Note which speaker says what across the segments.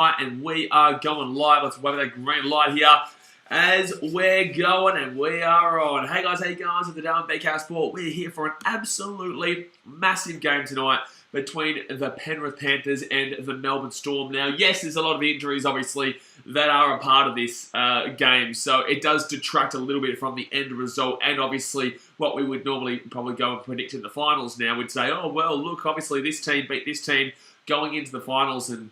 Speaker 1: And we are going live. Let's wave that green light here as we're going, and we are on. Hey guys, how you going? At the Darwin BKR Sport, we're here for an absolutely massive game tonight between the Penrith Panthers and the Melbourne Storm. Now, yes, there's a lot of injuries, obviously, that are a part of this game, so it does detract a little bit from the end result, and obviously what we would normally probably go and predict in the finals now would say, oh, well, look, obviously this team beat this team going into the finals, and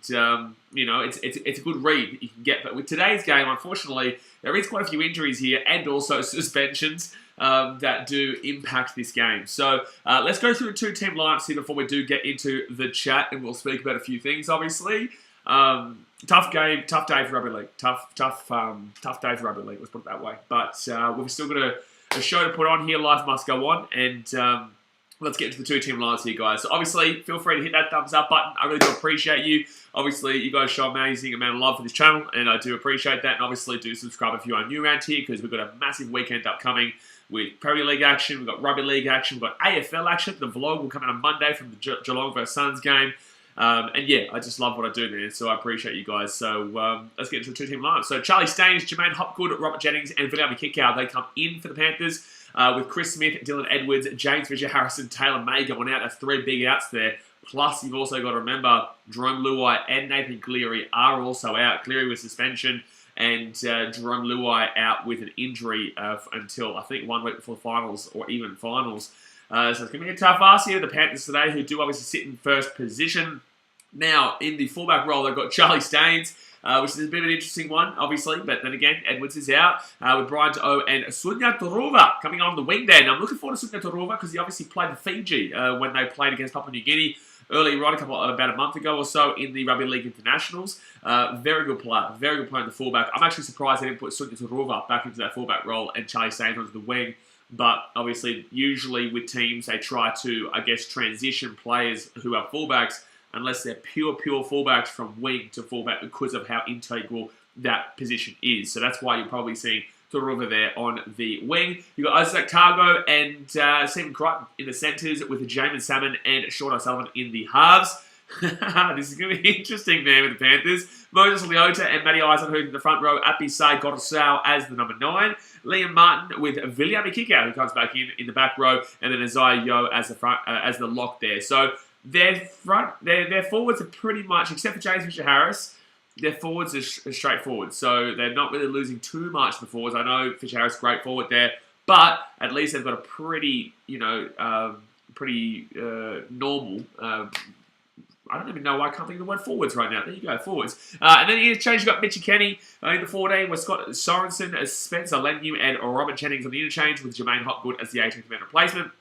Speaker 1: you know, it's a good read you can get. But with today's game, unfortunately, there is quite a few injuries here and also suspensions that do impact this game. So let's go through the two-team lineups here before we do get into the chat, and we'll speak about a few things, obviously. Tough game, tough day for rugby league. Tough day for rugby league, let's put it that way. But we've still got a show to put on here. Life must go on, and let's get into the two-team lines here, guys. So obviously, feel free to hit that thumbs up button. I really do appreciate you. Obviously, you guys show amazing amount of love for this channel, and I do appreciate that. And obviously, do subscribe if you are new around here, because we've got a massive weekend upcoming with Premier League action, we've got Rugby League action, we've got AFL action. The vlog will come out on Monday from the Geelong vs Suns game. And yeah, I just love what I do, man, so I appreciate you guys. So let's get into the two-team lineup. So Charlie Staines, Jermaine Hopgood, Robert Jennings, and BKRmy Kickout, they come in for the Panthers. With Chris Smith, Dylan Edwards, James Fisher-Harrison, Taylor May going out. That's three big outs there. Plus, you've also got to remember, Jerome Luai and Nathan Cleary are also out. Cleary with suspension, and Jerome Luai out with an injury until, I think, 1 week before finals, or even finals. So it's going to be a tough ask here with the Panthers today, who do obviously sit in first position. Now, in the fullback role, they've got Charlie Staines, which is a bit of an interesting one, obviously. But then again, Edwards is out with Brian To'o and Sunya Turuva coming on the wing there. And I'm looking forward to Sunya Turuva because he obviously played for Fiji when they played against Papua New Guinea earlier on, about a month ago or so in the Rugby League Internationals. Very good player in the fullback. I'm actually surprised they didn't put Sunya Turuva back into that fullback role and Charlie Staines onto the wing. But obviously, usually with teams, they try to, I guess, transition players who are fullbacks, unless they're pure fullbacks from wing to fullback, because of how integral that position is. So that's why you're probably seeing Turuva there on the wing. You've got Isaac Targo and Stephen Crichton in the centres, with Jamin Salmon and Sean O'Sullivan in the halves. This is going to be interesting, man, with the Panthers. Moses Leota and Matty Eisenhuth in the front row. Apisai Gotosau as the number 9. Liam Martin with BKRmy Kickout, who comes back in the back row, and then Isaiah Yeo as the front, as the lock there. So their forwards are pretty much, except for James Fisher-Harris, their forwards are straightforward. So they're not really losing too much in the forwards. I know Fisher-Harris is great forward there, but at least they've got a pretty, normal. I don't even know why I can't think of the word forwards right now. There you go, forwards. And then you interchange, you've got Mitchy Kenny in the 14 with Scott Sorensen as Spencer Leniu and Robert Jennings on the interchange, with Jermaine Hopgood as the 18th man replacement.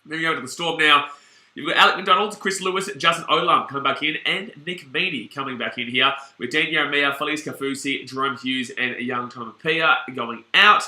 Speaker 1: Then you go to the Storm now. You've got Alec McDonald, Chris Lewis, Justin Olam coming back in, and Nick Meaney coming back in here, with Dean Yaramia, Felice Kafusi, Jerome Hughes, and a young Tom Pia going out.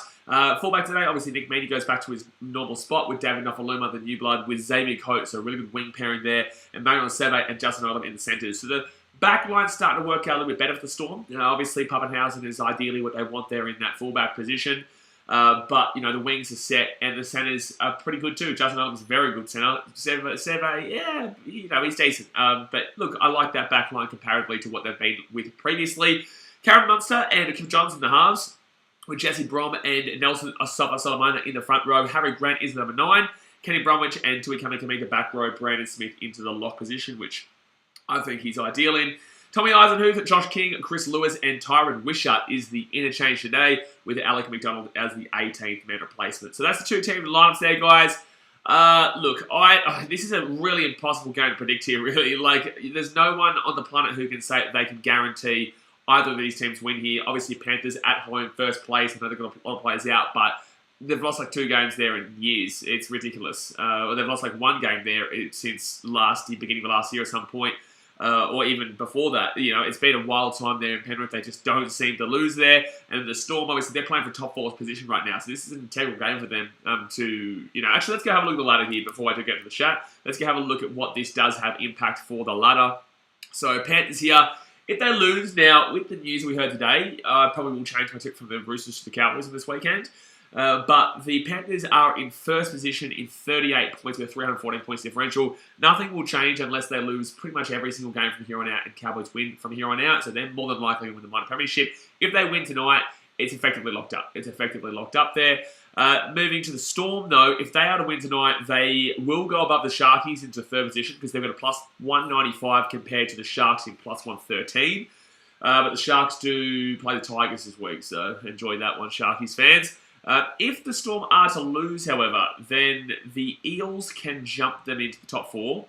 Speaker 1: Fullback today, obviously Nick Meaney goes back to his normal spot with David Nofaluma, the new blood, with Xavier Coates, so a really good wing pairing there, and Manuel Seve and Justin Olam in the centres. So the back line's starting to work out a little bit better for the Storm. Obviously, Pappenhausen is ideally what they want there in that fullback position. But, the wings are set, and the centres are pretty good too. Justin Olam's a very good centre. Seve, yeah, he's decent. But look, I like that back line comparatively to what they've been with previously. Karen Munster and Kim Johns in the halves, with Jesse Brom and Nelson Asafa-Solomona in the front row. Harry Grant is the number 9. Kenny Bromwich and Tui Kamikami the back row. Brandon Smith into the lock position, which I think he's ideal in. Tommy Eisenhuth, Josh King, Chris Lewis, and Tyron Wishart is the interchange today, with Alec McDonald as the 18th man replacement. So that's the two-team lineups there, guys. Look, this is a really impossible game to predict here, really. Like, there's no one on the planet who can say they can guarantee either of these teams win here. Obviously, Panthers at home, first place. I know they've got a lot of players out, but they've lost like 2 games there in years. It's ridiculous. Or they've lost like 1 game there since beginning of last year at some point. Or even before that. It's been a wild time there in Penrith. They just don't seem to lose there. And the Storm, obviously, they're playing for top 4 position right now. So this is an integral game for them to, Actually, let's go have a look at the ladder here before I do get to the chat. Let's go have a look at what this does have impact for the ladder. So Panthers here. If they lose now, with the news we heard today, I probably will change my tip from the Roosters to the Cowboys this weekend. But the Panthers are in first position in 38 points with a 314 points differential. Nothing will change unless they lose pretty much every single game from here on out and Cowboys win from here on out. So they're more than likely to win the minor premiership. If they win tonight, it's effectively locked up. It's effectively locked up there. Moving to the Storm, though, if they are to win tonight, they will go above the Sharkies into third position because they've got a plus 195 compared to the Sharks in plus 113. But the Sharks do play the Tigers this week, so enjoy that one, Sharkies fans. If the Storm are to lose, however, then the Eels can jump them into the top 4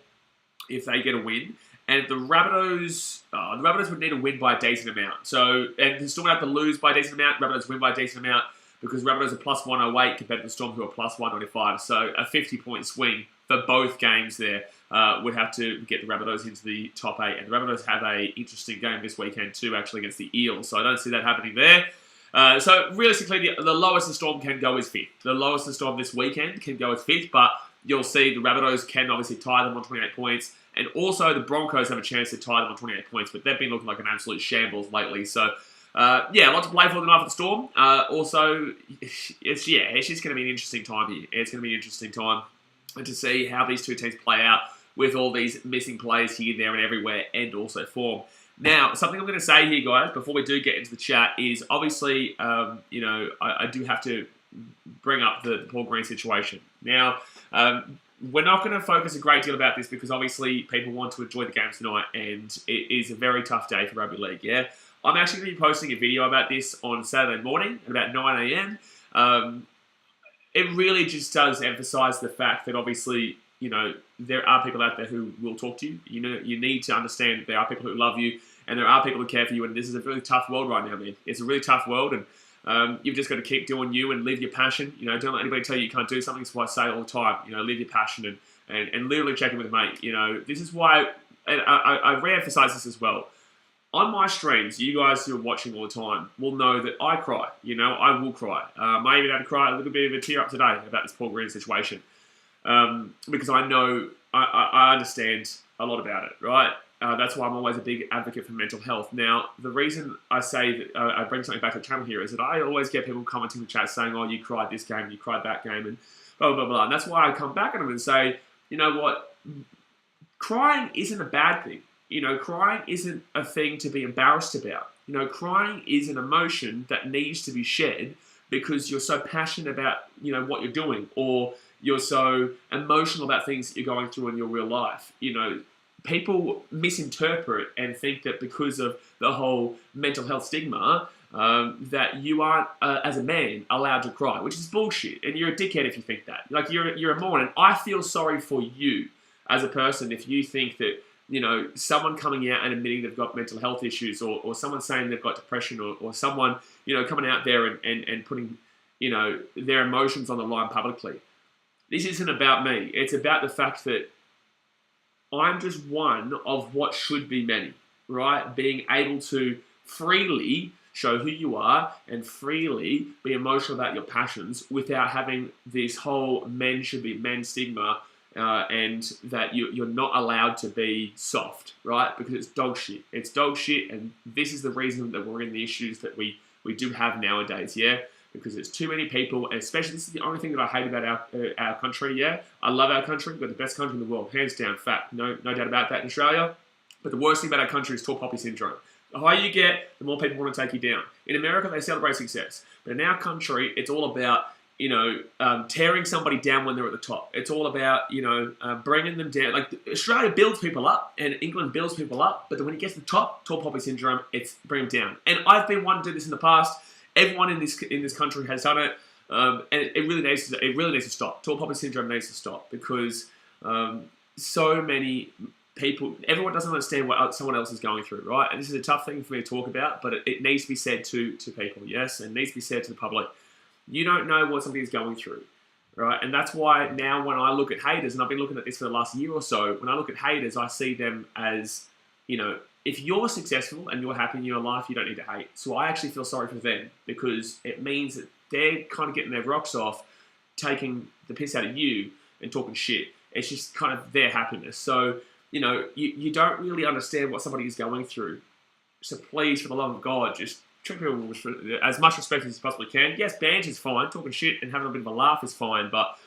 Speaker 1: if they get a win. And the Rabbitohs would need to win by a decent amount. So, and the Storm would have to lose by a decent amount, Rabbitohs win by a decent amount, because Rabbitohs are plus 108 compared to the Storm, who are plus 195. So a 50-point swing for both games there would have to get the Rabbitohs into the top 8. And the Rabbitohs have an interesting game this weekend too, actually, against the Eels. So I don't see that happening there. So realistically, the lowest the Storm can go is 5th. The lowest the Storm this weekend can go is 5th, but you'll see the Rabbitohs can obviously tie them on 28 points. And also the Broncos have a chance to tie them on 28 points, but they've been looking like an absolute shambles lately. So, yeah, a lot to play for tonight for the Storm. Also, it's just going to be an interesting time here. It's going to be an interesting time to see how these two teams play out with all these missing players here, there, and everywhere, and also form. Now, something I'm going to say here, guys, before we do get into the chat is obviously, I do have to bring up the Paul Green situation. Now, we're not going to focus a great deal about this because obviously people want to enjoy the games tonight, and it is a very tough day for rugby league, yeah? I'm actually going to be posting a video about this on Saturday morning at about 9 a.m. It really just does emphasise the fact that obviously, there are people out there who will talk to you. You need to understand that there are people who love you and there are people who care for you, and this is a really tough world right now, man. It's a really tough world, and you've just got to keep doing you and live your passion. Don't let anybody tell you you can't do something. That's why I say all the time, live your passion and literally check in with a mate. This is why, and I re-emphasise this as well. On my streams, you guys who are watching all the time will know that I cry. I will cry. I even had to cry a little bit of a tear up today about this Paul Green situation. Because I know, I understand a lot about it, right? That's why I'm always a big advocate for mental health. Now, the reason I say that I bring something back to the channel here is that I always get people commenting in the chat saying, oh, you cried this game, you cried that game, and blah, blah, blah. And that's why I come back at them and say, you know what? Crying isn't a bad thing. Crying isn't a thing to be embarrassed about. Crying is an emotion that needs to be shared because you're so passionate about, what you're doing, or you're so emotional about things that you're going through in your real life. People misinterpret and think that because of the whole mental health stigma, that you aren't, as a man, allowed to cry, which is bullshit. And you're a dickhead if you think that. Like, you're a moron. And I feel sorry for you as a person if you think that, someone coming out and admitting they've got mental health issues, or someone saying they've got depression, or someone, coming out there and putting, their emotions on the line publicly. This isn't about me. It's about the fact that I'm just one of what should be many, right? Being able to freely show who you are and freely be emotional about your passions without having this whole men should be men stigma, and that you're not allowed to be soft, right? Because it's dog shit. It's dog shit, and this is the reason that we're in the issues that we do have nowadays, yeah? Because there's too many people, and especially this is the only thing that I hate about our country, yeah? I love our country. We've got the best country in the world, hands down, fact. No doubt about that in Australia. But the worst thing about our country is tall poppy syndrome. The higher you get, the more people want to take you down. In America, they celebrate success. But in our country, it's all about, tearing somebody down when they're at the top. It's all about, bringing them down. Like, Australia builds people up and England builds people up, but then when it gets to the top, tall poppy syndrome, it's bring them down. And I've been one to do this in the past. Everyone in this country has done it, and it really needs to stop. Tall poppy syndrome needs to stop because so many people, everyone doesn't understand what someone else is going through, right? And this is a tough thing for me to talk about, but it needs to be said to people, yes, and it needs to be said to the public. You don't know what somebody is going through, right? And that's why now when I look at haters, and I've been looking at this for the last year or so, when I look at haters, I see them as, if you're successful and you're happy in your life, you don't need to hate. So I actually feel sorry for them because it means that they're kind of getting their rocks off, taking the piss out of you and talking shit. It's just kind of their happiness. So, you don't really understand what somebody is going through. So please, for the love of God, just treat people with as much respect as you possibly can. Yes, banter is fine. Talking shit and having a bit of a laugh is fine. But,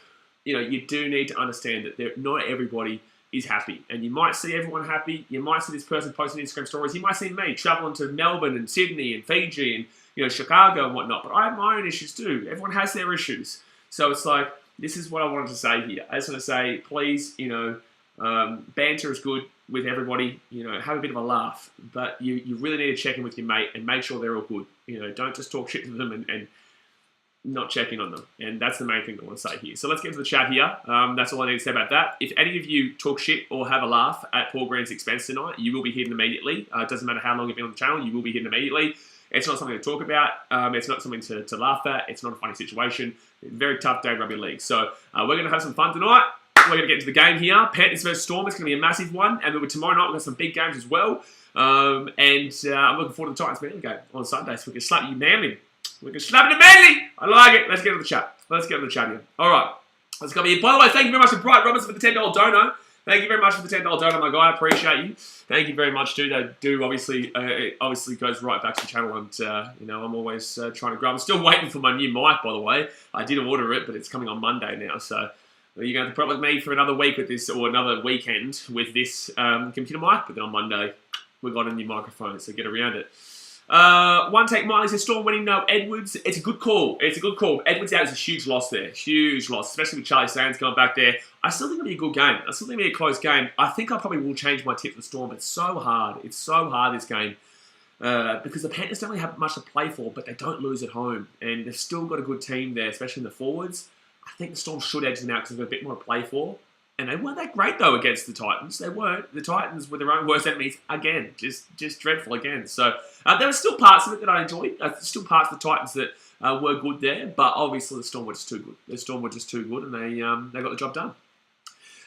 Speaker 1: you do need to understand that not everybody is happy. And you might see everyone happy. You might see this person posting Instagram stories. You might see me traveling to Melbourne and Sydney and Fiji and, Chicago and whatnot. But I have my own issues too. Everyone has their issues. So it's like, this is what I wanted to say here. I just want to say, please, banter is good with everybody. Have a bit of a laugh. But you really need to check in with your mate and make sure they're all good. Don't just talk shit to them and not check in on them. And that's the main thing I want to say here. So let's get into the chat here. That's all I need to say about that. If any of you talk shit or have a laugh at Paul Green's expense tonight, you will be hidden immediately. It doesn't matter how long you've been on the channel, you will be hidden immediately. It's not something to talk about. It's not something to laugh at. It's not a funny situation. Very tough day in rugby league. So we're going to have some fun tonight. We're going to get into the game here. Panthers versus Storm. It's going to be a massive one. And then tomorrow night we've got some big games as well. I'm looking forward to the Titans Manly game on Sunday. So we can slap you Manly. We can slap you Manly. I like it. Let's get into the chat. Here. All right. Let's go here. By the way, thank you very much to Bright Roberts for the $10 dono. Thank you very much for the $10 dono, my guy. I appreciate you. Thank you very much, too. They do, obviously, it obviously goes right back to the channel, and, I'm always trying to grab. I'm still waiting for my new mic, by the way. I did order it, but it's coming on Monday now, so you're going to have to put up with me for another week with this, or another weekend with this computer mic, but then on Monday, we've got a new microphone, so get around it. One take Miley says, Storm winning, no Edwards. It's a good call. Edwards out is a huge loss there. Huge loss, especially with Charlie Sands going back there. I still think it'll be a good game. I still think it'll be a close game. I think I probably will change my tip for the Storm. It's so hard. It's so hard, this game. Because the Panthers don't really have much to play for, but they don't lose at home. And they've still got a good team there, especially in the forwards. I think the Storm should edge them out because they've got a bit more to play for. And they weren't that great, though, against the Titans. They weren't. The Titans were their own worst enemies again. Just dreadful again. So there were still parts of it that I enjoyed. Still parts of the Titans that were good there. But obviously the Storm were just too good. And they got the job done.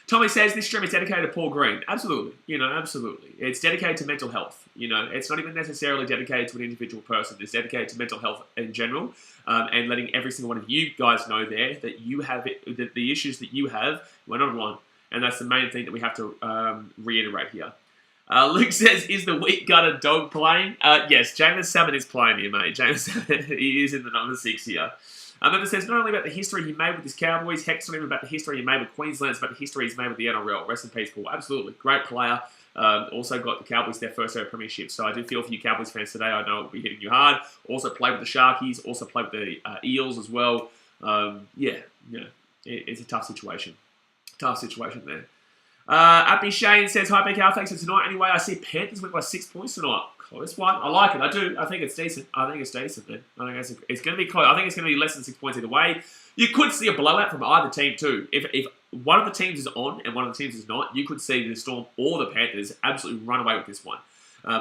Speaker 1: Tommy says, this stream is dedicated to Paul Green. Absolutely. Absolutely. It's dedicated to mental health. It's not even necessarily dedicated to an individual person. It's dedicated to mental health in general. And letting every single one of you guys know there that you have that the issues that you have, we're not alone. And that's the main thing that we have to reiterate here. Luke says, is the weak gutted dog playing? Yes, James Salmon is playing here, mate. James Salmon, he is in the number 6 here. And then it says, not only about the history he made with his Cowboys, heck, it's not even about the history he made with Queensland, it's about the history he's made with the NRL. Rest in peace, Paul. Absolutely. Great player. Also got the Cowboys their first ever premiership. So I do feel for you Cowboys fans today. I know it will be hitting you hard. Also played with the Sharkies. Also played with the Eels as well. It's a tough situation. Tough situation there. Appy Shane says, hi, BKR, thanks for tonight. Anyway, I see Panthers win by 6 points tonight. Close one. I like it. I do. I think it's decent. Man. I think it's going to be close. I think it's going to be less than 6 points either way. You could see a blowout from either team too. If one of the teams is on and one of the teams is not, you could see the Storm or the Panthers absolutely run away with this one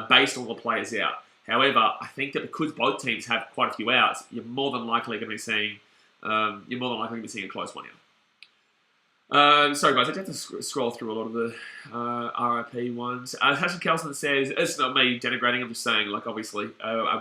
Speaker 1: based on the players out. However, I think that because both teams have quite a few outs, you're more than likely going to be seeing a close one here. Sorry guys, I have to scroll through a lot of the RIP ones. Hassan Kelson says, it's not me denigrating, I'm just saying, like, obviously,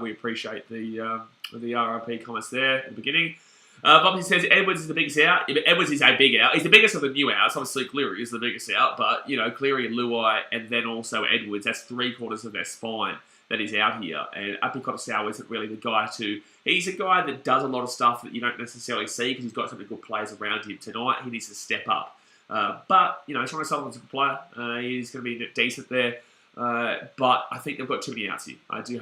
Speaker 1: we appreciate the RIP comments there at the beginning. Bobby says, Edwards is the biggest out. Yeah, Edwards is a big out. He's the biggest of the new outs. Obviously, Cleary is the biggest out, but, Cleary and Luai, and then also Edwards, that's 3/4 of their spine that is out here. And Apikotasau isn't really the guy he's a guy that does a lot of stuff that you don't necessarily see because he's got some good players around him tonight. He needs to step up. But, Sean Sullivan's a good player. He's going to be decent there. But I think they've got too many outs here. I do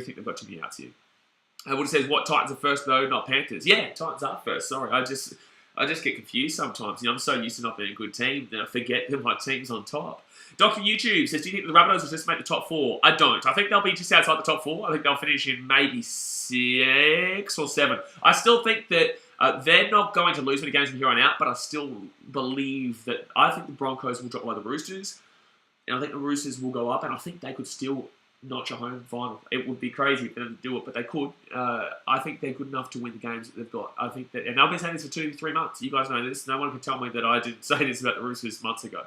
Speaker 1: think they've got too many outs here. Wood says, what, Titans are first though, not Panthers? Yeah, Titans are first. Sorry, I just get confused sometimes. I'm so used to not being a good team that I forget that my team's on top. Dr. YouTube says, do you think the Rabbitohs will just make the top 4? I don't. I think they'll be just outside the top 4. I think they'll finish in maybe 6 or 7. I still think that they're not going to lose many games from here on out, but I still believe that I think the Broncos will drop by the Roosters, and I think the Roosters will go up, and I think they could still notch a home final. It would be crazy for them to do it, but they could. I think they're good enough to win the games that they've got. I think that, and I've been saying this for 2-3 months. You guys know this. No one can tell me that I didn't say this about the Roosters months ago.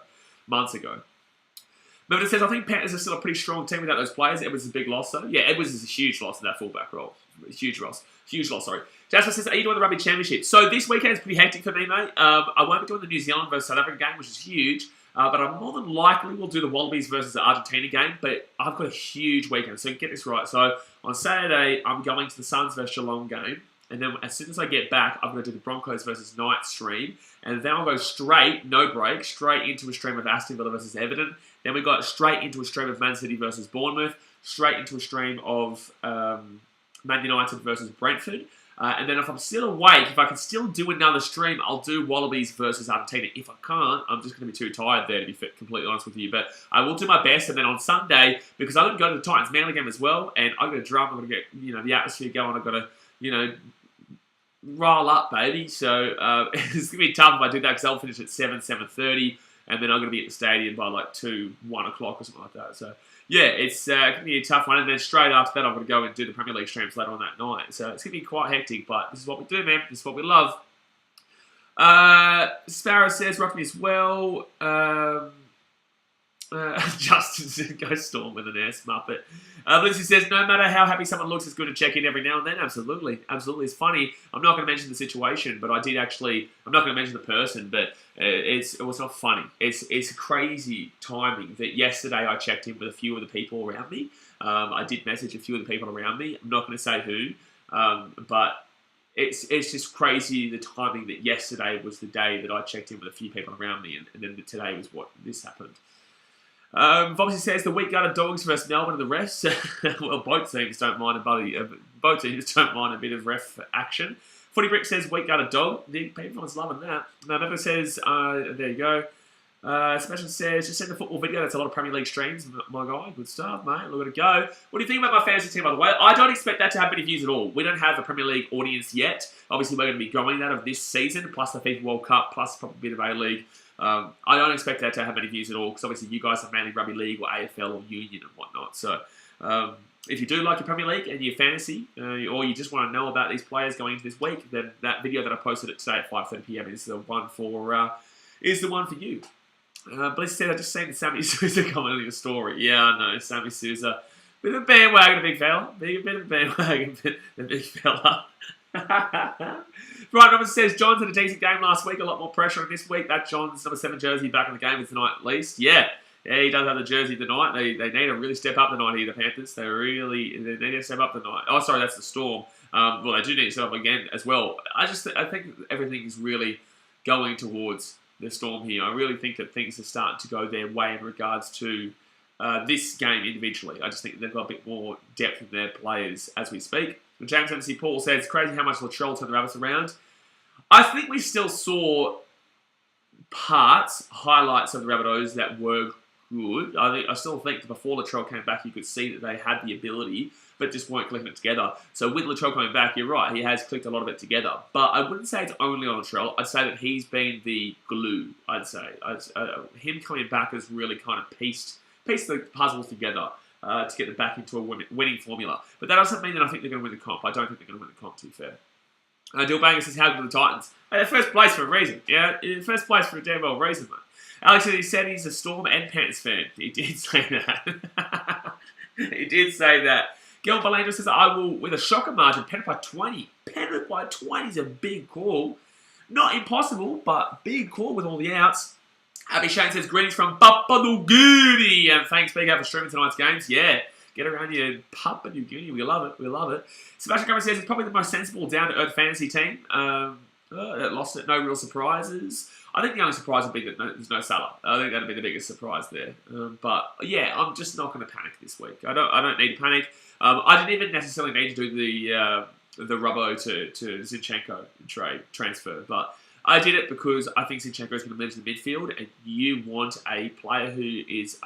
Speaker 1: But it says, I think Panthers are still a pretty strong team without those players. Edwards is a big loss, though. Yeah, Edwards is a huge loss in that fullback role. Huge loss, sorry. Jasper says, are you doing the Rugby Championship? So this weekend is pretty hectic for me, mate. I won't be doing the New Zealand versus South Africa game, which is huge. But I more than likely will do the Wallabies versus the Argentina game, but I've got a huge weekend, so get this right. So on Saturday, I'm going to the Suns versus Geelong game, and then as soon as I get back, I'm going to do the Broncos versus Knights stream, and then I'll go straight, no break, straight into a stream of Aston Villa versus Everton. Then we got straight into a stream of Man City versus Bournemouth, straight into a stream of Man United versus Brentford. And then if I'm still awake, if I can still do another stream, I'll do Wallabies versus Argentina. If I can't, I'm just going to be too tired there, to be completely honest with you. But I will do my best. And then on Sunday, because I'm going to go to the Titans Manly game as well, and I've got to drum, I'm going to get the atmosphere going. I've got to roll up, baby. So it's going to be tough if I do that, because I'll finish at 7:30, and then I'm going to be at the stadium by like 1 o'clock or something like that. So yeah, it's going to be a tough one. And then straight after that, I'm going to go and do the Premier League streams later on that night. So it's going to be quite hectic, but this is what we do, man. This is what we love. Sparrow says, rock me as well. Justin said, go Storm with an S, Muppet. Lucy says, no matter how happy someone looks, it's good to check in every now and then. Absolutely. Absolutely. It's funny. I'm not going to mention the situation, but I did actually, I'm not going to mention the person, but it was not funny. It's crazy timing that yesterday I checked in with a few of the people around me. I did message a few of the people around me. I'm not going to say who, but it's just crazy the timing that yesterday was the day that I checked in with a few people around me, and then today was what this happened. Obviously says the weak guarded Dogs versus Melbourne and the refs. Well, both teams don't mind a bit of ref action. Footy Brick says weak guarded dog. Everyone's loving that. Member says there you go. Sebastian says just send the football video. That's a lot of Premier League streams, my guy. Good stuff, mate. Look at it go. What do you think about my fantasy team, by the way? I don't expect that to have many views at all. We don't have a Premier League audience yet. Obviously, we're going to be growing that of this season, plus the FIFA World Cup, plus probably a bit of A-League. I don't expect that to have any views at all, because obviously you guys are mainly rugby league or AFL or union and whatnot. So if you do like your Premier League and your fantasy, or you just want to know about these players going into this week, then that video that I posted today at 5:30 PM is the one for you. Bliss said, I just seen Sammy Sousa commenting on your story. Yeah, I know, Sammy Sousa. Bit of a bandwagon, big fella. Bit of a bandwagon, the big fella. Right, number says, John's had a decent game last week, a lot more pressure on this week. That John's number 7 jersey back in the game is tonight at least. Yeah, he does have the jersey tonight. They need to really step up tonight here, the Panthers. They need to step up tonight. Oh, sorry, that's the Storm. Well, they do need to step up again as well. I think everything is really going towards the Storm here. I really think that things are starting to go their way in regards to this game individually. I just think they've got a bit more depth in their players as we speak. James MC Paul says, it's crazy how much Latrell turned the Rabbits around. I think we still saw highlights of the Rabbitohs that were good. I still think before Latrell came back, you could see that they had the ability, but just weren't clicking it together. So with Latrell coming back, you're right, he has clicked a lot of it together. But I wouldn't say it's only on Latrell. I'd say that he's been the glue, I'd say. Him coming back has really kind of pieced the puzzles together. To get them back into a winning formula. But that doesn't mean that I think they're going to win the comp. I don't think they're going to win the comp, to be fair. Dill Banger says, how good are the Titans? Hey, they're first place for a reason. Yeah, first place for a damn well reason, mate. Alex said he's a Storm and Panthers fan. He did say that. He did say that. Gil Belandra says, I will, with a shocker margin, Penrith by 20. Penrith by 20 is a big call. Not impossible, but big call with all the outs. Abby Shane says, greetings from Papua New Guinea. And thanks, BK, for streaming tonight's games. Yeah, get around here, Papua New Guinea. We love it. We love it. Sebastian Cameron says, it's probably the most sensible, down-to-earth fantasy team. That lost it. No real surprises. I think the only surprise would be that there's no Salah. I think that'd be the biggest surprise there. But, yeah, I'm just not going to panic this week. I don't need to panic. I didn't even necessarily need to do the Rubbo to Zinchenko transfer. But I did it because I think Zinchenko is going to move to the midfield, and you want a player who is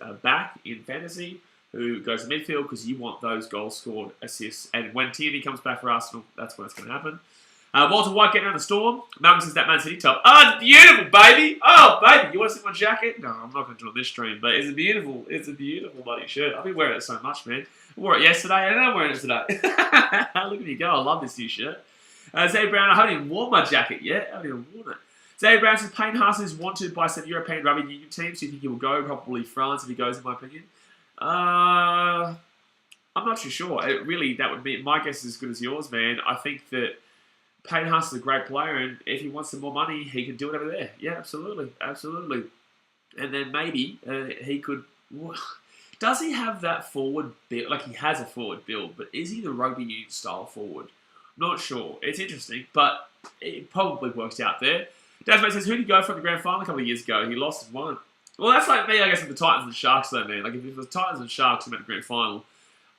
Speaker 1: a back in fantasy who goes to midfield because you want those goals scored, assists. And when Tierney comes back for Arsenal, that's when it's going to happen. Walter White getting around the Storm. Malcolm says that Man City top. Oh, it's beautiful, baby. Oh, baby. You want to see my jacket? No, I'm not going to do it on this stream, but it's beautiful. It's a beautiful bloody shirt. I've been wearing it so much, man. I wore it yesterday, and I'm wearing it today. Look at me go. I love this new shirt. Zay Brown, I haven't even worn my jacket yet. I haven't even worn it. Zay Brown says, Payne Haas is wanted by some European rugby union teams. Do you think he will go? Probably France if he goes, in my opinion. I'm not too sure. That would be, my guess is as good as yours, man. I think that Payne Haas is a great player, and if he wants some more money, he can do it over there. Yeah, absolutely. Absolutely. And then maybe he could... Does he have that forward build? Like, he has a forward build, but is he the rugby union style forward? Not sure. It's interesting, but it probably works out there. Dasmate says, who did he go for in the grand final a couple of years ago? He lost and won. Well, that's like me, I guess, with the Titans and Sharks, though, man. Like, if the Titans and Sharks made a grand final,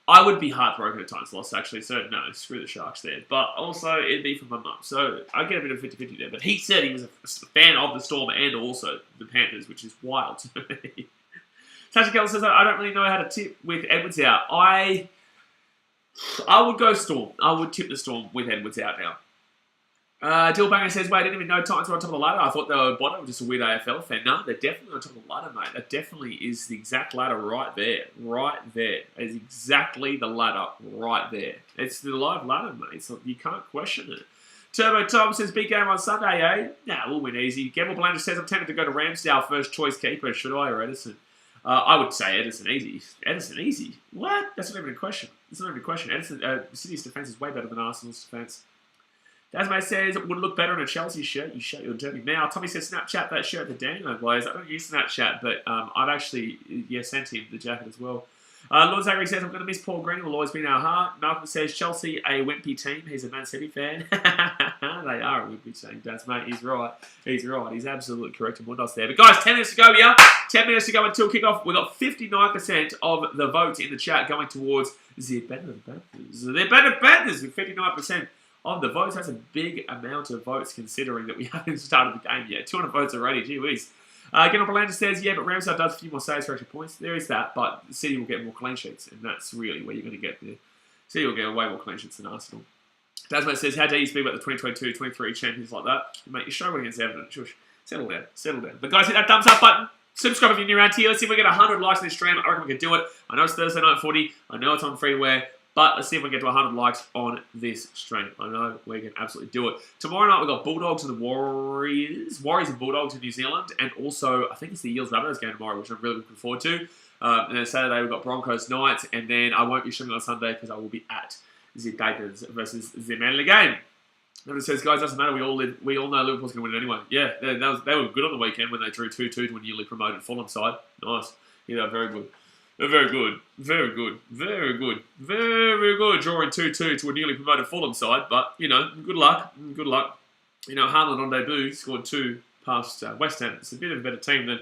Speaker 1: I would be heartbroken if the Titans lost, actually. So, no, screw the Sharks there. But also, it'd be for my mum. So, I get a bit of 50-50 there. But he said he was a fan of the Storm and also the Panthers, which is wild to me. Tasha Keller says, I don't really know how to tip with Edwards out. I would go Storm. I would tip the Storm with Edwards out now. Dill Banger says, wait, I didn't even know Titans were on top of the ladder. I thought they were bottom, just a weird AFL fan. No, they're definitely on top of the ladder, mate. That definitely is the exact ladder right there. Right there. It's exactly the ladder right there. It's the live ladder, mate. So you can't question it. Turbo Tom says, big game on Sunday, eh? Nah, we'll win easy. Gamble Belanger says, I'm tempted to go to Ramsdale, first choice keeper. Should I or Edison? I would say Edison easy. Edison easy? What? That's not even a question. It's not even a question. Edison, City's defence is way better than Arsenal's defence. Dasmate says, it would look better on a Chelsea shirt. You shut your dirty mouth. Tommy says, Snapchat that shirt to Daniel, guys. I don't use Snapchat, but I've actually sent him the jacket as well. Lord Zachary says, I'm going to miss Paul Green. Will always be in our heart. Malcolm says, Chelsea, a wimpy team. He's a Man City fan. They are a wimpy team, Dasmate. He's right. He's right. He's absolutely correct in Mundos there. But guys, 10 minutes to go here. 10 minutes to go until kickoff. We've got 59% of the votes in the chat going towards the Penrith Panthers. The Penrith Panthers with 59% of the votes. That's a big amount of votes considering that we haven't started the game yet. 200 votes already. Gee whiz. General Belanger says, yeah, but Ramsdale does a few more saves for extra points. There is that, but City will get more clean sheets, and that's really where you're going to get there. City will get way more clean sheets than Arsenal. Dasmate says, how dare you speak about the 2022-23 champions like that? Mate, you're struggling against evidence. Shush. Settle down. Settle down. But guys, hit that thumbs up button. Subscribe if you're new around here. Let's see if we get 100 likes on this stream. I reckon we can do it. I know it's Thursday night footy. I know it's on freeware. But let's see if we can get to 100 likes on this stream. I know we can absolutely do it. Tomorrow night, we've got Bulldogs and the Warriors. Warriors and Bulldogs in New Zealand. And also, I think it's the Eels-Rabbitohs game tomorrow, which I'm really looking forward to. And then Saturday, we've got Broncos Knights. And then I won't be streaming on Sunday because I will be at the Tigers versus the Manly game. And it says, guys, doesn't matter. We all know Liverpool's going to win it anyway. Yeah, they were good on the weekend when they drew 2-2 to a newly promoted Fulham side. Nice. Yeah, they're very good. Very good. Very good. Very good. Very good. Drawing 2-2 to a newly promoted Fulham side. But, you know, good luck. Good luck. You know, Haaland on debut scored 2 past West Ham. It's a bit of a better team than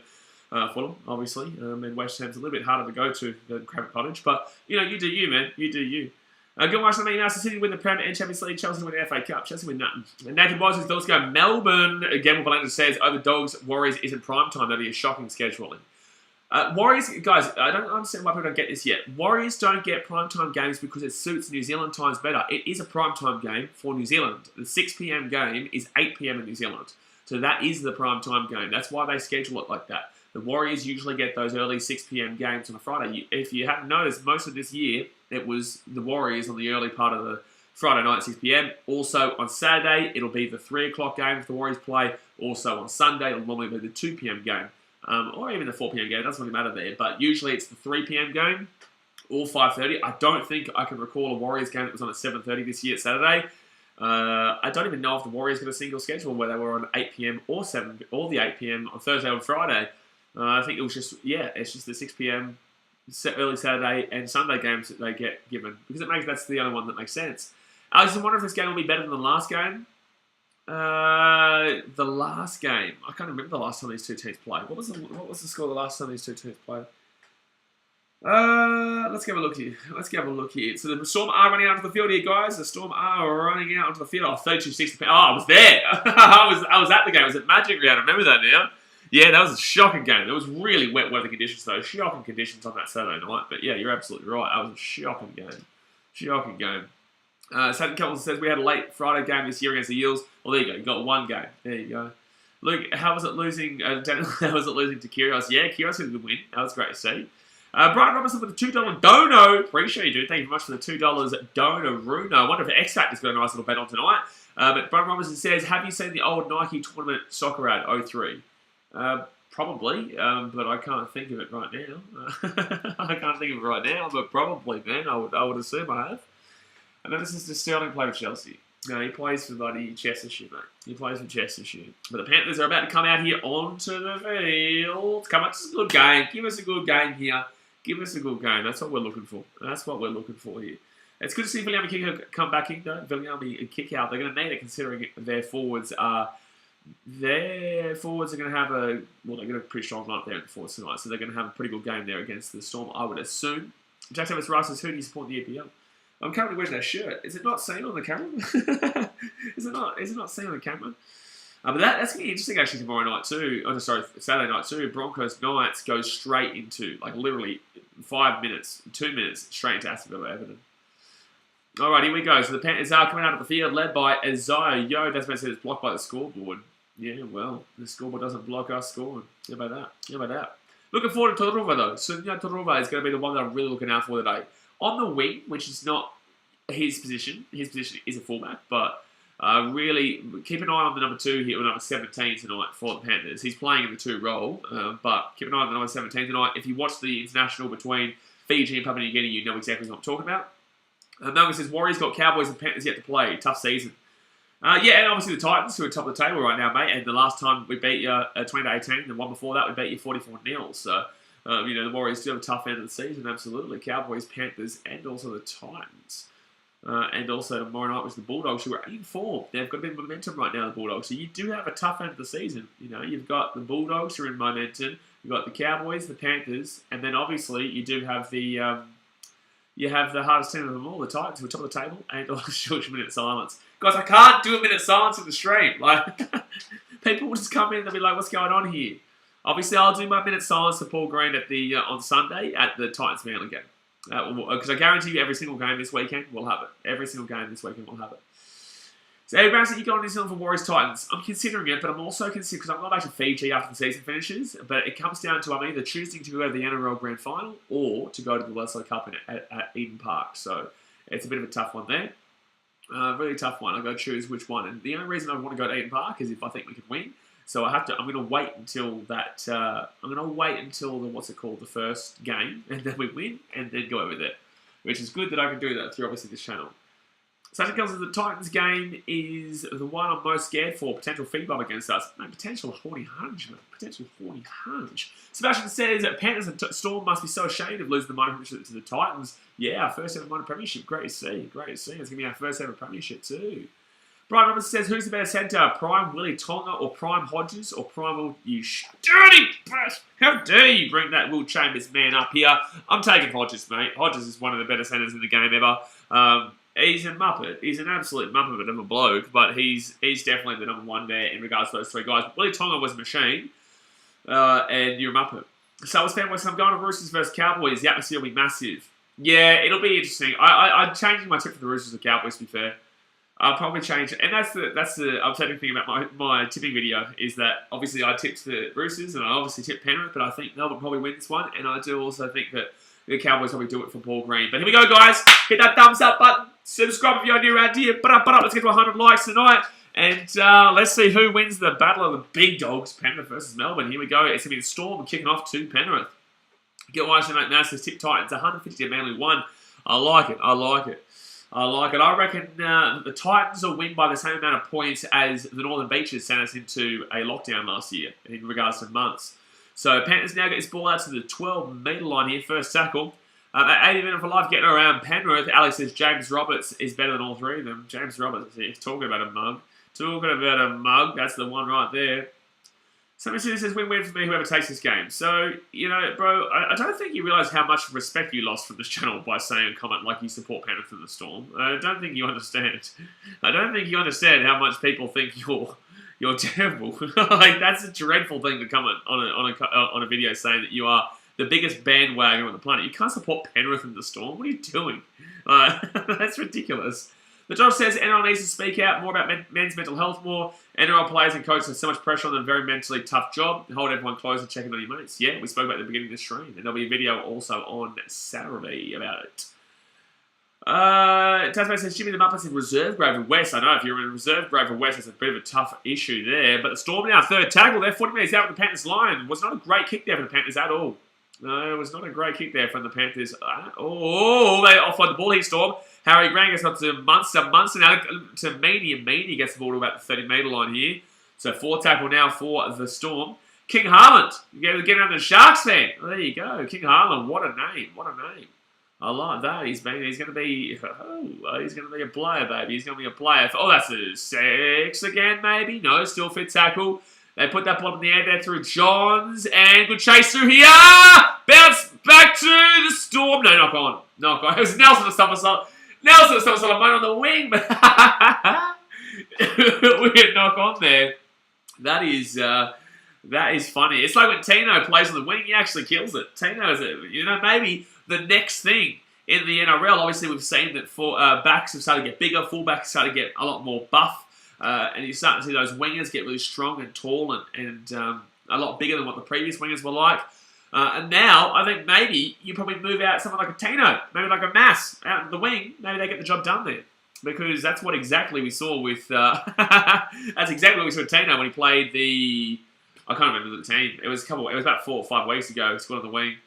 Speaker 1: Fulham, obviously. And West Ham's a little bit harder to go to than Craven Cottage. But, you know, you do you, man. You do you. Good watch. Man United City win the Premier and Champions League. Chelsea win the FA Cup. Chelsea win nothing. And Nathan Boyce says, let's go Melbourne. Gamble Belanger says, over Dogs, Warriors isn't prime time. That'd be a shocking scheduling. Warriors, guys, I don't understand why people don't get this yet. Warriors don't get primetime games because it suits New Zealand times better. It is a primetime game for New Zealand. The 6 p.m. game is 8 p.m. in New Zealand. So that is the primetime game. That's why they schedule it like that. The Warriors usually get those early 6 p.m. games on a Friday. If you haven't noticed, most of this year, it was the Warriors on the early part of the Friday night, 6 p.m. Also, on Saturday, it'll be the 3 o'clock game if the Warriors play. Also, on Sunday, it'll normally be the 2 p.m. game. Or even the 4 p.m. game, it doesn't really matter there. But usually it's the 3 p.m. game or 5:30. I don't think I can recall a Warriors game that was on at 7:30 this year, Saturday. I don't even know if the Warriors got a single schedule where they were on 8 p.m. or 7 or the 8 p.m. on Thursday or Friday. I think it was just, it's just the 6 p.m. early Saturday and Sunday games that they get given because that's the only one that makes sense. I just wonder if this game will be better than the last game. The last game. I can't remember the last time these two teams played. What was the score the last time these two teams played? Let's have a look here. So the Storm are running out onto the field here, guys. The Storm are running out onto the field. 32-6. Oh, I was there. I was at the game. I was at Magic Round. I remember that now. Yeah, that was a shocking game. It was really wet weather conditions, though. Shocking conditions on that Saturday night. But yeah, you're absolutely right. That was a shocking game. Shocking game. Satan Kelton says we had a late Friday game this year against the Eels. Well, there you go. You got one game. There you go. Luke, how was it losing? Daniel, how was it losing to Kyrgios? Yeah, Kyrgios had a good win. That was great to see. Brian Robinson with the $2 dono. Appreciate you, dude. Thank you very much for the $2 dono. Runo. I wonder if X Factor's got a nice little bet on tonight. But Brian Robinson says, have you seen the old Nike tournament soccer ad 03? Probably, but I can't think of it right now. I can't think of it right now, but probably, man. I would assume I have. And then this is the Sterling play with Chelsea. No, he plays for bloody Chestershire, mate. He plays for Chestershire. But the Panthers are about to come out here onto the field. Come on, it's a good game. Give us a good game here. Give us a good game. That's what we're looking for. That's what we're looking for here. It's good to see BKRmy come back in, though. BKRmy and kick out. They're going to need it considering their forwards are... Their forwards are going to have a... Well, they're going to have a pretty strong lineup there in the forwards tonight. So they're going to have a pretty good game there against the Storm, I would assume. Jack Davis Rice says, who do you support in the EPL? I'm currently wearing that shirt. Is it not seen on the camera? Is it not seen on the camera? But that's going to be interesting actually tomorrow night too. Oh, no, sorry, Saturday night too. Broncos Knights goes straight into, like literally 2 minutes, straight into Aston Villa Everton. Alright, here we go. So the Panthers are coming out of the field, led by Isaiah. That's what it says, it's blocked by the scoreboard. Yeah, well, the scoreboard doesn't block us scoring. How about that? How about that? Looking forward to Turuva though. Sunya Turuva is going to be the one that I'm really looking out for today. On the wing, which is not his position is a fullback, but really keep an eye on the number 2 here, or number 17 tonight for the Panthers. He's playing in the 2 role, but keep an eye on the number 17 tonight. If you watch the international between Fiji and Papua New Guinea, you know exactly what I'm talking about. Melbourne says, Warriors got Cowboys and Panthers yet to play. Tough season. Yeah, and obviously the Titans, who are top of the table right now, mate, and the last time we beat you 20-18, the one before that we beat you 44-0, so... the Warriors do have a tough end of the season, absolutely. Cowboys, Panthers, and also the Titans. And also tomorrow night was the Bulldogs, who are in form. They've got a bit of momentum right now, the Bulldogs. So you do have a tough end of the season. You've got the Bulldogs who are in momentum. You've got the Cowboys, the Panthers, and then obviously you do have the you have the hardest team of them all, the Titans, who are top of the table, and also short minute silence. Guys, I can't do a minute silence in the stream. Like people will just come in and they'll be like, "What's going on here?" Obviously, I'll do my minute silence to Paul Green at the on Sunday at the Titans-Manly game. Because I guarantee you every single game this weekend, we'll have it. Every single game this weekend, we'll have it. So, Eddie Brown said, you go on New Zealand for Warriors-Titans. I'm considering it, but I'm also considering, because I'm going back to Fiji after the season finishes, but it comes down to I'm either choosing to go to the NRL Grand Final or to go to the Leslie Cup at Eden Park. So, it's a bit of a tough one there. Really tough one. I've got to choose which one. And the only reason I want to go to Eden Park is if I think we could win. So I'm going to wait until that. I'm going to wait until the first game, and then we win, and then go over there, which is good that I can do that through obviously this channel. Sergeant Kells says the Titans game is the one I'm most scared for. Potential feed bump against us. No, potential horny hunch, mate. Potential horny hunch. Sebastian says that Panthers and Storm must be so ashamed of losing the minor premiership to the Titans. Yeah, our first ever minor premiership. Great to see. Great to see. It's going to be our first ever premiership too. Brian Roberts says, who's the better centre? Prime Willie Tonga or Prime Hodges or Prime Will... You dirty brat! How dare you bring that Will Chambers man up here? I'm taking Hodges, mate. Hodges is one of the better centres in the game ever. He's a muppet. He's an absolute muppet of a bloke, but he's definitely the number one there in regards to those 3 guys. Willie Tonga was a machine, and you're a muppet. So as fan, I'm going to Roosters versus Cowboys. The atmosphere will be massive. Yeah, it'll be interesting. I'm changing my tip for the Roosters and Cowboys, to be fair. I'll probably change it. And that's the upsetting thing about my tipping video is that obviously I tipped the Roosters and I obviously tipped Penrith, but I think Melbourne probably win this one. And I do also think that the Cowboys probably do it for Paul Green. But here we go, guys. Hit that thumbs up button. Subscribe if you're new around here. But let's get to 100 likes tonight. And let's see who wins the battle of the big dogs, Penrith versus Melbourne. Here we go. It's going to be the Storm kicking off to Penrith. Get watching that now. Says tip Titans. 150 to Manly 1. I like it. I reckon the Titans will win by the same amount of points as the Northern Beaches sent us into a lockdown last year in regards to months. So Panthers now get this ball out to the 12-metre line here, first tackle. At 80 minutes for life, getting around Penrith. Alex says James Roberts is better than all 3 of them. James Roberts, he's talking about a mug. That's the one right there. Somebody says, win-win for me, whoever takes this game. So, bro, I don't think you realise how much respect you lost from this channel by saying a comment like you support Penrith and the Storm. I don't think you understand. I don't think you understand how much people think you're terrible. Like, that's a dreadful thing to comment on a video saying that you are the biggest bandwagon on the planet. You can't support Penrith and the Storm. What are you doing? That's ridiculous. The Josh says NRL needs to speak out more about men's mental health more. NRL players and coaches have so much pressure on them, very mentally tough job. Hold everyone close and check in on your mates. Yeah, we spoke about at the beginning of the stream. And there'll be a video also on Saturday about it. Tasman says Jimmy the Muppets in reserve grade for West. I know if you're in reserve grade for West, it's a bit of a tough issue there. But the Storm now, 3rd tackle. They're 40 minutes out with the Panthers line. Was not a great kick there for the Panthers at all. No, it was not a great kick there from the Panthers. They offload the ball here, Storm. Harry Grant gets up to Munster. Munster now to Meany, and Meany gets the ball to about the 30-metre line here. So 4 tackle now for the Storm. King Harland, get around the Sharks fan. Well, there you go. King Harland, what a name. What a name. I like that. He's going to be a player, baby. He's going to be a player. Oh, that's a 6 again, maybe. No, still fit tackle. They put that ball in the air there through Johns, and good chase through here. Bounce back to the Storm. No, knock on. Knock on. It was Nelson to stop us up. Nelson to stop us on the wing, but weird knock on there. That is funny. It's like when Tino plays on the wing, he actually kills it. Tino is, maybe the next thing in the NRL. Obviously, we've seen that backs have started to get bigger, fullbacks have started to get a lot more buff, and you're starting to see those wingers get really strong and tall and a lot bigger than what the previous wingers were like. And now, I think maybe you probably move out someone like a Tino, maybe like a Mass out of the wing. Maybe they get the job done there. Because that's what exactly we saw with... that's exactly what we saw with Tino when he played the... I can't remember the team. It was about 4 or 5 weeks ago. He scored on the wing.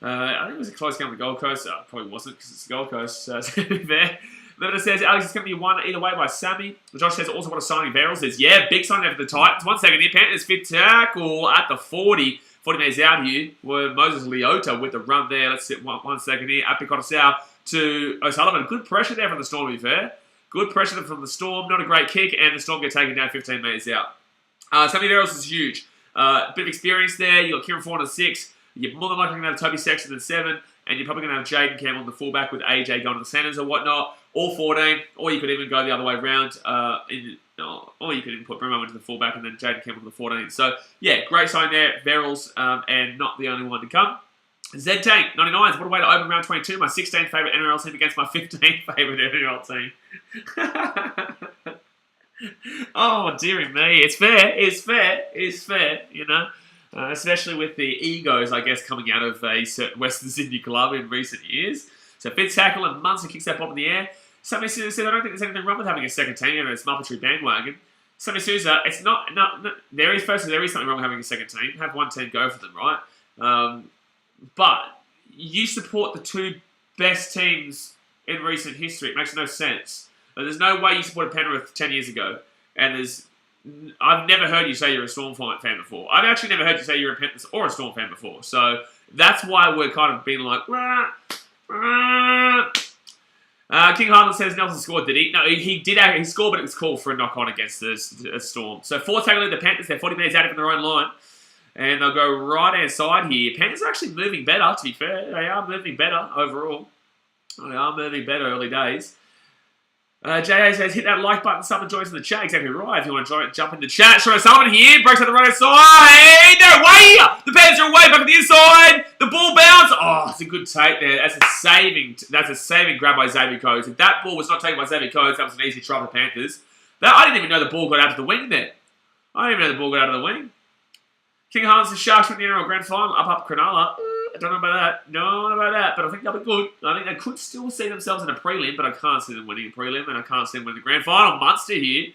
Speaker 1: I think it was a close game on the Gold Coast. Probably wasn't because it's the Gold Coast. To be fair. Then it says, Alex, it's going to be one either way by Sammy. Josh says, also what a signing. Verrill says, yeah, big signing there for the Titans. 1 second here. Panthers fit tackle at the 40. 40 metres out here were Moses Leota with the run there. Let's sit 1 second here. Apicottisau to O'Sullivan. Good pressure there from the Storm, to be fair. Good pressure from the Storm. Not a great kick. And the Storm get taken down 15 metres out. Sammy Verrill is huge. Bit of experience there. You got Kieran Fawn at 6. You're more than likely going to have Toby Sexton at 7. And you're probably going to have Jaden Campbell on the fullback with AJ going to the centres or whatnot. Or 14. Or you could even go the other way around. Or you could even put Brumo into the fullback and then Jaden Campbell to the 14. So, yeah, great sign there. Verrills, and not the only one to come. Z-Tank, 99s. What a way to open round 22. My 16th favourite NRL team against my 15th favourite NRL team. Oh, dearie me. It's fair. It's fair. It's fair, especially with the egos, I guess, coming out of a certain Western Sydney club in recent years. So Fitz tackle and Munster kicks that ball in the air. Sammy Sousa said, I don't think there's anything wrong with having a second team. It's Muppetry bandwagon. Sammy Sousa, it's not there is something wrong with having a second team. Have one team go for them, right? But you support the 2 best teams in recent history. It makes no sense. There's no way you supported Penrith 10 years ago. And I've never heard you say you're a Storm fan before. I've actually never heard you say you're a Panthers or a Storm fan before. So that's why we're kind of being like, King Harland says Nelson scored, did he? No, he did. He scored, but it was called for a knock-on against the Storm. So 4 tackling the Panthers. They're 40 metres out from their own line. And they'll go right-hand side here. Panthers are actually moving better, to be fair. They are moving better overall. They are moving better early days. J.A. says, hit that like button, someone joins in the chat. Exactly right. If you want to jump in the chat. Sean O'Sullivan here. Breaks out the right-hand side. No way! The Panthers are away back on the inside. The ball bounce. Oh, it's a good take there. That's a saving grab by Xavier Coates. If that ball was not taken by Xavier Coates, that was an easy try for the Panthers. I didn't even know the ball got out of the wing there. I didn't even know the ball got out of the wing. King Harlan's the Sharks win the NRL Grand Final. Up Cronulla. I don't know about that. But I think they'll be good. I think they could still see themselves in a prelim, but I can't see them winning a prelim, and I can't see them winning the Grand Final. Munster here.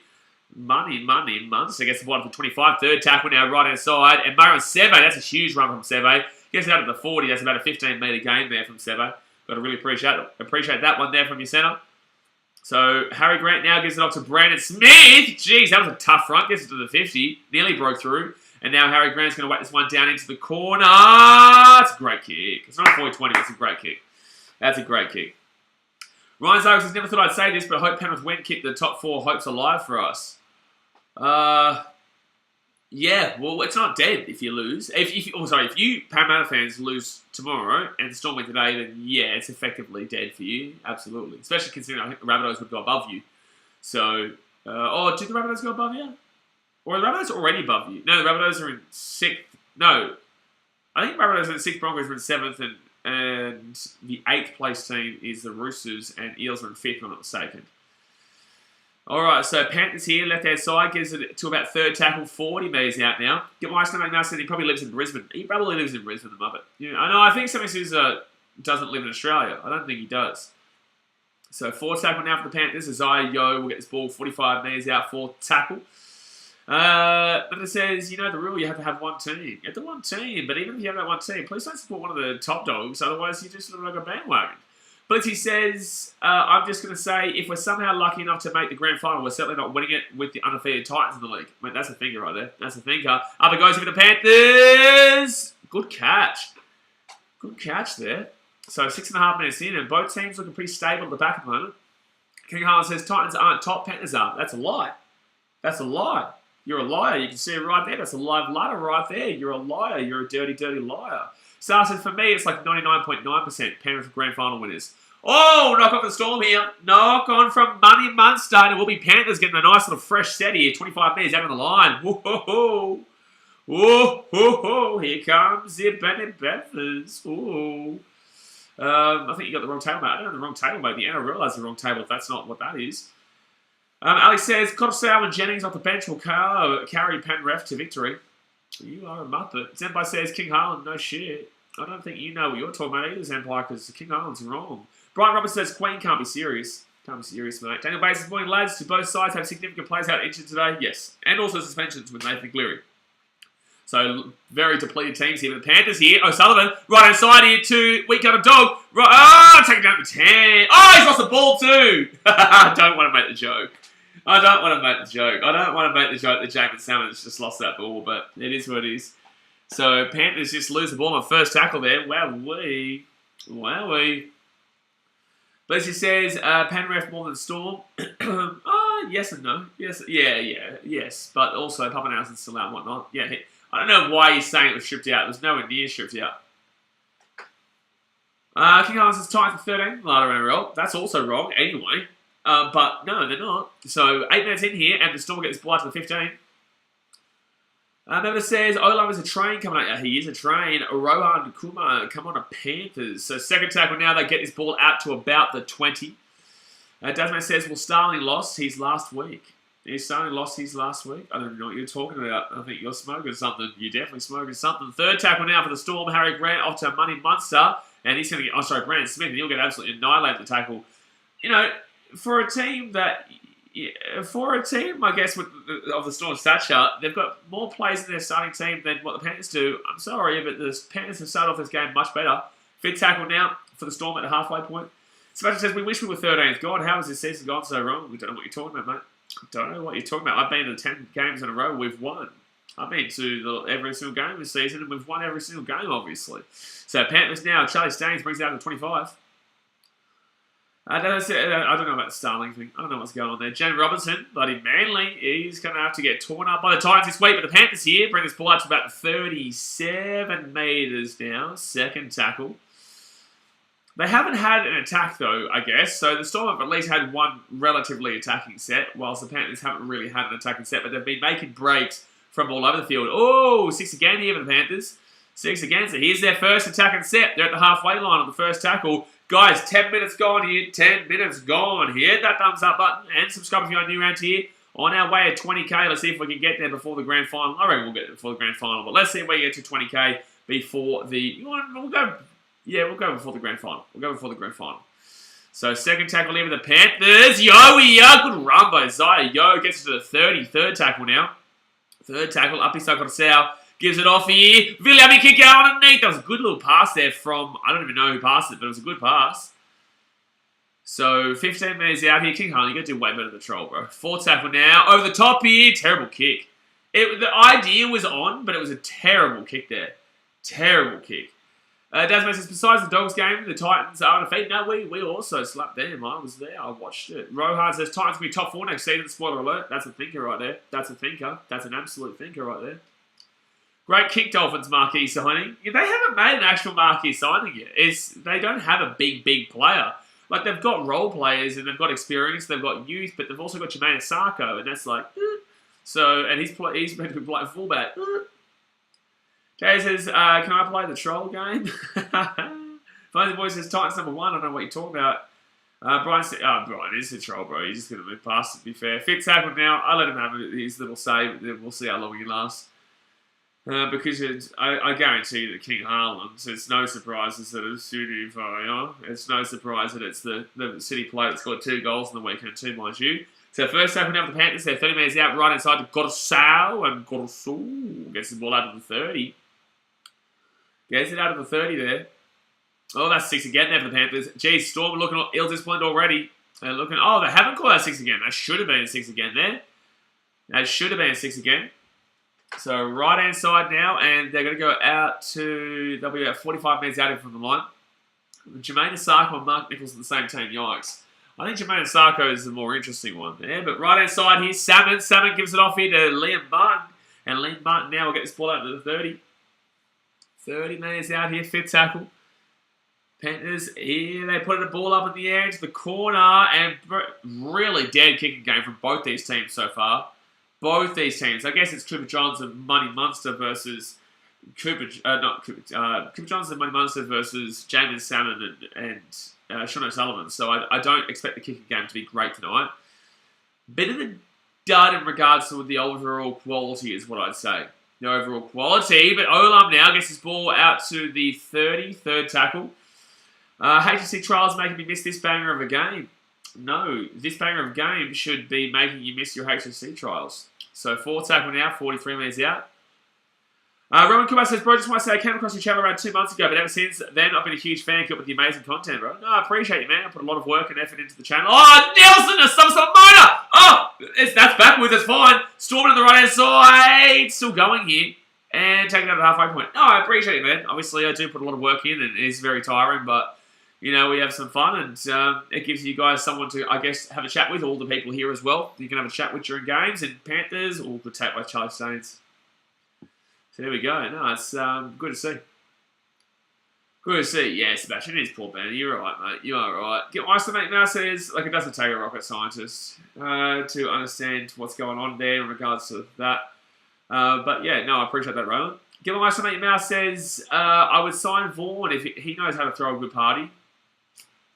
Speaker 1: Money. Munster gets the ball for 25. 3rd tackle now, right-hand side. And Myron Seve, that's a huge run from Seve. Gets out at the 40. That's about a 15-metre game there from Seve. Got to really appreciate that one there from your centre. So Harry Grant now gives it off to Brandon Smith. Jeez, that was a tough run. Gets it to the 50. Nearly broke through. And now Harry Grant's going to whack this one down into the corner. It's a great kick. It's not a 40-20, it's a great kick. That's a great kick. Ryan Zarek says, never thought I'd say this, but I hope Penrith win keep the top 4 hopes alive for us. Yeah, well, it's not dead if you lose. If you Parramatta fans lose tomorrow and Storm win today, then yeah, it's effectively dead for you. Absolutely. Especially considering I think the Rabbitohs would go above you. So, do the Rabbitohs go above you? Or are the Rabbitohs already above you? No, the Rabbitohs are in 6th. No. I think the Rabbitohs are in 6th, Broncos are in 7th, and the 8th place team is the Roosters, and Eels are in 5th, if I'm not mistaken. Alright, so Panthers here, left-hand side, gives it to about 3rd tackle, 40 metres out now. Get my stomach now said he probably lives in Brisbane. He probably lives in Brisbane, the Muppet. I know, I think Sammy Sousa doesn't live in Australia. I don't think he does. So 4th tackle now for the Panthers. Isaiah Yeo will get this ball 45 metres out, 4th tackle. But it says, the rule, you have to have one team. You have to have one team, but even if you have that one team, please don't support one of the top dogs, otherwise you just look like a bandwagon. Blitzy says, I'm just going to say, if we're somehow lucky enough to make the grand final, we're certainly not winning it with the undefeated Titans in the league. Mate, that's a thinker right there. That's a thinker. Up it goes for the Panthers. Good catch. Good catch there. So 6.5 minutes in, and both teams looking pretty stable at the back at the moment. King Harlan says, Titans aren't top, Panthers are. That's a lie. That's a lie. You're a liar. You can see it right there. That's a live ladder right there. You're a liar. You're a dirty, dirty liar. Star says, for me, it's like 99.9% Penrith grand final winners. Oh, knock on for the Storm here. Knock on from Money Munster. And it will be Panthers getting a nice little fresh set here. 25 metres out on the line. Whoa-ho-ho. Whoa-ho-ho. Here comes the Panthers. Whoa. I think you got the wrong table, mate. I don't have the wrong table, mate. The NRL has the wrong table if that's not what that is. Alex says, Cottesale and Jennings off the bench will carry Penrith to victory. You are a muppet. Zenpai says, King Harlan, no shit. I don't think you know what you're talking about either, Zenpai, because King Harlan's wrong. Brian Roberts says, Queen can't be serious. Can't be serious, mate. Daniel Bates is morning, lads. Do both sides have significant players out injured today? Yes. And also suspensions with Nathan Cleary. So, very depleted teams here. But the Panthers here. O'Sullivan, right inside here to Weak-Covered Dog. Right, take it down to 10. Oh, he's lost the ball too. I don't want to make the joke. I don't want to make the joke that Jamin Salmon's just lost that ball, but it is what it is. So, Panthers just lose the ball on first tackle there. Wowee. Wowee. Blessy says, Penrith more than Storm. Yes and no. Yes, yes. But also, Pappenhausen's still out and whatnot. Yeah, I don't know why he's saying it was stripped out. It was nowhere near stripped out. King Harlan says, Titans for 13. Ladder NRL. That's also wrong anyway. But no, they're not. So 8 minutes in here, and the Storm gets the ball out to the 15. Member says, Olam is a train coming out. Yeah, he is a train. Rohan Kuma come on to Panthers. So second tackle now, they get this ball out to about the 20. Dasman says, well, Starling lost his last week. Starling lost his last week? I don't know what you're talking about. I think you're smoking something. You're definitely smoking something. Third tackle now for the Storm. Harry Grant off to Money Munster. And he's going to get, Brandon Smith, and he'll get absolutely annihilated the tackle. You know, for a team, I guess, of the Storm stature, they've got more players in their starting team than what the Panthers do. I'm sorry, but the Panthers have started off this game much better. Fifth tackle now for the Storm at the halfway point. Sebastian says, we wish we were 13th. God, how has this season gone so wrong? We don't know what you're talking about, mate. Don't know what you're talking about. I've been to 10 games in a row. We've won. I've been to every single game this season, and we've won every single game, obviously. So Panthers now, Charlie Staines brings it out to 25. I don't know about the Starling thing. I don't know what's going on there. Jen Robinson, bloody Manly, he's going to have to get torn up by the Titans this week. But the Panthers here bring this ball out to about 37 metres now. Second tackle. They haven't had an attack, though, I guess. So the Storm have at least had one relatively attacking set, whilst the Panthers haven't really had an attacking set. But they've been making breaks from all over the field. Oh, 6 again here for the Panthers. 6 again. So here's their first attacking set. They're at the halfway line on the first tackle. Guys, 10 minutes gone here. 10 minutes gone here. Hit that thumbs up button and subscribe if you're new around here. On our way at 20k. Let's see if we can get there before the grand final. I reckon we'll get there before the grand final. But let's see if we get to 20k before the... We'll go before the grand final. We'll go before the grand final. So, second tackle here with the Panthers. Yo, good run by Zaya. Yo gets to the 30. Third tackle now. Third tackle. Up inside Cottesale. Gives it off here. Viliami kick out underneath. That was a good little pass there from... I don't even know who passed it, but it was a good pass. So, 15 minutes out here. King Harlan, you got to do way better than the troll, bro. Fourth tackle now. Over the top here. Terrible kick. The idea was on, but it was a terrible kick there. Terrible kick. Dasman says, besides the Dogs game, the Titans are undefeated. No, we also slapped them. I was there. I watched it. Rohan says, Titans will be top 4 next season. Spoiler alert. That's a thinker right there. That's a thinker. That's an absolute thinker right there. Great kick, Dolphins marquee signing. They haven't made an actual marquee signing yet. They don't have a big player. Like, they've got role players and they've got experience, they've got youth, but they've also got Jermaine Asako, and that's like, So, and he's meant to be playing fullback. Jay says, can I play the troll game? Fonzie Boy says, Titans number 1. I don't know what you're talking about. Brian said, Brian is the troll, bro. He's just going to move past it, to be fair. Fitz happened now. I let him have his little save. We'll see how long he lasts. Because I guarantee you that King Harlan, so it's no surprises that it's City Fire. It's no surprise that it's the City player that scored 2 goals in the weekend, 2 mind you. So first tackle now for the Panthers. They're 30 minutes out, right inside to Cottesale, and Cottesale gets the ball out of the 30. Gets it out of the 30 there. Oh, that's 6 again there for the Panthers. Geez, Storm looking ill-disciplined already. They're looking... Oh, they haven't called out 6 again. That should have been a 6 again there. That should have been a 6 again. So, right-hand side now, and they're going to go out to... They'll be about 45 metres out from the line. Jermaine Asako and Mark Nichols in the same team. Yikes. I think Jermaine Asako is the more interesting one there. But right-hand side here, Salmon. Salmon gives it off here to Liam Martin. And Liam Martin now will get this ball out to the 30. 30 metres out here, 5th tackle. Panthers, here they put the ball up in the air into the corner, and really dead kicking game from both these teams so far. Both these teams. I guess it's Cooper Johns and Money Munster versus Cooper Johns and Money Munster versus Jamin Salmon and Sean O'Sullivan. So I don't expect the kicking game to be great tonight. Bit of a dud in regards to the overall quality is what I'd say. The overall quality, but Olam now gets his ball out to the 30, 3rd tackle. HSC trials making me miss this banger of a game. No, this banger of a game should be making you miss your HSC trials. So 4th tackle now, 43 metres out. Roman Kumar says, bro, just want to say I came across your channel around 2 months ago, but ever since then I've been a huge fan with the amazing content, bro. No, I appreciate you, man. I put a lot of work and effort into the channel. Oh, Nelson, a some sort of motor! Oh, that's backwards, it's fine. Storming on the right-hand side, still going here. And taking out at halfway point. No, I appreciate it, man. Obviously, I do put a lot of work in, and it is very tiring, but... You know, we have some fun, and it gives you guys someone to, I guess, have a chat with. All the people here as well. You can have a chat with during games. And Panthers, all good take by Charlie Staines. So there we go. No, it's good to see. Good to see. Yeah, Sebastian, it is poor Benny. You're right, mate. You are right. Get my estimate now says, like, it doesn't take a rocket scientist to understand what's going on there in regards to that. But yeah, no, I appreciate that, Roland. Get my estimate now says, I would sign Vaughan if he knows how to throw a good party.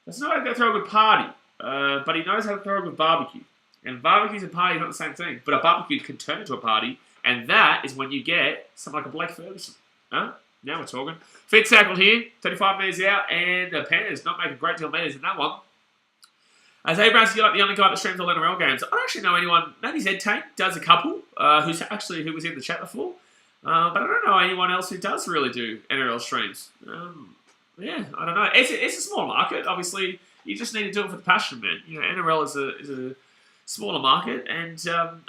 Speaker 1: Doesn't know how to throw a good party, but he knows how to throw a good barbecue. And barbecues and parties are not the same thing. But a barbecue can turn into a party, and that is when you get someone like a Blake Ferguson. Huh? Now we're talking. 5th tackle here, 35 metres out, and the Panthers not making a great deal of metres in that one. As Abrams, you're like the only guy that streams all NRL games. I don't actually know anyone. Maybe Zed Tank does a couple, who was in the chat before. But I don't know anyone else who does really do NRL streams. Yeah, I don't know. It's a small market. Obviously, you just need to do it for the passion, man. You know, NRL is a smaller market, and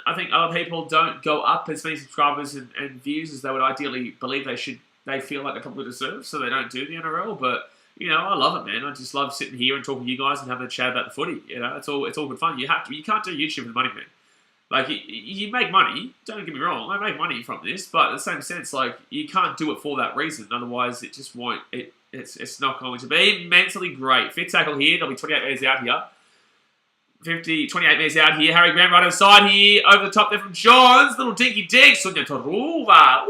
Speaker 1: I think other people don't go up as many subscribers and views as they would ideally believe they should. They feel like they probably deserve, so they don't do the NRL. But you know, I love it, man. I just love sitting here and talking to you guys and having a chat about the footy. You know, it's all good fun. You can't do YouTube with money, man. Like, you make money, don't get me wrong, I make money from this, but in the same sense, like, you can't do it for that reason, otherwise it just won't, it's not going to be mentally great. 5th tackle here, there'll be 28 metres out here. 28 metres out here, Harry Grant right outside here, over the top there from Johns, little dinky dig, Sunya Taruva,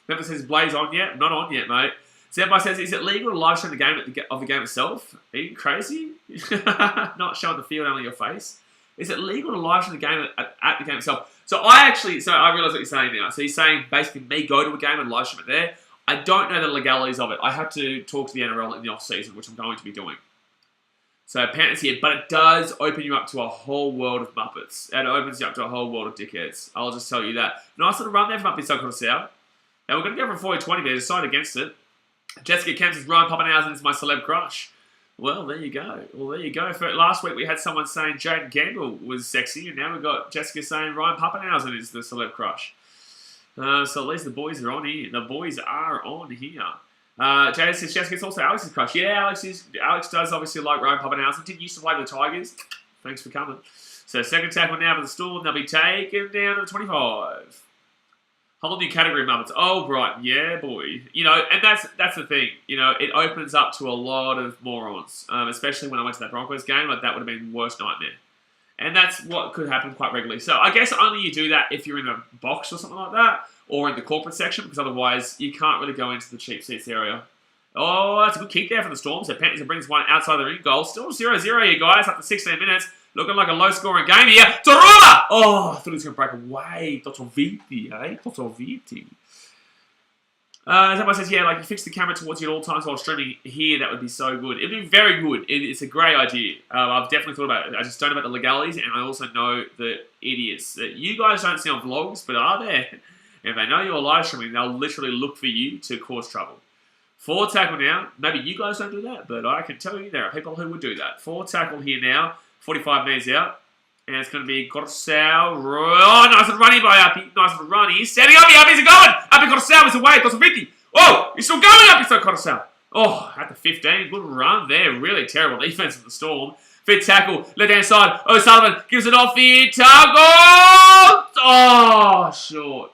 Speaker 1: Never says Blaze on yet, not on yet, mate. Zembai says, is it legal to live stream the game of the game itself? Are you crazy? Not showing the field, only your face. Is it legal to live stream the game at the game itself? So I realise what you're saying now. So he's saying basically me go to a game and live stream it there. I don't know the legalities of it. I have to talk to the NRL in the off season, which I'm going to be doing. So Panthers here, but it does open you up to a whole world of Muppets. It opens you up to a whole world of dickheads. I'll just tell you that. Nice little run there from up in South South. And we're going to go for a 40-20 there, decide against it. Jessica Kemp says Ryan Pappenhausen is my celeb crush. Well, there you go. For last week, we had someone saying Jaden Campbell was sexy, and now we've got Jessica saying Ryan Pappenhausen is the celeb crush. So at least the boys are on here. Jaden says Jessica's also Alex's crush. Yeah, Alex does obviously like Ryan Pappenhausen. Did used to play with the Tigers. Thanks for coming. So second tackle now for the Storm. They'll be taken down to 25. Whole new category Muppets. Oh, right. Yeah, boy. You know, and that's the thing. You know, it opens up to a lot of morons. Especially when I went to that Broncos game. Like, that would have been the worst nightmare. And that's what could happen quite regularly. So, I guess only you do that if you're in a box or something like that. Or in the corporate section. Because otherwise, you can't really go into the cheap seats area. Oh, that's a good kick there for the Storm. So, Panthers brings one outside the ring goal. Still 0-0 here, guys. After 16 minutes. Looking like a low-scoring game here. Tarula! Oh, I thought he was going to break away. Totoviti, eh? Totoviti. Someone says, yeah, like, you fix the camera towards you at all times while streaming here, that would be so good. It would be very good. It's a great idea. I've definitely thought about it. I just don't know about the legalities, and I also know the idiots that you guys don't see on vlogs, but are there. If they know you're live streaming, they'll literally look for you to cause trouble. Forward tackle now. Maybe you guys don't do that, but I can tell you there are people who would do that. Forward tackle here now. 45 metres out. And it's going to be Coruscant. Oh, nice and runny by Uppy. Nice and runny. Standing up. Uppy's going. Uppy Coruscant was away. Got some 50. Oh, he's still going up. He's still Coruscant. Oh, at the 15. Good run there. Really terrible defense of the Storm. Fit tackle. Left hand side. O'Sullivan gives it off here. Tackle. Oh, short.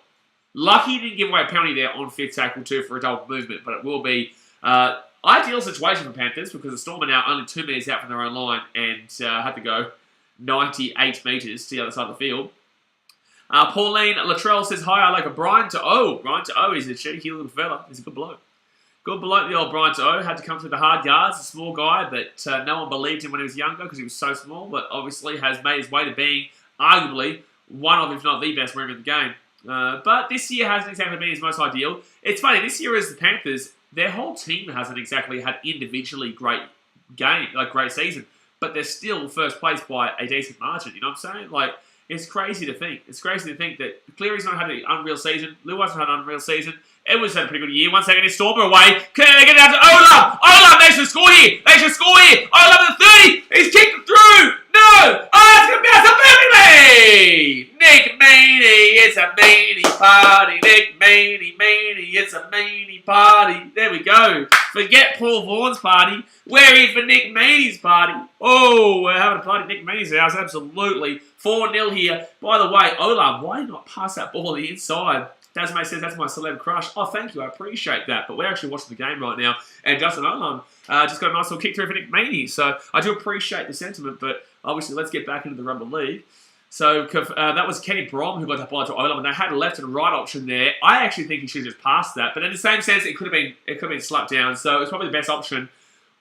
Speaker 1: Lucky he didn't give away a penalty there on fit tackle too for a double movement, but it will be ideal situation for Panthers because the Storm are now only 2 metres out from their own line and had to go 98 metres to the other side of the field. Pauline Latrell says, hi, I like a Brian to O. Brian to O is a cheeky little fella. He's a good bloke. Good bloke, the old Brian to O. Had to come through the hard yards, a small guy, but no one believed him when he was younger because he was so small, but obviously has made his way to being arguably one of, if not the best winger in the game. But this year hasn't exactly been his most ideal. It's funny, this year as the Panthers, their whole team hasn't exactly had individually great great season, but they're still first place by a decent margin, you know what I'm saying? Like, it's crazy to think. It's crazy to think that Cleary's not had an unreal season, Lou hasn't had an unreal season, Edwards had a pretty good year. 1 second, his Storm away. Can they get it out to Olam? Olam, they should score here. They should score here. Olam at the 30. He's kicked it through. No. Oh, it's going to bounce up everywhere. Nick Meaney, it's a Meaney party. Nick Meaney, it's a Meaney party. There we go. Forget Paul Vaughan's party. We're in for Nick Meaney's party. Oh, we're having a party at Nick Meaney's house. Absolutely. 4-0 here. By the way, Olam, why not pass that ball on the inside? Dasmay says, that's my celeb crush. Oh, thank you. I appreciate that. But we're actually watching the game right now. And Justin Olam just got a nice little kick through for Nick Meaney. So I do appreciate the sentiment. But obviously, let's get back into the Rugby League. So that was Kenny Brom who got that ball to Olam. And they had a left and right option there. I actually think he should have just passed that. But in the same sense, it could have been slapped down. So it was probably the best option.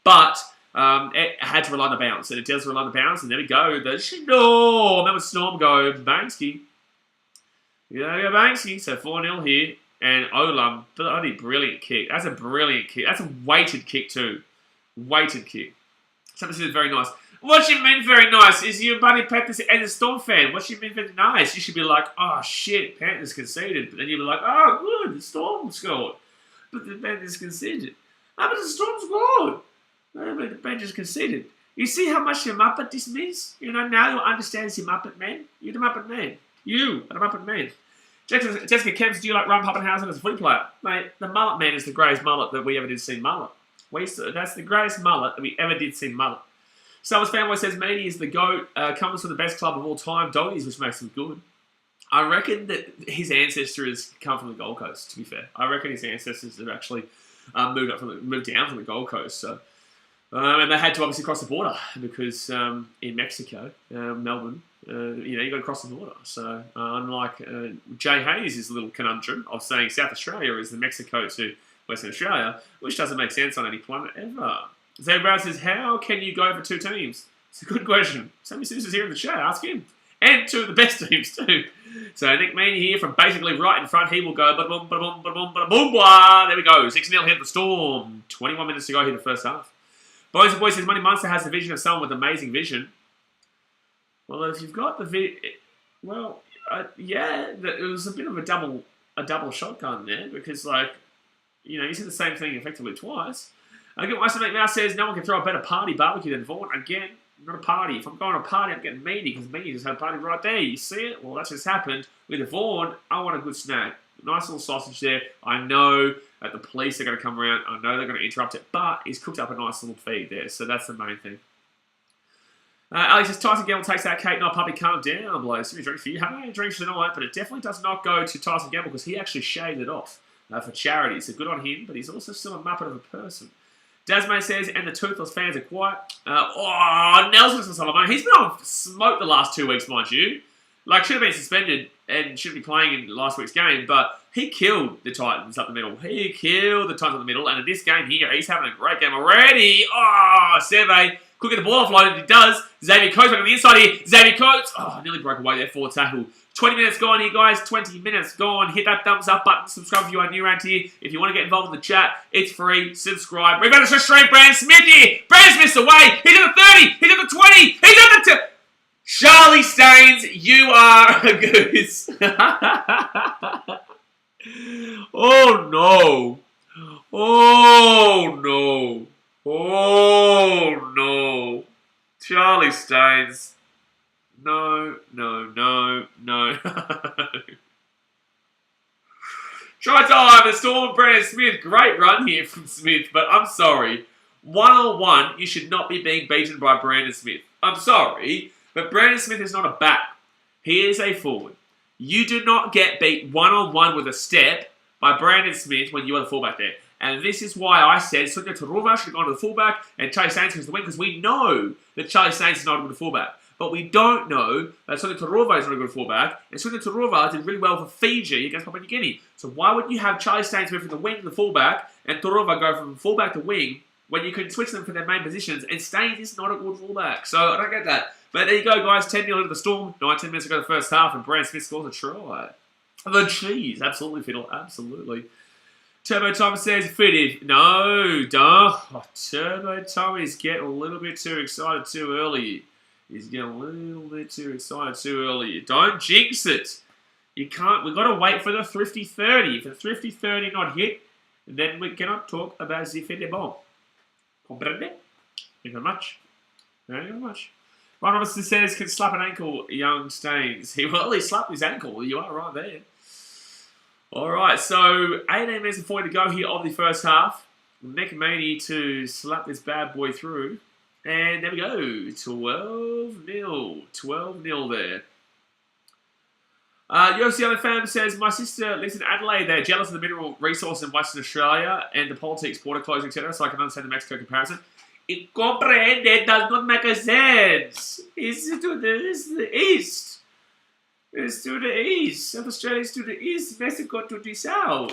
Speaker 1: But it had to rely on the bounce. And it does rely on the bounce. And there we go. No, Melbourne Storm go. Banksy. Yeah, Banksy. So 4-0 here. And Olam, bloody brilliant kick. That's a brilliant kick. That's a weighted kick too. Weighted kick. Something says very nice. What you mean very nice? Is you buddy Panthers and a Storm fan? What you mean very nice? You should be like, oh shit, Panthers conceded. But then you'll be like, oh good, the Storm scored. But the Panthers conceded. Oh, but the Storm scored. But the Panthers conceded. You see how much your Muppet this means? You know, now you understand your Muppet man. You're the Muppet man. You are the Muppet man. Jessica Kemps, do you like Ryan Pappenhausen as a footy player? Mate, the mullet man is the greatest mullet that we ever did see mullet. That's the greatest mullet that we ever did see mullet. Summers Fanboy says, Meaney is the GOAT, comes from the best club of all time, Doggies, which makes him good. I reckon that his ancestors come from the Gold Coast, to be fair. I reckon his ancestors have actually moved down from the Gold Coast. So, and they had to obviously cross the border because in Mexico, Melbourne, you got to cross the border. So unlike Jay Hayes' little conundrum of saying South Australia is the Mexico to Western Australia, which doesn't make sense on any planet ever. Zay Brown says, how can you go for 2 teams? It's a good question. Sammy Seuss is here in the chat. Ask him. And 2 of the best teams too. So Nick Meaney here from basically right in front. He will go. Ba-boom, ba-boom, ba-boom, ba-boom, ba. There we go. 6-0 here at the Storm. 21 minutes to go here in the first half. Boys and Boys says, Money Munster has the vision of someone with amazing vision. Well, if you've got the yeah, it was a bit of a double shotgun there because, like, you said the same thing effectively twice. Again, Mate Mouse says, no one can throw a better party barbecue than Vaughan. Again, not a party. If I'm going to a party, I'm getting Meaney because Meaney just had a party right there. You see it? Well, that's just happened. With the Vaughan, I want a good snack. Nice little sausage there. I know that the police are going to come around. I know they're going to interrupt it, but he's cooked up a nice little feed there, so that's the main thing. Alex says, Tyson Gamble takes that cake, not puppy, calm down, blows. Give me a drink for you. Haven't had a drink tonight, but it definitely does not go to Tyson Gamble because he actually shaved it off for charity, so good on him, but he's also still a muppet of a person. Dasmay says, and the toothless fans are quiet. Nelson Solomon, he's been on smoke the last 2 weeks, mind you. Like, should have been suspended and should be playing in last week's game, but he killed the Titans up the middle. He killed the Titans up the middle, and in this game here, he's having a great game already. Seve could get the ball offloaded. He does. Xavier Coates back on the inside here. Xavier Coates. Nearly broke away there for tackle. 20 minutes gone here, guys. 20 minutes gone. Hit that thumbs up button. Subscribe if you are new around here. If you want to get involved in the chat, it's free. Subscribe. Rebound to straight. Brandon Smith here. Brandon Smith's away. He's at the 30. He's at the 20. He's at the... Charlie Staines, you are a goose. Oh, no. Oh, no. Oh, no. Charlie Staines. No. Try time, the Storm, Brandon Smith. Great run here from Smith, but I'm sorry. One-on-one, you should not be being beaten by Brandon Smith. I'm sorry, but Brandon Smith is not a back. He is a forward. You do not get beat one-on-one with a step by Brandon Smith when you are the fullback there. And this is why I said Sunya Taruva should have gone to the fullback and Charlie Staines goes to the wing, because we know that Charlie Staines is not a good fullback. But we don't know that Sunya Taruva is not a good fullback. And Sunya Taruva did really well for Fiji against Papua New Guinea. So why would you have Charlie Staines move from the wing to the fullback and Taruva go from fullback to wing when you can switch them for their main positions? And Staines is not a good fullback. So I don't get that. But there you go, guys. 10-0 into the Storm. 19 minutes ago the first half, and Brandon Smith scores a try. The cheese. Absolutely, Fiddle. Absolutely. Turbo Tom says, Fitty. No, don't. Oh, Turbo Tom is getting a little bit too excited too early. He's getting a little bit too excited too early. Don't jinx it. You can't. We've got to wait for the Thrifty 30. If the Thrifty 30 not hit, then we cannot talk about the Fitty ball. Comprende? Thank you very much. Thank you very much. Ron Robertson says, can slap an ankle, young Staines. He slapped his ankle. You are right there. All right, so 18 minutes and 40 to go here of the first half. McManey to slap this bad boy through. And there we go. 12-0. 12-0 there. UFC Other Fam says, my sister lives in Adelaide. They're jealous of the mineral resource in Western Australia and the politics, border closing, etc. So I can understand the Mexico comparison. It comprehende does not make a sense. It's to the east. It's to the east. South Australia is to the east. Mexico to the south.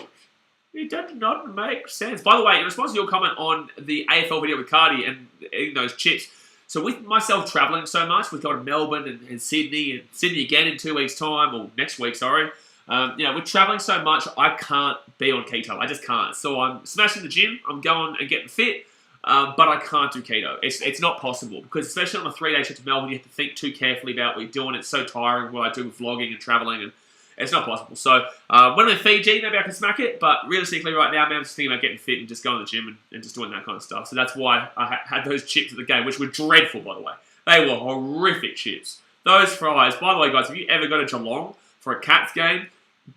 Speaker 1: It does not make sense. By the way, in response to your comment on the AFL video with Cardi and eating those chips, so with myself travelling so much, we've got to Melbourne and Sydney again in 2 weeks' time, or next week, sorry. We're travelling so much, I can't be on keto. I just can't. So I'm smashing the gym. I'm going and getting fit. But I can't do keto. It's not possible, because especially on a 3-day trip to Melbourne, you have to think too carefully about what you're doing. It's so tiring what I do with vlogging and travelling, and it's not possible. So when I'm in Fiji, maybe I can smack it, but realistically right now, man, I'm just thinking about getting fit and just going to the gym and just doing that kind of stuff. So that's why I had those chips at the game, which were dreadful, by the way. They were horrific chips. Those fries, by the way, guys, if you ever go to Geelong for a Cats game,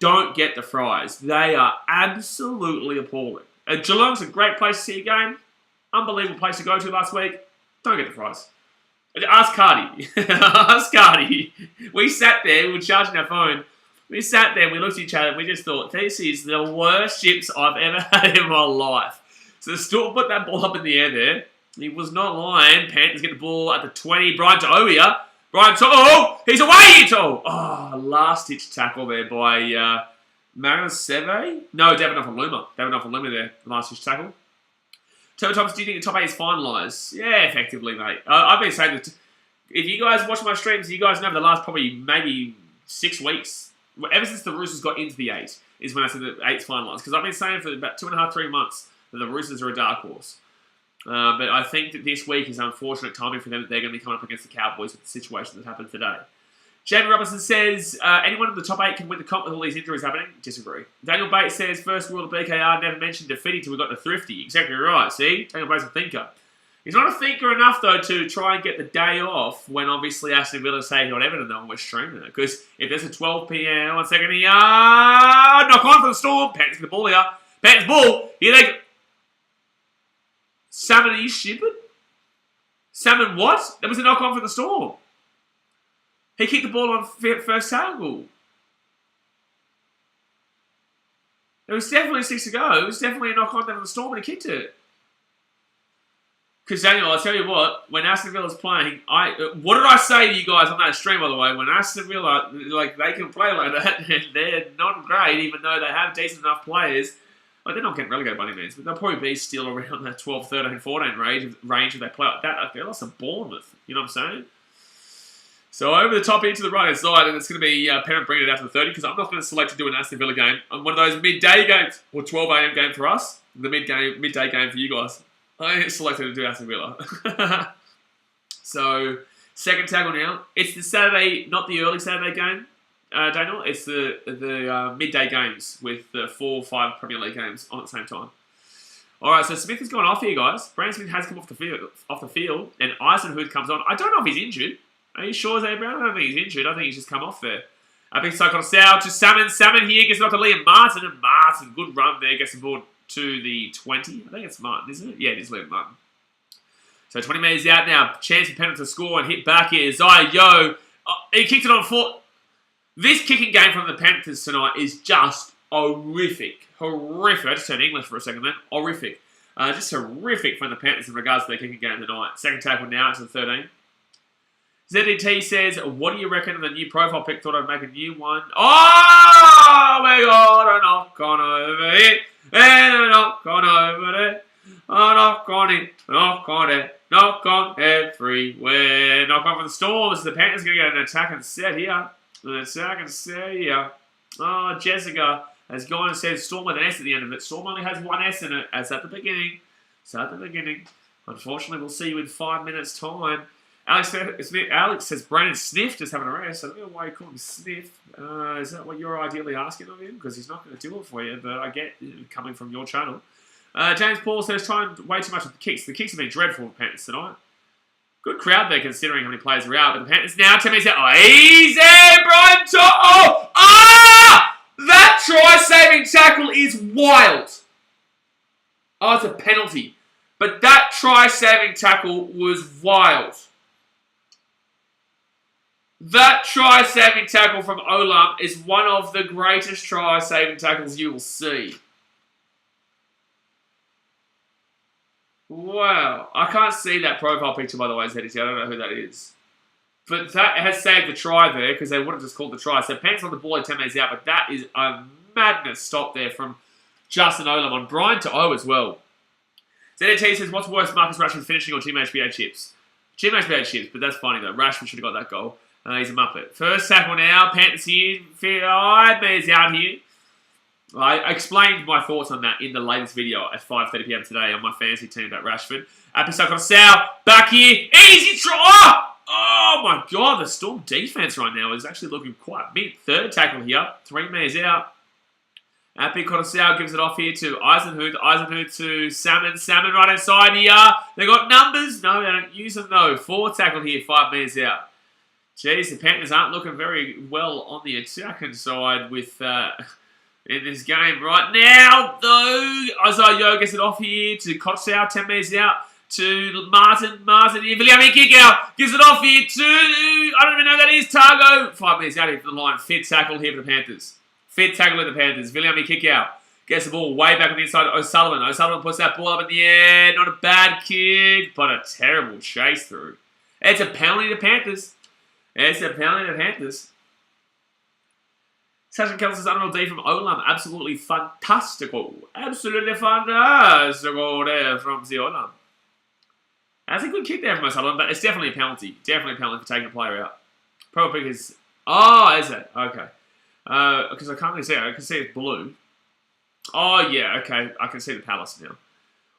Speaker 1: don't get the fries. They are absolutely appalling. Geelong's a great place to see a game. Unbelievable place to go to last week. Don't get the fries. Ask Cardi. Ask Cardi. We sat there, we were charging our phone. We sat there, we looked at each other, and we just thought, this is the worst chips I've ever had in my life. So the Storm put that ball up in the air there. He was not lying. Panthers get the ball at the 20. Brian To'oia. He's away, Ito! Oh, last-ditch tackle there by Marinus Seve? No, David Nofaluma. David Nofaluma there, last-ditch tackle. Turbo Thomas, do you think the top 8 is finalised? Yeah, effectively, mate. I've been saying that if you guys watch my streams, you guys know the last probably maybe 6 weeks, ever since the Roosters got into the 8, is when I said the 8's finalised. Because I've been saying for about 2.5, 3 months that the Roosters are a dark horse. But I think that this week is unfortunate timing for them that they're going to be coming up against the Cowboys with the situation that happened today. Jamie Robinson says, anyone in the top 8 can win the comp with all these injuries happening? Disagree. Daniel Bates says, first rule of BKR, never mentioned defeating till we got to Thrifty. Exactly right, see? Daniel Bates is a thinker. He's not a thinker enough, though, to try and get the day off when obviously Aston Villa say on Everton though, and we're streaming it. Because if there's a 12 p.m. 1 second here, knock on for the Storm. Panthers get the ball here. Panthers ball. Here they go. Salmon, are you stupid? Salmon what? That was a knock on for the Storm. He kicked the ball on first tackle. There was definitely 6 to go. It was definitely a knock-on there for the Storm when he kicked it. Because Daniel, I'll tell you what, when Aston Villa's playing, what did I say to you guys on that stream, by the way? When Aston Villa, they can play like that, and they're not great, even though they have decent enough players. Like, they're not getting relegated by any means, but they'll probably be still around that 12, 13, 14 range if they play like that. They lost to Bournemouth, you know what I'm saying? So over the top here to the right-hand side, and it's going to be Penrith bringing it out to the 30, because I'm not going to select to do an Aston Villa game on one of those midday games, or 12 a.m. game for us, the midday game for you guys. I selected to do Aston Villa. So, second tackle now. It's the Saturday, not the early Saturday game, Daniel. It's the midday games with the 4 or 5 Premier League games on at the same time. All right, so Smith has gone off here, guys. Brandon Smith has come off the field, and Eisenhuth comes on. I don't know if he's injured. Are you sure, Zay Brown? I don't think he's injured. I think he's just come off there. A big cycle Sow to Salmon. Salmon here gets it off to Liam Martin, and Martin, good run there, gets the ball to the 20. I think it's Martin, isn't it? Yeah, it is Liam Martin. So 20 metres out now. Chance for Penrith to score and hit back here. Zai Yo. He kicked it on foot. This kicking game from the Panthers tonight is just horrific. Horrific. I just turned English for a second then. Horrific. Just horrific from the Panthers in regards to their kicking game tonight. Second tackle now to the 13. ZDT says, what do you reckon of the new profile pic? Thought I'd make a new one. Oh, we got a knock on over it. And a knock on over there. A knock on it. Knock on it. Knock on everywhere. Knock on for the Storm. This is the Panthers going to get an attack and set here. An attack and set here. Oh, Jessica has gone and said Storm with an S at the end of it. Storm only has one S in it. As at the beginning. So at the beginning. Unfortunately, we'll see you in 5 minutes' time. Alex says Brandon Sniff just having a rest. I don't know why you call him Sniff. Is that what you're ideally asking of him? Because he's not going to do it for you, but I get it coming from your channel. James Paul says trying way too much with the kicks. The kicks have been dreadful for the Panthers tonight. Good crowd there considering how many players are out. But the Panthers now 10 minutes out. Oh, easy, Brian. Oh! Ah! That try-saving tackle is wild. Oh, it's a penalty. But that try-saving tackle was wild. That try-saving tackle from Olam is one of the greatest try-saving tackles you will see. Wow. I can't see that profile picture, by the way, ZDT. I don't know who that is. But that has saved the try there, because they would have just called the try. So Pants on the ball at 10 minutes out, but that is a madness stop there from Justin Olam on Brian to O as well. ZDT says, what's worse, Marcus Rashford finishing or Team HBA chips? Team HBA chips, but that's funny though. Rashford should have got that goal. He's a muppet. First tackle now. Panthers here. 5 minutes out here. I explained my thoughts on that in the latest video at 5:30 PM today on my fantasy team about Rashford. Episode on Sal. Back here. Easy try. Oh my God. The Storm defense right now is actually looking quite big. Third tackle here. 3 minutes out. Happy Cotosau gives it off here to Eisenhuth. Eisenhuth to Salmon. Salmon right inside here. They got numbers. No, they don't use them though. 4th tackle here. 5 minutes out. Jeez, the Panthers aren't looking very well on the attacking side with in this game right now, though. Isaiah Yo gets it off here to Kotsau, 10 minutes out to Martin. Martin here, Viliami kick out, gives it off here to, I don't even know who that is, Targo. 5 minutes out here from the line. 5th tackle here for the Panthers. 5th tackle of the Panthers. Viliami kick out. Gets the ball way back on the inside of O'Sullivan. O'Sullivan puts that ball up in the air. Not a bad kick, but a terrible chase through. It's a penalty to Panthers. It's a penalty to Panthers. Sasha Kells says unreal D from Olam. Absolutely fantastical. Absolutely fantastical there from the Olam. That's a good kick there from O'Sullivan, but it's definitely a penalty. Definitely a penalty for taking a player out. Pro pick is... Oh, is it? Okay. Because I can't really see it. I can see it's blue. Oh, yeah. Okay. I can see the Palace now.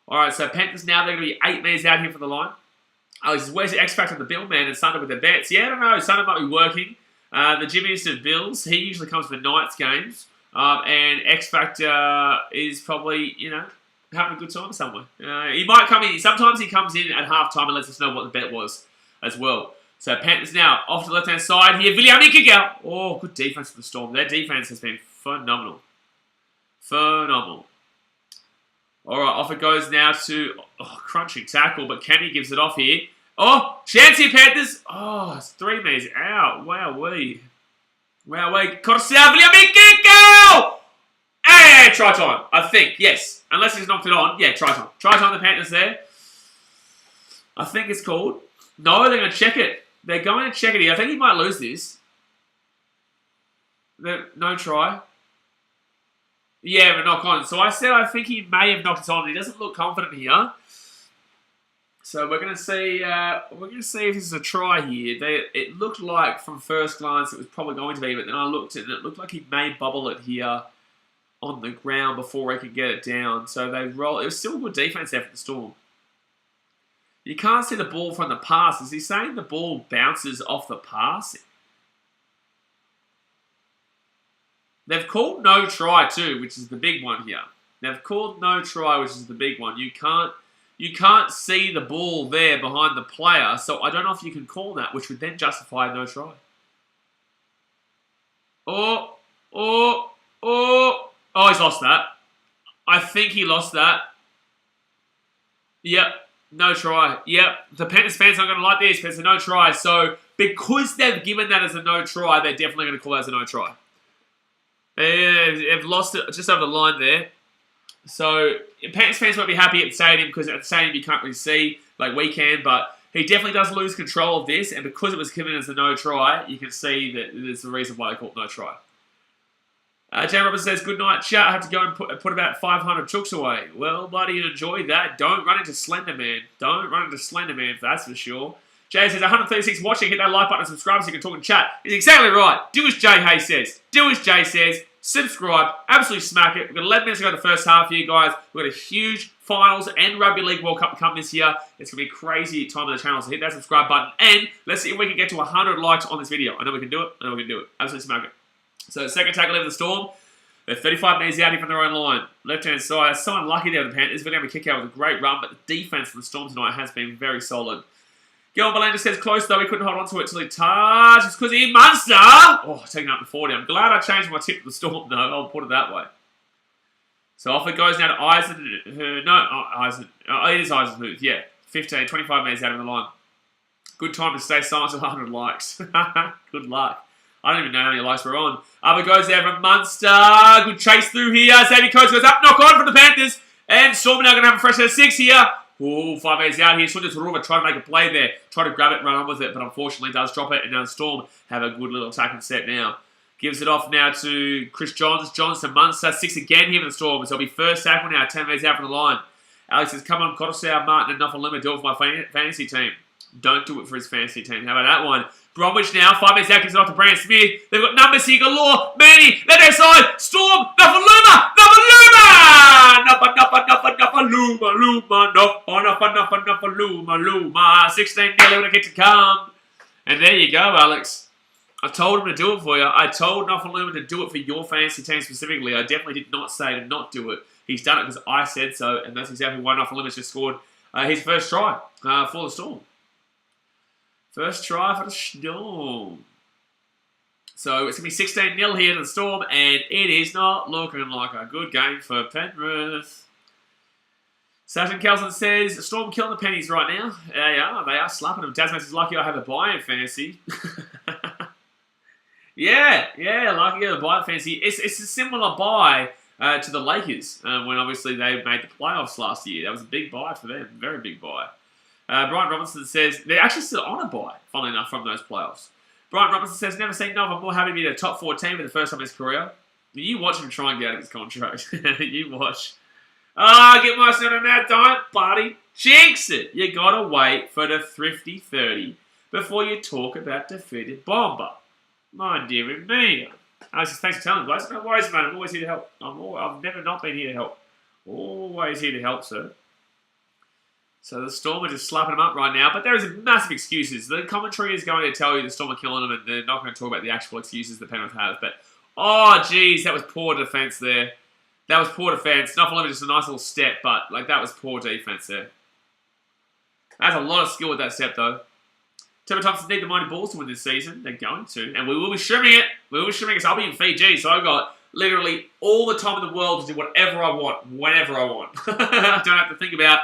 Speaker 1: Alright, so Panthers now, they're going to be 8 minutes out here for the line. Oh, he says, where's the X Factor of the Bill man and Sunday with their bets? Yeah, I don't know. Sunday might be working. The Jimmy's of Bills, he usually comes for Knights games. And X Factor is probably, you know, having a good time somewhere. He might come in. Sometimes he comes in at halftime and lets us know what the bet was as well. So Panthers now off to the left-hand side here. Viliami kick out. Oh, good defense for the Storm. Their defense has been phenomenal. Phenomenal. All right, off it goes now to crunching tackle, but Kenny gives it off here. Oh, chance here, Panthers. Oh, it's 3 minutes out. Wow-wee. Wow-wee. Corsair, Viliami kick out. And try time, I think. Yes. Unless he's knocked it on. Yeah, try time. Try time, the Panthers there. I think it's called. No, they're going to check it. They're going to check it here. I think he might lose this. No try. Yeah, but knock on. So I said I think he may have knocked it on. He doesn't look confident here. So we're going to see. We're going to see if this is a try here. It looked like from first glance it was probably going to be, but then I looked at it and it looked like he may bubble it here on the ground before he could get it down. So they roll. It was still a good defense there for the Storm. You can't see the ball from the pass. Is he saying the ball bounces off the pass? They've called no try too, which is the big one here. They've called no try, which is the big one. You can't see the ball there behind the player, so I don't know if you can call that, which would then justify no try. Oh, he's lost that. I think he lost that. Yep, no try. Yep, the Panthers fans aren't going to like this, but it's a no try. So, because they've given that as a no try, they're definitely going to call that as a no try. They've lost it just over the line there. So, Panthers fans won't be happy at the stadium because at the stadium you can't really see like we can, but he definitely does lose control of this, and because it was given as a no try, you can see that there's the reason why they call it no try. Jay Roberts says, good night, chat. I have to go and put about 500 chooks away. Well, buddy, enjoy that. Don't run into Slender Man. Don't run into Slender Man, that's for sure. Jay says, 136 watching. Hit that like button and subscribe so you can talk and chat. He's exactly right. Do as Jay Hay says. Do as Jay says. Subscribe. Absolutely smack it. We've got 11 minutes to go to the first half here, guys. We've got a huge finals and Rugby League World Cup to come this year. It's going to be a crazy time on the channel, so hit that subscribe button. And let's see if we can get to 100 likes on this video. I know we can do it. Absolutely smack it. So, second tackle over the Storm. They're 35 metres out here from their own line. Left-hand side. That's so unlucky there, the Panthers. They're going to have a kick out with a great run, but the defence for the Storm tonight has been very solid. Gil Belinda says close, though. He couldn't hold on to it till he touched. It's because he Munster. Oh, taking up the 40. I'm glad I changed my tip to the Storm, though. I'll put it that way. So off it goes now to Eisen. Eisen. It is Eisenhuth. Yeah. 25 metres out of the line. Good time to stay silent till 100 likes. Good luck. I don't even know how many likes we're on. Up it goes there from Munster. Good chase through here. Xavier Coates goes up. Knock on for the Panthers. And Storm now going to have a fresh set of 6 here. Ooh, 5 metres out here. Sunday Taruva trying to make a play there. Try to grab it and run on with it, but unfortunately does drop it. And now the Storm have a good little attacking set now. Gives it off now to Chris Johns. Johns to Munster. 6 again here for the Storm. So it'll be first tackle now. 10 metres out from the line. Alex says, come on, Cottesau, Martin, and Nofaluma. Do it for my fantasy team. Don't do it for his fantasy team. How about that one? Bromwich now, 5 minutes out, gives it off to Brandon Smith. They've got numbers here galore. Manny, left hand side, Storm, Nofaluma, Nofaluma. 16 nearly when it gets to come. And there you go, Alex. I told him to do it for you. I told Nofaluma to do it for your fantasy team specifically. I definitely did not say to not do it. He's done it because I said so, and that's exactly why Nofaluma's just scored his first try for the Storm. First try for the Storm. So it's going to be 16-0 here to the Storm, and it is not looking like a good game for Penrith. Satan Kelson says, Storm killing the pennies right now. They are slapping them. Tasman says, lucky I have a buy in fantasy. yeah, lucky I have a buy in fantasy. It's a similar buy to the Lakers when obviously they made the playoffs last year. That was a big buy for them, very big buy. Brian Robinson says, they're actually still on a buy, funnily enough, from those playoffs. Brian Robinson says, never seen Nova. I'm more happy to be in the top 14 for the first time in his career. You watch him try and get out of his contract. You watch. Get my son on that. Don't, buddy. Jinx it. You got to wait for the thrifty 30 before you talk about defeated Bomber. My dear me. Thanks for telling me, guys. No worries, man. I'm always here to help. I've never not been here to help. Always here to help, sir. So the Storm are just slapping them up right now, but there is massive excuses. The commentary is going to tell you the Storm are killing them, and they're not going to talk about the actual excuses that Penrith have. But, oh, geez, that was poor defence there. That was poor defence. Not only just a nice little step, but, that was poor defence there. That's a lot of skill with that step, though. Trevor Thompson need the Mighty Bulls to win this season. They're going to. And we will be streaming it. We will be streaming it because I'll be in Fiji, so I've got literally all the time in the world to do whatever I want, whenever I want. I don't have to think about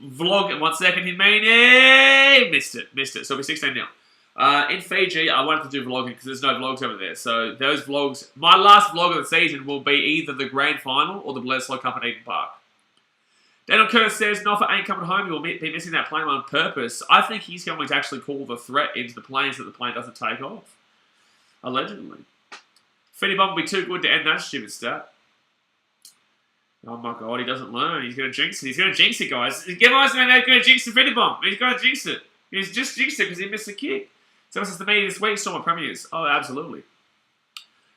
Speaker 1: vlog in 1 second. He missed it. So it'll be 16-0. In Fiji, I wanted to do vlogging because there's no vlogs over there. So those vlogs, my last vlog of the season will be either the Grand Final or the Bledisloe Cup at Eden Park. Daniel Curtis says, Noffa ain't coming home. He will be missing that plane on purpose. I think he's going to actually call the threat into the plane so that the plane doesn't take off. Allegedly. Fetty Bomb will be too good to end that stupid stat. Oh my god, he doesn't learn. He's going to jinx it. He's going to jinx it, guys. Get my man, they're going to jinx the Fetty Bomb. He's going to jinx it. He's just jinxed it because he missed the kick. So this is the media this week, Storm premiers. Oh, absolutely.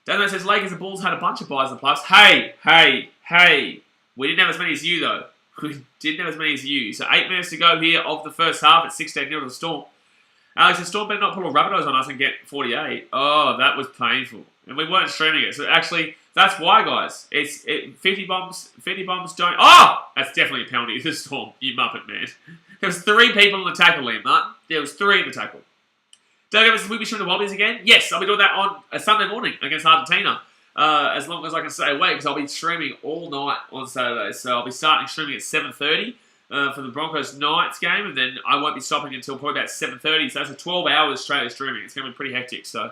Speaker 1: Dano says, Lakers and Bulls had a bunch of buys in the playoffs. Hey. We didn't have as many as you, though. We didn't have as many as you. So 8 minutes to go here of the first half at 16-0 to the Storm. Alex, the Storm better not pull a Rabbitohs on us and get 48. Oh, that was painful. And we weren't streaming it. So actually, that's why, guys. 50 bombs don't... Oh! That's definitely a penalty to the Storm, you muppet man. There was 3 people in the tackle, Liam Martin. There was 3 in the tackle. Don't ever will be streaming the Wallabies again? Yes, I'll be doing that on a Sunday morning against Argentina. As long as I can stay awake, because I'll be streaming all night on Saturday. So I'll be starting streaming at 7:30 for the Broncos Knights game, and then I won't be stopping until probably about 7:30. So that's a 12 hours straight of streaming. It's going to be pretty hectic. So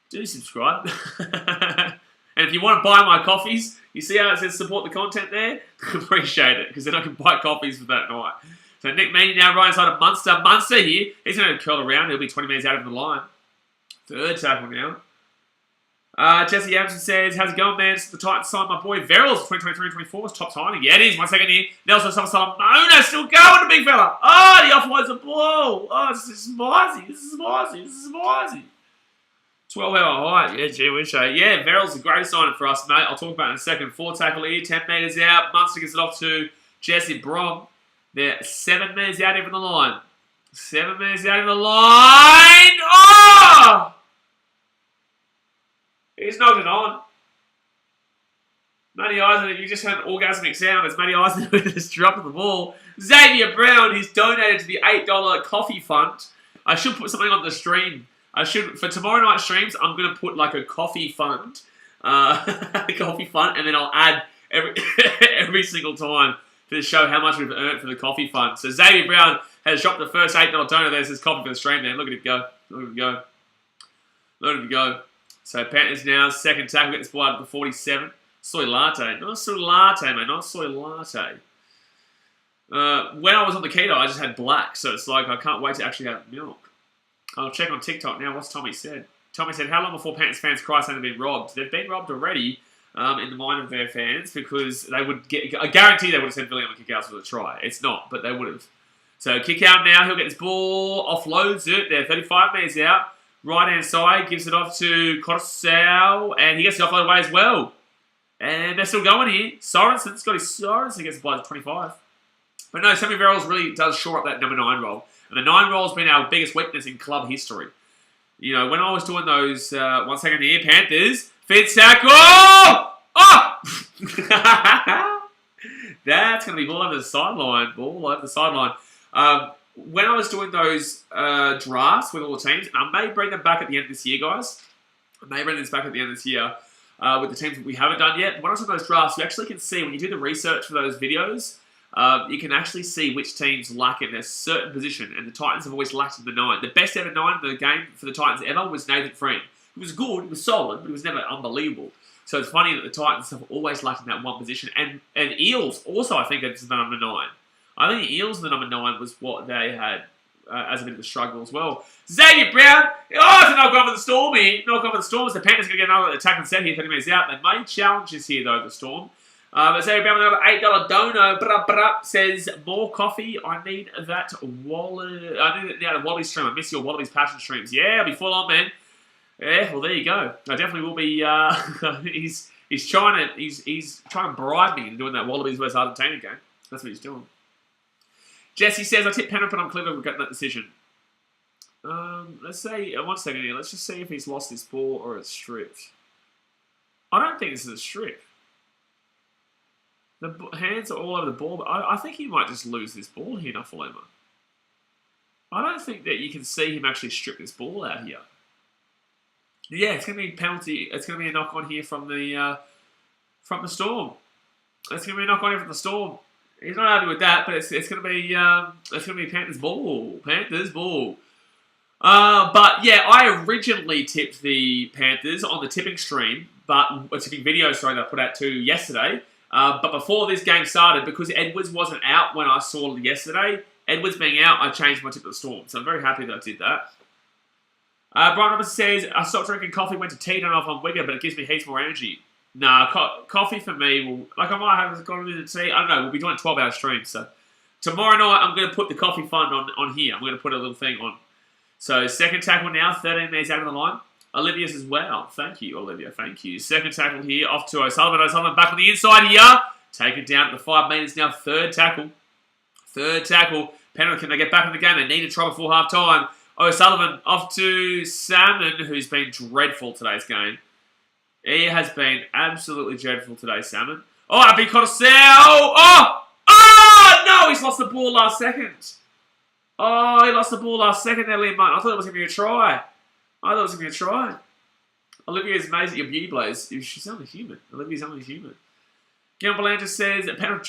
Speaker 1: do subscribe. And if you want to buy my coffees, you see how it says support the content there? Appreciate it, because then I can buy coffees for that night. So Nick Meaney now right inside of Munster. Munster here. He's going to curl around. He'll be 20 metres out of the line. 3rd tackle now. Jesse Anderson says, how's it going, man? The Titans signed my boy Verrills 2023-24. Top signing. Yeah, it is. 1 second here. Nelson Solomona still going, the big fella. Oh, the offload's a blow. Oh, this is spicy. This is spicy. This is spicy. 12-hour height. Yeah, gee, wish I. Yeah, Verrills a great signing for us, mate. I'll talk about it in a second. 4 tackle here. 10 metres out. Munster gets it off to Jesse Brom. They're 7 metres out even the line. 7 metres out in the line. Oh! He's knocked it on. Matty Eisen, you just heard an orgasmic sound as Matty Eisen just dropped the ball. Xavier Brown, he's donated to the $8 coffee fund. I should put something on the stream. For tomorrow night streams, I'm going to put like a coffee fund. Coffee fund, and then I'll add every single time to show how much we've earned for the coffee fund. So Xavier Brown has dropped the first $8 donor. There's his coffee for the stream there. Look at it go. Look at it go. Look at it go. So Panthers now, 2nd tackle, get this ball out to 47. Soy latte. Not soy latte, mate. Not soy latte. When I was on the keto, I just had black. So it's like I can't wait to actually have milk. I'll check on TikTok now. What's Tommy said? Tommy said, how long before Panthers fans cry saying they've been robbed? They've been robbed already in the mind of their fans because they would get... I guarantee they would have said Villiam kick out for the try. It's not, but they would have. So kick out now. He'll get his ball. Offloads it. They're 35 metres out. Right-hand side. Gives it off to Coruscant. And he gets the offload away as well. And they're still going here. Sorensen's got his Sorensen gets the ball to 25. But no, Sammy Verrills really does shore up that number 9 role. And the 9 role has been our biggest weakness in club history. You know, when I was doing those, 1 second here, Panthers, Fitz tackle! Oh! That's going to be ball over the sideline. Ball over the sideline. When I was doing those drafts with all the teams, and I may bring them back at the end of this year, guys. I may bring this back at the end of this year with the teams that we haven't done yet. When I was doing those drafts, you actually can see, when you do the research for those videos, you can actually see which teams lack in a certain position, and the Titans have always lacked in the 9. The best ever 9 in the game for the Titans ever was Nathan Friend. He was good, he was solid, but he was never unbelievable. So it's funny that the Titans have always lacked in that one position. And Eels also, I think, it's the number 9. I think Eels in the number 9 was what they had as a bit of a struggle as well. Xavier Brown, it's a knock off of the Storm here. Knock off of the Storm as the Panthers are going to get another attack and set here, 30 minutes out. They may challenge this here, though, the Storm. But Xavier Brown, another $8 dono, says, more coffee. I need that Wallaby. I need that Wallaby stream. I miss your Wallaby's passion streams. Yeah, I'll be full on, man. Yeah, well, there you go. I definitely will be. He's trying to bribe me into doing that Wallabies versus Argentina game. That's what he's doing. Jesse says, I tip Penrith, but I'm clever regretting that decision. Let's say 1 second here. Let's just see if he's lost his ball or it's stripped. I don't think this is a strip. The hands are all over the ball, but I think he might just lose this ball here, Nuffalema. I don't think that you can see him actually strip this ball out here. Yeah, it's going to be a penalty. It's going to be a knock on here from the Storm. It's going to be a knock on here from the Storm. He's not happy with that, but it's going to be Panthers ball. Panthers ball. But yeah, I originally tipped the Panthers on the tipping stream, but a tipping video, sorry, that I put out too yesterday. But before this game started, because Edwards wasn't out when I saw it yesterday, Edwards being out, I changed my tip to the Storm. So I'm very happy that I did that. Brian Roberts says, I stopped drinking coffee, went to tea, don't know if I'm wigger, but it gives me heaps more energy. Nah, coffee for me will... Like, I might have gone into the tea. I don't know. We'll be doing a 12-hour stream. So tomorrow night, I'm going to put the coffee fund on here. I'm going to put a little thing on. So second tackle now, 13 minutes out of the line. Olivia's as well. Thank you, Olivia. Thank you. Second tackle here, off to O'Sullivan. O'Sullivan back on the inside here. Taken down to the 5 metres now. Third tackle. Third tackle. Penrith, can they get back in the game? They need to try before half-time. O'Sullivan off to Salmon, who's been dreadful today's game. He has been absolutely dreadful today, Salmon. Oh, I've been Coruscant. Oh! Oh! No, he's lost the ball last second. Oh, he lost the ball last second there, Liam Martin. I thought it was going to be a try. Olivia's amazing at your beauty blaze. She's only human. Olivia's only human. Gilbert Belanger says that Penrith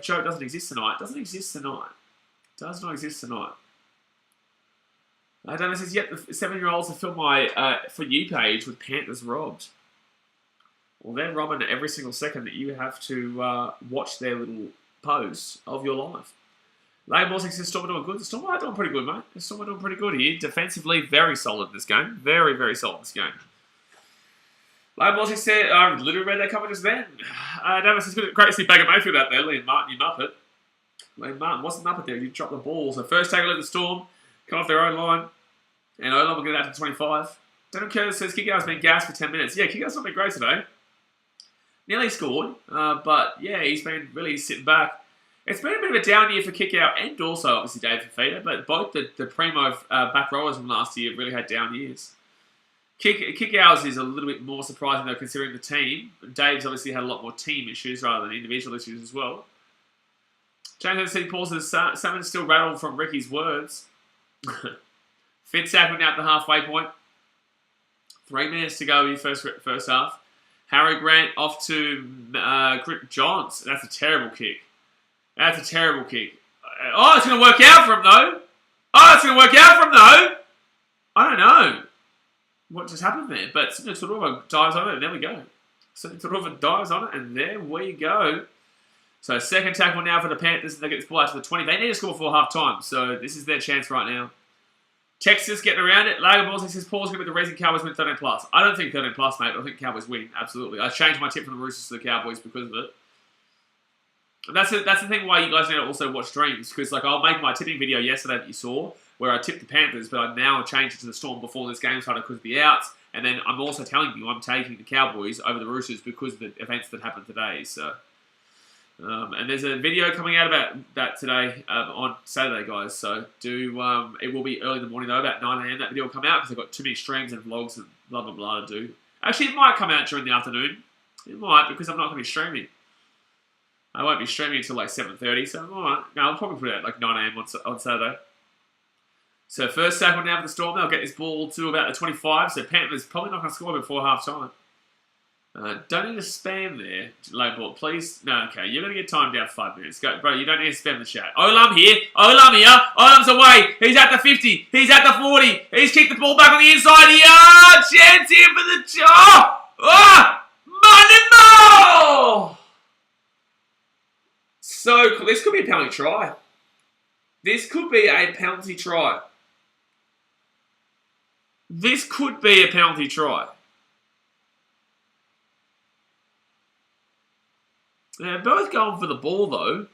Speaker 1: joke doesn't exist tonight. Does not exist tonight. Dana says, yep, the 7-year-olds have filmed my For You page with Panthers robbed. Well, they're robbing every single second that you have to watch their little posts of your life. Lane Borsing says, Storm are doing good. The Storm are doing pretty good, mate. The Storm are doing pretty good here. Defensively, very solid this game. Very, very solid this game. Lane Borsing said, I literally read that comment just then. Davis says, great to see Baker Mayfield out there. Liam Martin, you muppet. Liam Martin, what's the muppet there? You dropped the ball. So first tackle at the Storm. Come off their own line. And Olam will get out to 25. Daniel Curtis says, Kickout's been gassed for 10 minutes. Yeah, Kickout's not been great today. Nearly scored. But, yeah, he's been really sitting back. It's been a bit of a down year for Kickout and also, obviously, Dave Fafita. But both the primo back rowers from last year have really had down years. Kickout's is a little bit more surprising, though, considering the team. Dave's obviously had a lot more team issues rather than individual issues as well. James City Paul says, Salmon's still rattled from Ricky's words. Fitz tackling out the halfway point. 3 minutes to go in first half. Harry Grant off to Johns. That's a terrible kick. Oh, it's going to work out for him, though. I don't know what just happened there, but Turuva dives on it, and there we go. Turuva dives on it, and there we go. So second tackle now for the Panthers. They get this ball out to the 20. They need to score before half-time, so this is their chance right now. Texas getting around it. Lager Balls says Paul's going to be the reason Cowboys win 13+. I don't think 13+, mate. I think Cowboys win, absolutely. I changed my tip from the Roosters to the Cowboys because of it. And that's the thing why you guys need to also watch streams, because like I'll make my tipping video yesterday that you saw, where I tipped the Panthers, but I now changed it to the Storm before this game started because of the outs. And then I'm also telling you I'm taking the Cowboys over the Roosters because of the events that happened today. So, and there's a video coming out about that today on Saturday, guys. So it will be early in the morning though, about 9 a.m. That video will come out because I've got too many streams and vlogs and blah blah blah to do. Actually, it might come out during the afternoon. It might, because I'm not going to be streaming. I won't be streaming until like 7:30, so alright. No, I'll probably put it at like 9 a.m. on Saturday. So first tackle now for the Storm. They'll get this ball to about the 25, so Panthers probably not going to score before half-time. Don't need to spam there, low ball, please. No, okay, you're going to get timed down 5 minutes. Go, bro, you don't need to spam the chat. Olam here. Olam's away. He's at the 50. He's at the 40. He's kicked the ball back on the inside here. Chance here for the job. Money ball! So, this could be a penalty try. This could be a penalty try. They're both going for the ball, though.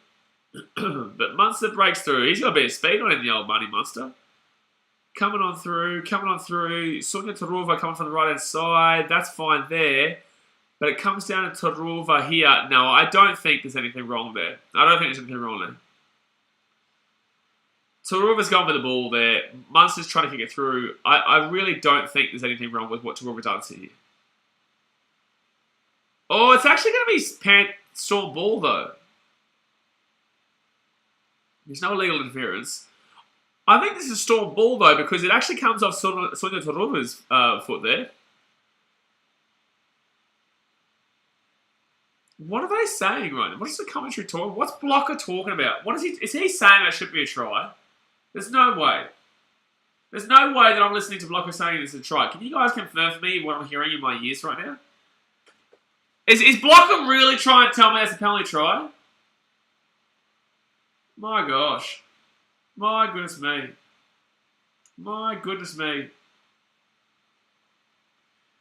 Speaker 1: But Munster breaks through. He's got a bit of speed on him, the old Money Munster. Coming on through. Sonia Turuva coming from the right-hand side. That's fine there. But it comes down to Turuva here. No, I don't think there's anything wrong there. Turuva's going for the ball there. Munster's trying to kick it through. I really don't think there's anything wrong with what Turuva does here. Oh, it's actually going to be Storm ball, though. There's no illegal interference. I think this is Storm ball, though, because it actually comes off Sonia Turuva's foot there. What are they saying right now? What is the commentary talking? What's Blocker talking about? Is he saying that should be a try? There's no way. There's no way that I'm listening to Blocker saying it's a try. Can you guys confirm for me what I'm hearing in my ears right now? Is Blocker really trying to tell me that's a penalty try? My gosh. My goodness me.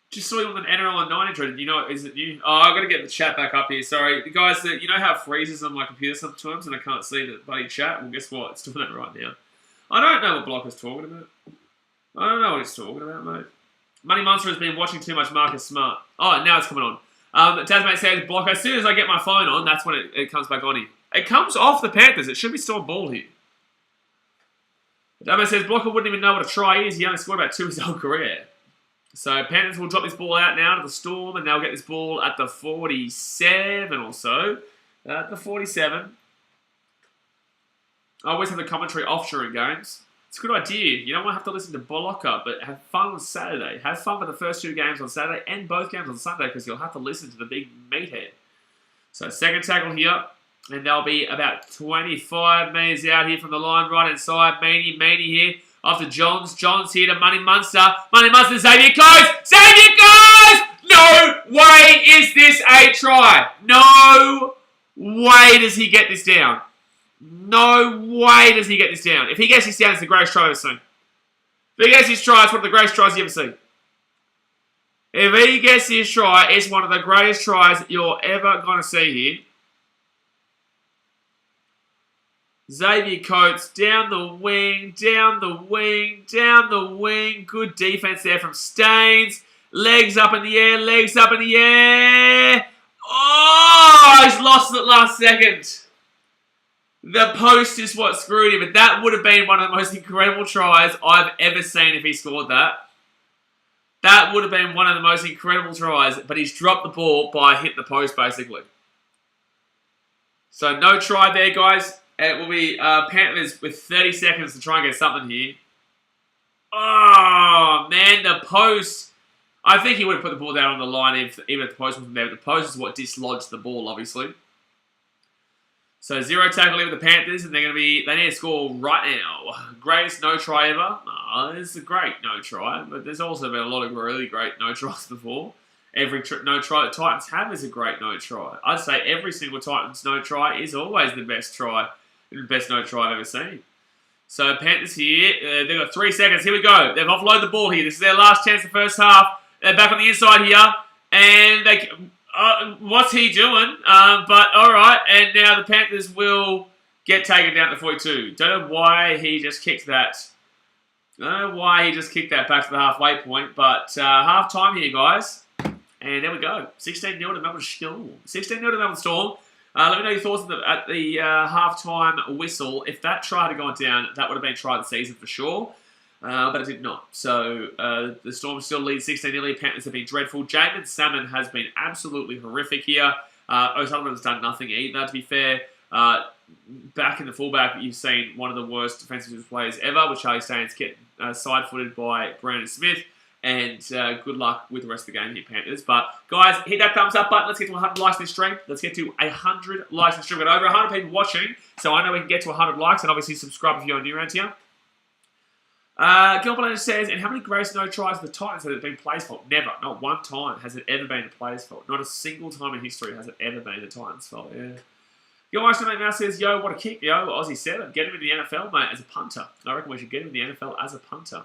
Speaker 1: Just saw you on an NRL 90 dread. You know, is it new? Oh, I've got to get the chat back up here. Sorry. Guys, you know how it freezes on my computer sometimes and I can't see the bloody chat? Well, guess what? It's doing that right now. I don't know what Blocker's talking about. I don't know what he's talking about, mate. Money Monster has been watching too much Marcus Smart. Oh, now it's coming on. Tasmate says, Blocker, as soon as I get my phone on, that's when it comes back on here. It comes off the Panthers. It should be Storm ball here. Damo says Blocker wouldn't even know what a try is. He only scored about 2 his whole career. So Panthers will drop this ball out now to the Storm, and they'll get this ball at the 47 or so. At the 47. I always have the commentary off during games. It's a good idea. You don't want to have to listen to Blocker, but have fun on Saturday. Have fun with the first 2 games on Saturday and both games on Sunday, because you'll have to listen to the big meathead. So second tackle here, and they'll be about 25 metres out here from the line, right inside. Maney here. After Johns here to Money Munster. Money Munster, Xavier Coates! Xavier Coates! No way is this a try. No way does he get this down. No way does he get this down. If he gets this down, it's the greatest try I've ever seen. If he gets this try, it's one of the greatest tries you've ever seen. If he gets this try, it's one of the greatest tries you're ever going to see here. Xavier Coates down the wing, down the wing, down the wing. Good defense there from Staines. Legs up in the air, legs up in the air. Oh, he's lost it last second. The post is what screwed him, but that would have been one of the most incredible tries I've ever seen if he scored that. That would have been one of the most incredible tries, but he's dropped the ball by hitting the post, basically. So no try there, guys. It will be Panthers with 30 seconds to try and get something here. Oh, man, the post. I think he would have put the ball down on the line even if the post wasn't there. But the post is what dislodged the ball, obviously. So 0 tackle here with the Panthers, and they need to score right now. Greatest no try ever. Oh, this is a great no try, but there's also been a lot of really great no tries before. Every no try that Titans have is a great no try. I'd say every single Titans no try is always the best try. The best no try I've ever seen. So Panthers here, they've got 3 seconds. Here we go. They've offloaded the ball here. This is their last chance the first half. They're back on the inside here. And they, what's he doing? But all right. And now the Panthers will get taken down to 42. Don't know why he just kicked that. Don't know why he just kicked that back to the halfway point. But half time here, guys. And there we go. 16-0 to Melbourne Storm. 16-0 to Melbourne Storm. Let me know your thoughts at the halftime whistle. If that try had gone down, that would have been try of the season for sure. But it did not. So the Storm still lead 16-0. Panthers have been dreadful. Jamin Salmon has been absolutely horrific here. O'Sullivan has done nothing either, to be fair. Back in the fullback, you've seen one of the worst defensive players ever, with Charlie Staines get side-footed by Brandon Smith. And good luck with the rest of the game here, Panthers. But, guys, hit that thumbs up button. Let's get to 100 likes in this stream. Let's get to 100 likes in this stream. We've got over 100 people watching, so I know we can get to 100 likes. And obviously, subscribe if you're new around here. Gilbert says, and how many greatest no tries for the Titans has it been players' fault? Never. Not one time has it ever been the players' fault. Not a single time in history has it ever been the Titans' fault. Yeah. Gilbert now says, yo, what a kick. Yo, Aussie 7. Get him in the NFL, mate, as a punter. I reckon we should get him in the NFL as a punter.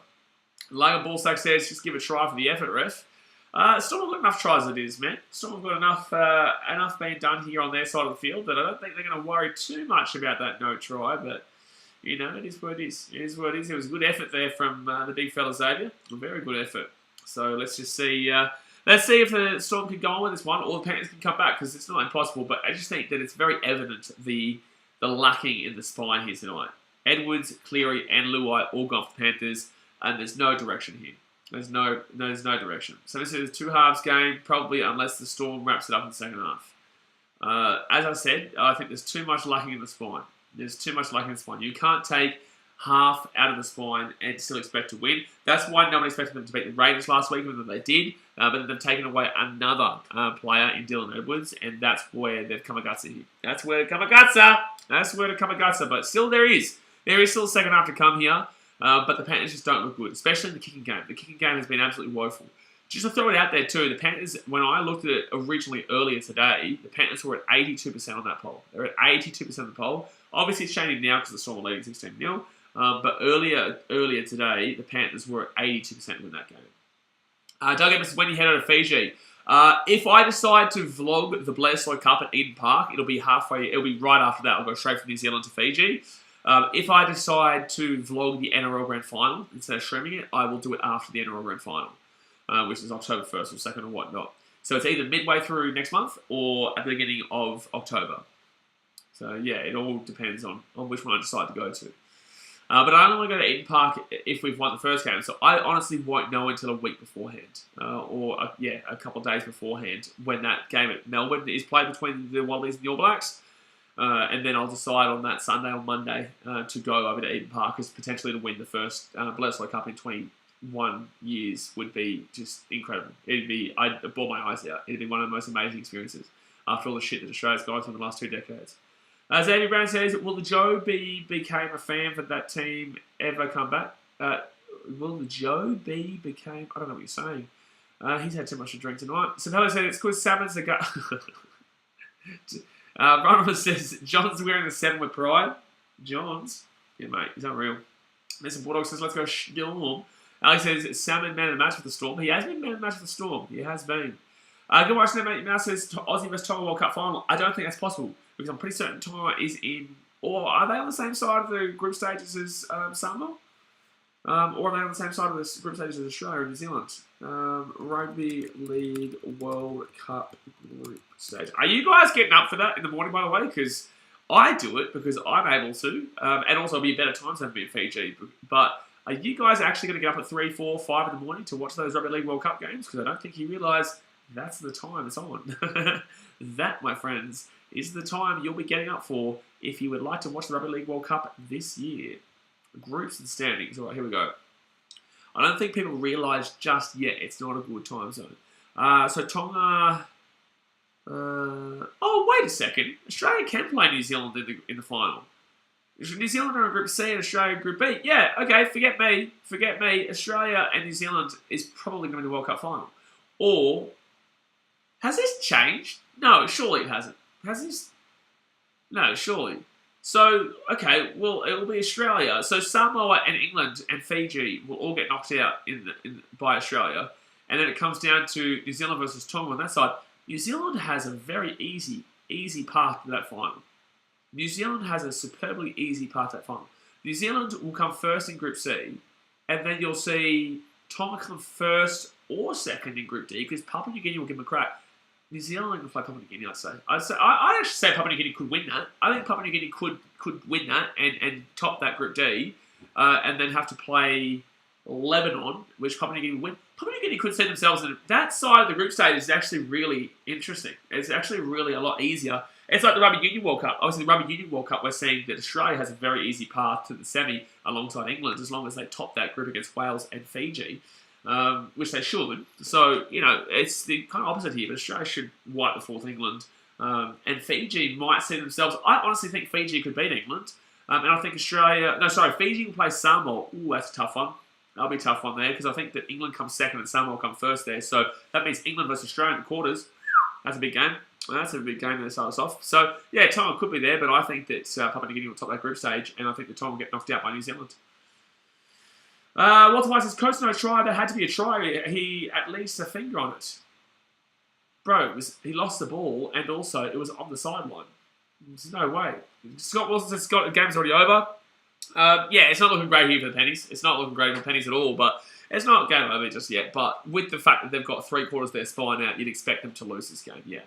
Speaker 1: Logan Ballsack says, just give it a try for the effort, ref. Storm have got enough tries as it is, man. Storm have got enough being done here on their side of the field that I don't think they're going to worry too much about that no try, but, you know, it is what it is. It is what it is. It was a good effort there from the big fella Xavier. A very good effort. So let's just see. Let's see if the Storm can go on with this one or the Panthers can come back, because it's not impossible, but I just think that it's very evident the lacking in the spine here tonight. Edwards, Cleary, and Luai all gone for the Panthers. And there's no direction here. There's no direction. So this is a 2 halves game, probably, unless the Storm wraps it up in the second half. As I said, I think there's too much lacking in the spine. There's too much lacking in the spine. You can't take half out of the spine and still expect to win. That's why no one expected them to beat the Raiders last week, even though they did. But then they've taken away another player in Dylan Edwards, and that's where they've Kamagutsa here. That's where the Kamagutsa. But still, there is still a second half to come here. But the Panthers just don't look good, especially in the kicking game. The kicking game has been absolutely woeful. Just to throw it out there too, the Panthers, when I looked at it originally earlier today, the Panthers were at 82% on that poll. They're at 82% of the poll. Obviously, it's changing now because the Storm are leading 16-0. But earlier today, the Panthers were at 82% win that game. Doug Evans, when you head out of Fiji, if I decide to vlog the Blazekippaxross Cup at Eden Park, it'll be right after that. I'll go straight from New Zealand to Fiji. If I decide to vlog the NRL Grand Final instead of streaming it, I will do it after the NRL Grand Final, which is October 1st or 2nd or whatnot. So it's either midway through next month or at the beginning of October. So yeah, it all depends on which one I decide to go to. But I only want to go to Eden Park if we've won the first game. So I honestly won't know until a week beforehand. A couple of days beforehand when that game at Melbourne is played between the Wallabies and the All Blacks. And then I'll decide on that Sunday or Monday to go over to Eden Park as potentially to win the first Bledisloe Cup in 21 years would be just incredible. I'd bore my eyes out. It'd be one of the most amazing experiences after all the shit that Australia's gone through in the last 2 decades. Xavier Brown says, will the Joe became a fan for that team ever come back? Will the Joe became... I don't know what you're saying. He's had too much to drink tonight. So Pella said, it's because Salmon's the guy... Ronald says, John's wearing the 7 with pride. John's? Yeah, mate, he's unreal. Mr. Bulldog says, let's go Storm. Alex says, Salmon man of the match with the Storm. He has been man of the match with the Storm. He has been. Good watch, mate. Mouse says, Aussie vs Tonga World Cup final. I don't think that's possible. Because I'm pretty certain Tonga is in... Or are they on the same side of the group stages as Samoa? Or are they on the same side of the group stages as Australia and New Zealand? Rugby League World Cup group stage. Are you guys getting up for that in the morning, by the way? Because I do it because I'm able to. And also it'll be a better time zone for me in Fiji. But are you guys actually going to get up at 3, 4, 5 in the morning to watch those Rugby League World Cup games? Because I don't think you realise that's the time it's on. That, my friends, is the time you'll be getting up for if you would like to watch the Rugby League World Cup this year. Groups and standings. All right, here we go. I don't think people realise just yet it's not a good time zone. So Tonga... oh, wait a second. Australia can play New Zealand in the final. New Zealand are in Group C and Australia in Group B. Yeah, okay, forget me. Forget me. Australia and New Zealand is probably going to be the World Cup final. Or... Has this changed? No, surely it hasn't. Has this? No, surely. So, okay, well, it will be Australia. So Samoa and England and Fiji will all get knocked out by Australia. And then it comes down to New Zealand versus Tonga on that side. New Zealand has a very easy path to that final. New Zealand has a superbly easy path to that final. New Zealand will come first in Group C. And then you'll see Tonga come first or second in Group D because Papua New Guinea will give them a crack. New Zealand will play Papua New Guinea, I'd say. I'd actually say Papua New Guinea could win that. I think Papua New Guinea could win that and top that Group D and then have to play Lebanon, which Papua New Guinea would win. Papua New Guinea could see themselves in that side of the group stage is actually really interesting. It's actually really a lot easier. It's like the Rugby Union World Cup. Obviously, the Rugby Union World Cup, we're seeing that Australia has a very easy path to the semi alongside England as long as they top that group against Wales and Fiji. Which they should. So, you know, it's the kind of opposite here, but Australia should wipe the fourth England. And Fiji might see themselves... I honestly think Fiji could beat England. And I think Fiji will play Samoa. Ooh, that's a tough one. That'll be a tough one there, because I think that England comes second and Samoa come first there. So that means England versus Australia in the quarters. That's a big game. That's a big game to start us off. So, yeah, Tonga could be there, but I think that Papua New Guinea will top that group stage, and I think that Tonga will get knocked out by New Zealand. Walter White says, Coach no try, there had to be a try. He at least a finger on it. Bro, he lost the ball, and also it was on the sideline. There's no way. Scott Wilson says, Scott, the game's already over. Yeah, it's not looking great here for the Pennies. It's not looking great for the Pennies at all, but it's not game over just yet. But with the fact that they've got 3/4 of their spine out, you'd expect them to lose this game, yeah.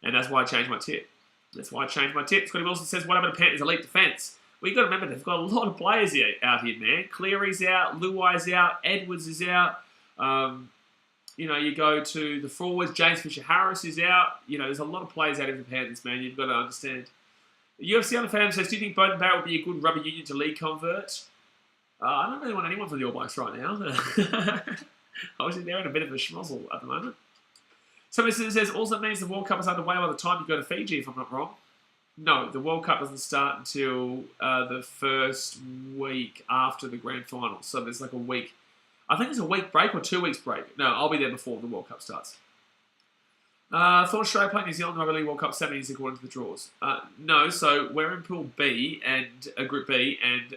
Speaker 1: And that's why I changed my tip. Scotty Wilson says, what about the Panthers' elite defence? Well, you've got to remember, they've got a lot of players out here, man. Cleary's out, Luai's out, Edwards is out. You know, you go to the forwards, James Fisher-Harris is out. You know, there's a lot of players out in the Panthers, man. You've got to understand. UFC on the fan says, do you think Bowden Barrett would be a good rugby union to league convert? I don't really want anyone from the All Blacks right now. Obviously, they're in a bit of a schmozzle at the moment. Somebody says, also means the World Cup is underway by the time you go to Fiji, if I'm not wrong. No, the World Cup doesn't start until the first week after the grand final. So there's like a week. I think there's a week break or 2 weeks break. No, I'll be there before the World Cup starts. Thought Australia played New Zealand Rugby League World Cup semis according to the draws. No, so we're in Pool B and Group B, and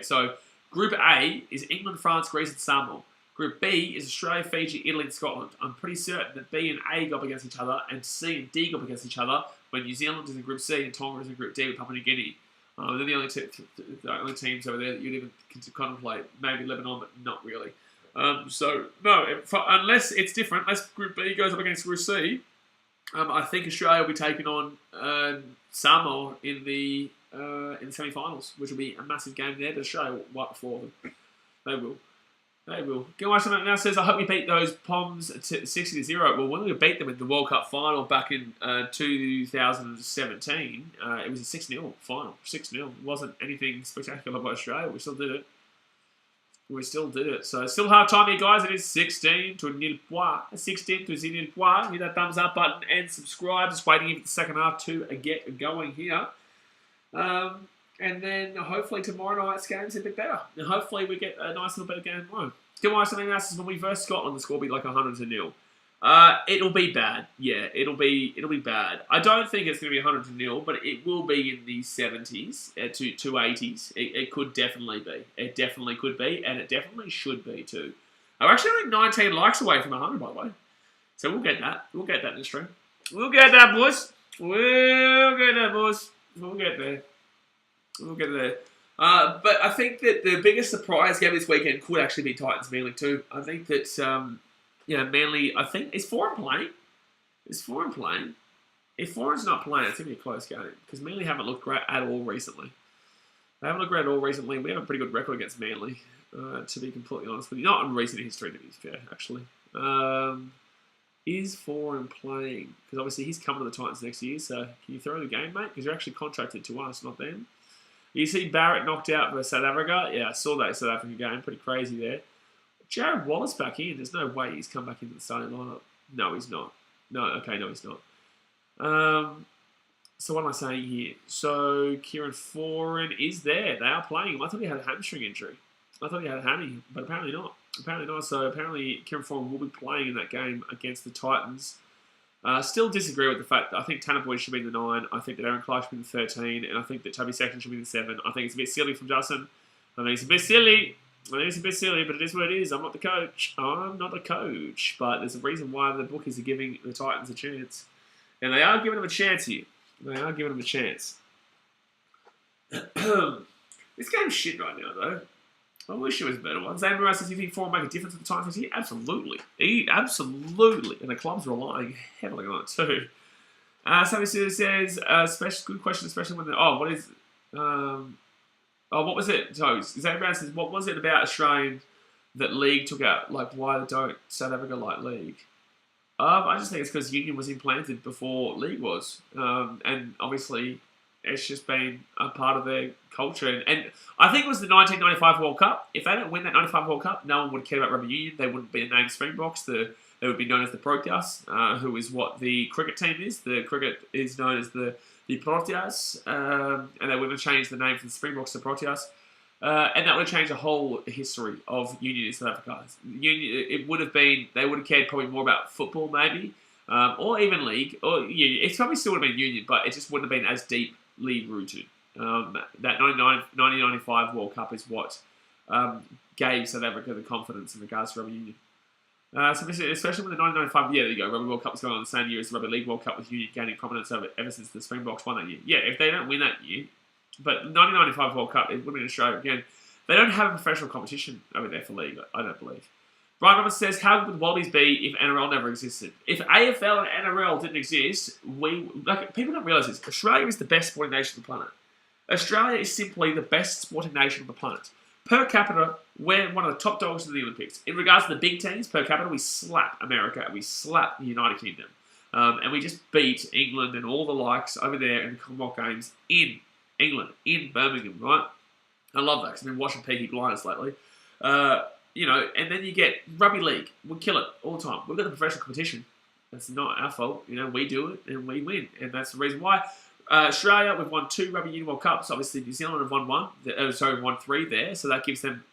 Speaker 1: so Group A is England, France, Greece, and Samoa. Group B is Australia, Fiji, Italy, and Scotland. I'm pretty certain that B and A go up against each other, and C and D go up against each other, when New Zealand is in Group C and Tonga is in Group D with Papua New Guinea. They're the only teams over there that you'd even contemplate. Maybe Lebanon, but not really. So, no, unless it's different, unless Group B goes up against Group C, I think Australia will be taking on Samoa in the in the semi-finals, which will be a massive game there. But Australia will wipe the floor of them. They will. They will. Gilmar something now says, I hope you beat those Poms 60-0. Well, when we beat them in the World Cup final back in 2017, it was a 6-0 final. 6-0. It wasn't anything spectacular by Australia. We still did it. We still did it. So still half time here, guys. It is 16-0. 16-0. Hit that thumbs up button and subscribe. Just waiting for the second half to get going here. And then hopefully tomorrow night's game's a bit better. And hopefully we get a nice little bit of game tomorrow. Come on, something else is when we verse Scotland, the score will be like 100-0. It'll be bad. Yeah, it'll be bad. I don't think it's going to be 100-0, but it will be in the 70s to 80s. It could definitely be. It definitely could be, and it definitely should be too. I'm actually only 19 likes away from 100, by the way. So we'll get that. We'll get that in the stream. We'll get that, boys. We'll get that, boys. We'll get there. We'll get there. But I think that the biggest surprise game this weekend could actually be Titans Manly too. I think that Manly, I think, is Foreign playing? Is Foreign playing? If Foreign's not playing, it's going to be a close game because Manly haven't looked great at all recently. They haven't looked great at all recently. We have a pretty good record against Manly, to be completely honest with you. Not in recent history, to be fair, actually. Is Foreign playing? Because obviously he's coming to the Titans next year, so can you throw the game, mate? Because you're actually contracted to us, not them. You see Barrett knocked out for South Africa? Yeah, I saw that South African game. Pretty crazy there. Jared Wallace back in. There's no way he's come back into the starting lineup. No, he's not. No, he's not. So what am I saying here? So Kieran Foran is there. They are playing him. I thought he had a hamstring injury. I thought he had a hammy, but apparently not. Apparently not. So apparently Kieran Foran will be playing in that game against the Titans. Still disagree with the fact that I think Tanner Boyd should be in the 9. I think that Aaron Clark should be in the 13. And I think that Toby Second should be in the 7. I think it's a bit silly from Justin. I think it's a bit silly. but it is what it is. I'm not the coach. But there's a reason why the bookies are giving the Titans a chance. And they are giving them a chance here. They are giving them a chance. This game's shit right now, though. I wish it was better ones. Andrew says, do you think Four will make a difference at the Titans this year? Absolutely. Absolutely. And the club's relying heavily on it too. Somebody says, good question, especially when what was it? So, Zane Brown says, what was it about Australian that League took out? Like, why don't South Africa like League? I just think it's because Union was implanted before League was. And obviously, it's just been a part of their culture. And I think it was the 1995 World Cup. If they didn't win that 95 World Cup, no one would care about rugby union. They wouldn't be named Springboks. They would be known as the Proteas, who is what the cricket team is. The cricket is known as the Proteas. And they would have changed the name from the Springboks to Proteas. And that would have changed the whole history of union in South Africa. They would have cared probably more about football maybe, or even league. Or it probably still would have been union, but it just wouldn't have been as deeply rooted. That 1995 World Cup is what gave South Africa the confidence in regards to rugby union. So especially when the 1995, there you go, Rugby World Cup was going on the same year as the Rugby League World Cup with union gaining prominence ever since the Springboks won that year. Yeah, if they don't win that year, but 1995 World Cup, it would have been Australia again. They don't have a professional competition over there for league, I don't believe. Brian Roberts says, how good would Wallabies be if NRL never existed? If AFL and NRL didn't exist, people don't realise this. Australia is the best sporting nation on the planet. Australia is simply the best sporting nation on the planet. Per capita, we're one of the top dogs in the Olympics. In regards to the big teams, per capita, we slap America, we slap the United Kingdom. And we just beat England and all the likes over there in the Commonwealth Games in England, in Birmingham, right? I love that because I've been watching Peaky Blinders lately. And then you get rugby league. We kill it all the time. We've got the professional competition. That's not our fault. We do it and we win. And that's the reason why. Australia, we've won 2 Rugby Union World Cups. Obviously, New Zealand have won 1. Won 3 there. So that gives them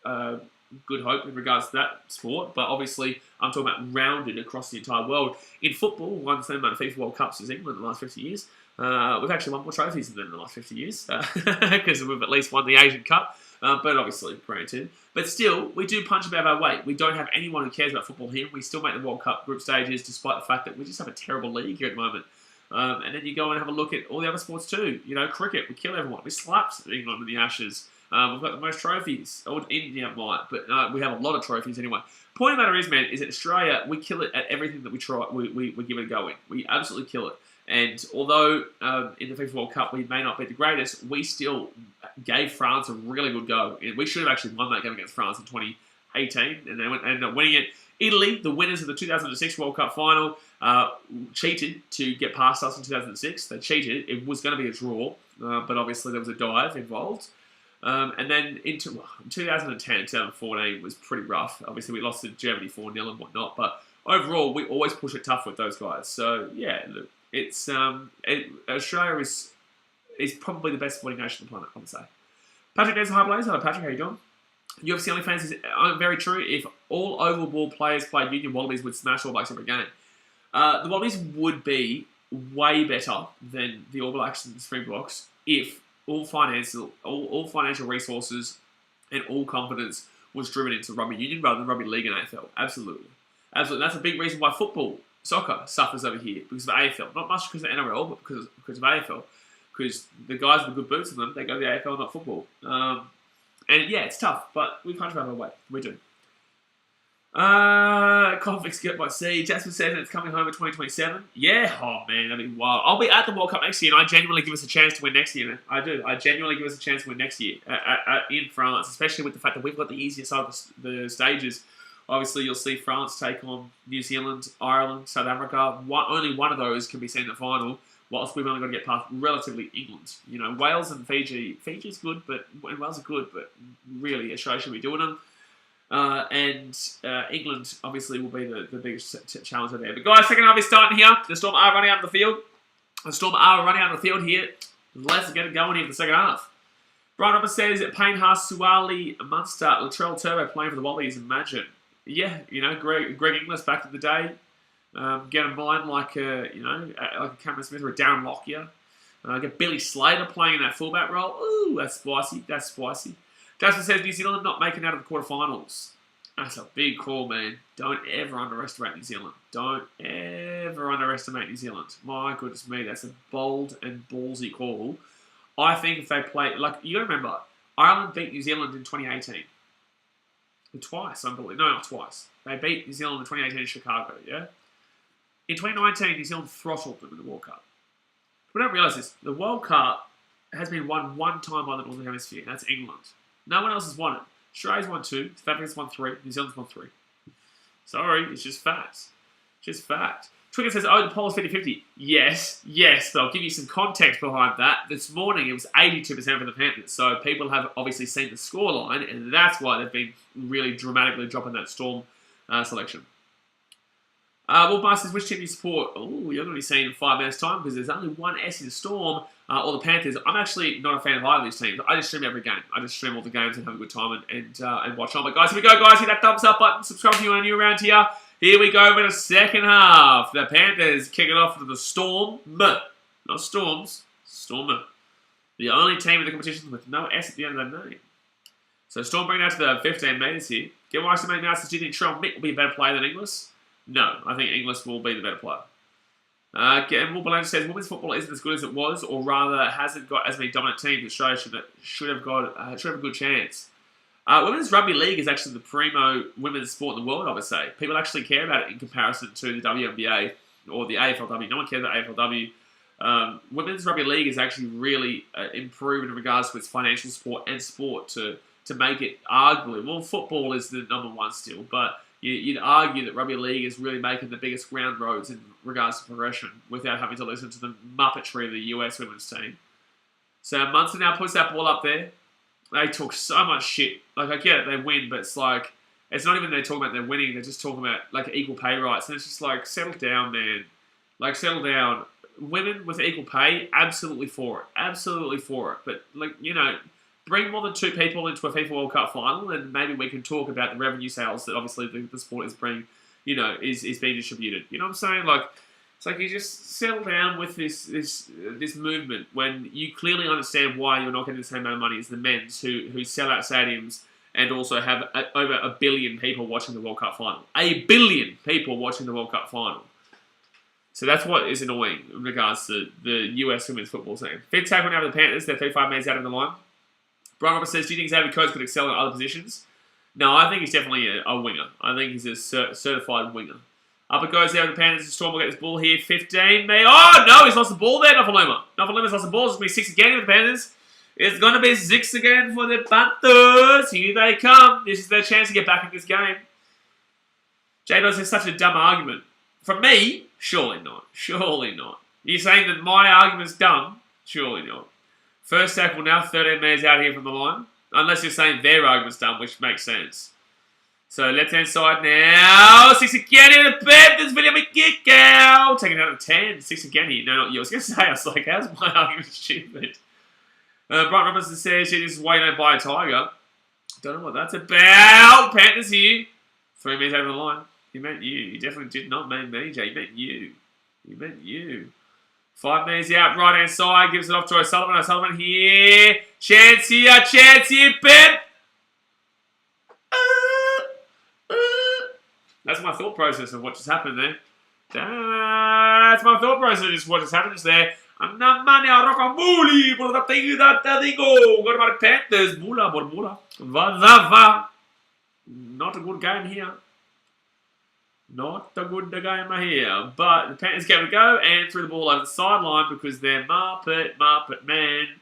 Speaker 1: good hope in regards to that sport. But obviously, I'm talking about rounded across the entire world. In football, we've won the same amount of FIFA World Cups as England in the last 50 years. We've actually won more trophies than them in the last 50 years because we've at least won the Asian Cup, but obviously, granted. But still, we do punch above our weight. We don't have anyone who cares about football here. We still make the World Cup group stages despite the fact that we just have a terrible league here at the moment. And then you go and have a look at all the other sports too. Cricket, we kill everyone. We slapped England in the Ashes. We've got the most trophies. Or India might, but we have a lot of trophies anyway. Point of the matter is, man, is that Australia, we kill it at everything that we try. We give it a go in. We absolutely kill it. And although in the FIFA World Cup we may not be the greatest, we still gave France a really good go. And we should have actually won that game against France in 2018, and they ended up winning it. Italy, the winners of the 2006 World Cup final, cheated to get past us in 2006. They cheated. It was going to be a draw, but obviously there was a dive involved. And then into 2010, 2014 was pretty rough. Obviously we lost to Germany 4-0 and whatnot, but overall we always push it tough with those guys. So yeah, look, it's Australia is probably the best sporting nation on the planet, I would say. Patrick Denson, hi Blaze. Hello Patrick, how you doing? UFC only fans is very true. If all oval ball players played Union, Wallabies would smash All Blacks every game. The Wallabies would be way better than the All Blacks and the Springboks if all financial resources and all confidence was driven into rugby union rather than rugby league and AFL. Absolutely. Absolutely. That's a big reason why soccer suffers over here because of AFL. Not much because of NRL, but because of AFL. Because the guys with good boots on them, they go to the AFL, not football. And yeah, it's tough, but we can't drive our way. We do. Conflicts get by sea. Jasper said it's coming home in 2027. Yeah, oh man, that'd be wild. I'll be at the World Cup next year, and I genuinely give us a chance to win next year, man. I do. I genuinely give us a chance to win next year in France, especially with the fact that we've got the easier side of the stages. Obviously, you'll see France take on New Zealand, Ireland, South Africa. Only one of those can be seen in the final, whilst we've only got to get past relatively England. You know, Wales and Fiji. Fiji's good, and Wales are good, but really, Australia should be doing them. And England, obviously, will be the biggest challenge there. But guys, second half is starting here. The Storm are running out of the field. Here. Let's get it going here for the second half. Brian Roberts says, Payne, Haas, Suwali, Munster, Latrell Turbo playing for the Wallabies. Imagine. Yeah, you know, Greg Inglis back in the day. Get a mind like a Cameron Smith or a Darren Lockyer. Get Billy Slater playing in that fullback role. Ooh, that's spicy. Justin says New Zealand not making out of the quarterfinals. That's a big call, man. Don't ever underestimate New Zealand. My goodness me, that's a bold and ballsy call. I think if they play, you gotta remember, Ireland beat New Zealand in 2018. Twice, I believe. No, not twice. They beat New Zealand in 2018 in Chicago, yeah? In 2019, New Zealand throttled them in the World Cup. We don't realise this. The World Cup has been won one time by the Northern Hemisphere, and that's England. No one else has won it. Australia's won 2, South Africa's won 3, New Zealand's won 3. Sorry, it's just fact. Twitter says, the poll is 50-50. Yes, but I'll give you some context behind that. This morning, it was 82% for the Panthers, so people have obviously seen the scoreline, and that's why they've been really dramatically dropping that Storm selection. Wolf Masters, which team do you support? Oh, you're going to be seeing in 5 minutes' time because there's only one S in Storm or the Panthers. I'm actually not a fan of either of these teams. I just stream every game. I just stream all the games and have a good time and watch on. But guys, here we go, guys. Hit that thumbs up button. Subscribe if you're new around here. Here we go for the second half. The Panthers kick it off to the Storm. Not Storms. Storm. The only team in the competition with no S at the end of their name. So Storm bring it out to the 15 metres here. Get why some announcers do you think Trell Mick will be a better player than Inglis? No, I think Inglis will be the better player. And Wolverine says women's football isn't as good as it was, or rather hasn't got as many dominant teams. Australia should have a good chance. Women's rugby league is actually the primo women's sport in the world, I would say. People actually care about it in comparison to the WNBA or the AFLW. No one cares about AFLW. Women's rugby league is actually really improved in regards to its financial support and sport to make it arguably. Well, football is the number one still, but you'd argue that rugby league is really making the biggest ground roads in regards to progression without having to listen to the muppetry of the US women's team. So Munster now puts that ball up there. They talk so much shit. I get it, they win, but it's not even they're talking about they're winning, they're just talking about equal pay rights. And it's just settle down, man. Settle down. Women with equal pay, absolutely for it. But bring more than 2 people into a FIFA World Cup final, and maybe we can talk about the revenue sales that obviously the sport is bringing, is being distributed. You know what I'm saying? It's you just settle down with this movement when you clearly understand why you're not getting the same amount of money as the men's who sell out stadiums and also have over 1 billion people watching the World Cup final. 1 billion people watching the World Cup final. So that's what is annoying in regards to the US women's football team. Fifth tackle now for the Panthers. They're 35 minutes out of the line. Brian Roberts says, do you think Xavier Coates could excel in other positions? No, I think he's definitely a winger. I think he's a certified winger. Up it goes there with the Panthers. The Storm will get this ball here. 15. Oh, no, he's lost the ball there, Nofaluma. Nofaluma's lost the ball. It's going to be 6 again with the Panthers. It's going to be 6 again for the Panthers. Here they come. This is their chance to get back in this game. J-Dawes is such a dumb argument. From me, surely not. Surely not. You're saying that my argument's dumb? Surely not. First tackle now, 13 metres out here from the line. Unless you're saying their argument's dumb, which makes sense. So left-hand side now. 6 again here. The Panthers, William kick out. Taking it out of 10. 6 again here. No, not you. I was going to say, I was like, how's my argument stupid? Brian Robinson says, this is why you don't buy a Tiger. Don't know what that's about. Panthers here. 3 metres over the line. He meant you. You definitely did not mean me, Jay. He meant you. He meant you. 5 metres out, right-hand side. Gives it off to O'Sullivan. O'Sullivan here. Chance here, Ben. That's my thought process of what just happened there. That's my thought process of what just happened just there. Go to my Panthers. Bula. Va. Not a good game here. Not a good game here. But the Panthers gave it a go and threw the ball over the sideline because they're Muppet man.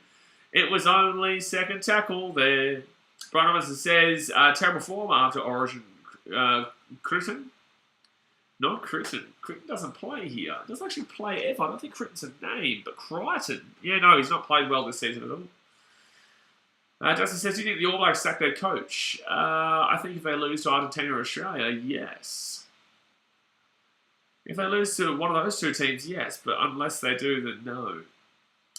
Speaker 1: It was only second tackle there. Brian Robinson says, terrible form after Origin. Critton? Not Critton. Critton doesn't play here. Doesn't actually play ever. I don't think Critton's a name, but Crichton. Yeah, no, he's not played well this season at all. Justin says, do you think the All Blacks sack their coach? I think if they lose to Argentina or Australia, yes. If they lose to one of those two teams, yes, but unless they do, then no.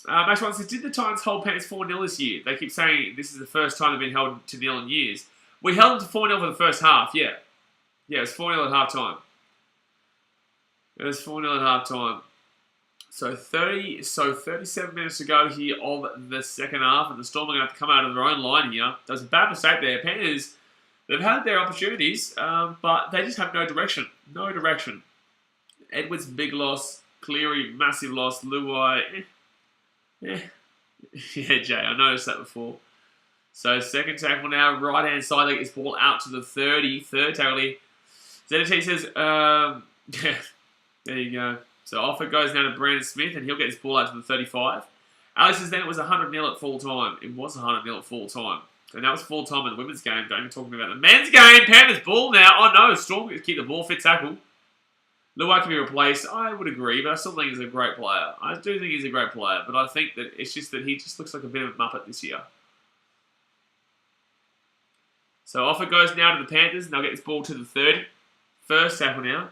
Speaker 1: Max One says, did the Titans hold Panthers 4-0 this year? They keep saying this is the first time they've been held to nil in years. We held them to 4-0 for the first half, yeah. Yeah, it was 4-0 at half-time. It was 4-0 at half-time. So 37 minutes to go here of the second half, and the Storm are going to have to come out of their own line here. There's a bad mistake there. Panthers, they've had their opportunities, but they just have no direction. No direction. Edwards, big loss. Cleary, massive loss. Luai, yeah, Jay, I noticed that before. So second tackle now, right-hand side, they get this ball out to the 30. Third tackle here. ZT says, yeah, there you go. So off it goes now to Brandon Smith, and he'll get this ball out to the 35. Alex says then it was 100-0 at full time. It was 100-0 at full time. And that was full time in the women's game. Don't even talking about the men's game. Panthers ball now. Oh no, Storm gets to keep the ball. Fit tackle. Luai can be replaced. I would agree, but I still think he's a great player. I do think he's a great player, but I think that it's just that he just looks like a bit of a muppet this year. So off it goes now to the Panthers, and they'll get this ball to the 30. First tackle now.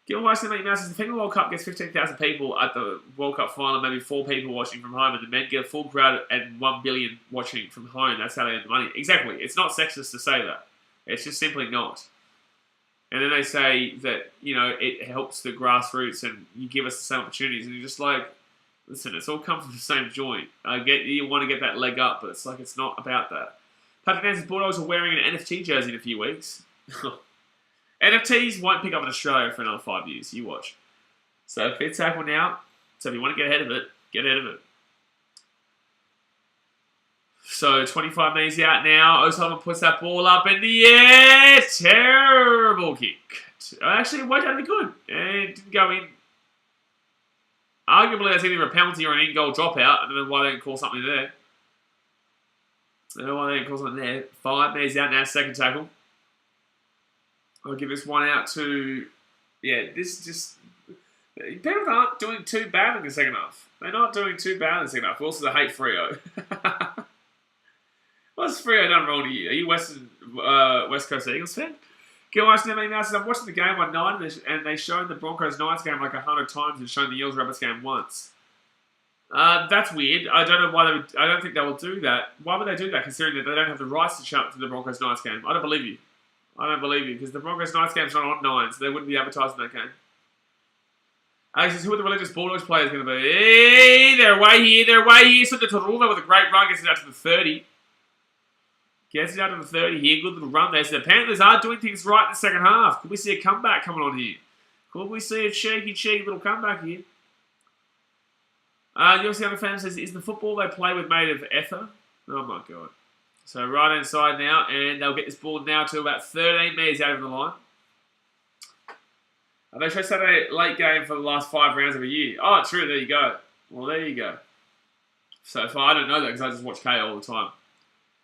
Speaker 1: Given why so many mouses, the FIBA World Cup gets 15,000 people at the World Cup final, maybe 4 people watching from home, and the men get a full crowd and 1 billion watching from home. That's how they earn the money. Exactly. It's not sexist to say that. It's just simply not. And then they say that, you know, it helps the grassroots and you give us the same opportunities. And you're just like, listen, it's all come from the same joint. I get you want to get that leg up, but it's like it's not about that. Patrick Nance's Bulldogs are wearing an NFT jersey in a few weeks. NFTs won't pick up in Australia for another 5 years. You watch. So fit tackle now. So if you want to get ahead of it, get ahead of it. So 25 metres out now. O'Sullivan puts that ball up in the air. Terrible kick. Actually, it worked out good. It didn't go in. Arguably, that's either a penalty or an in-goal dropout. I don't know why they didn't call something there. I don't know why they didn't call something there. 5 metres out now. Second tackle. I'll give this one out to... Yeah, this just... Penrith aren't doing too bad in the second half. They're not doing too bad in the second half. Also, they hate Freo. What's Freo done wrong to you? Are you West Coast Eagles fan? Gil Ashton now says, I'm watching the game on 9 and they showed the Broncos Knights game like 100 times and shown the Eels Rabbits game once. That's weird. I don't know why they would... I don't think they will do that. Why would they do that considering that they don't have the rights to show up to the Broncos Knights game? I don't believe you. I don't believe you, because the Broncos Knights game's not on 9, so they wouldn't be advertising that game. Alex says, who are the religious Bulldogs players going to be? Hey, they're way here. So the Taruva with a great run gets it out to the 30. Gets it out to the 30 here. Good little run there. So the Panthers are doing things right in the second half. Could we see a comeback coming on here? Could we see a cheeky little comeback here? The other fan says, is the football they play with made of ether? Oh my god. So right-hand side now, and they'll get this ball now to about 13 metres out of the line. They show Saturday late game for the last 5 rounds of a year. Oh, true. There you go. Well, there you go. So far, I don't know that because I just watch KO all the time.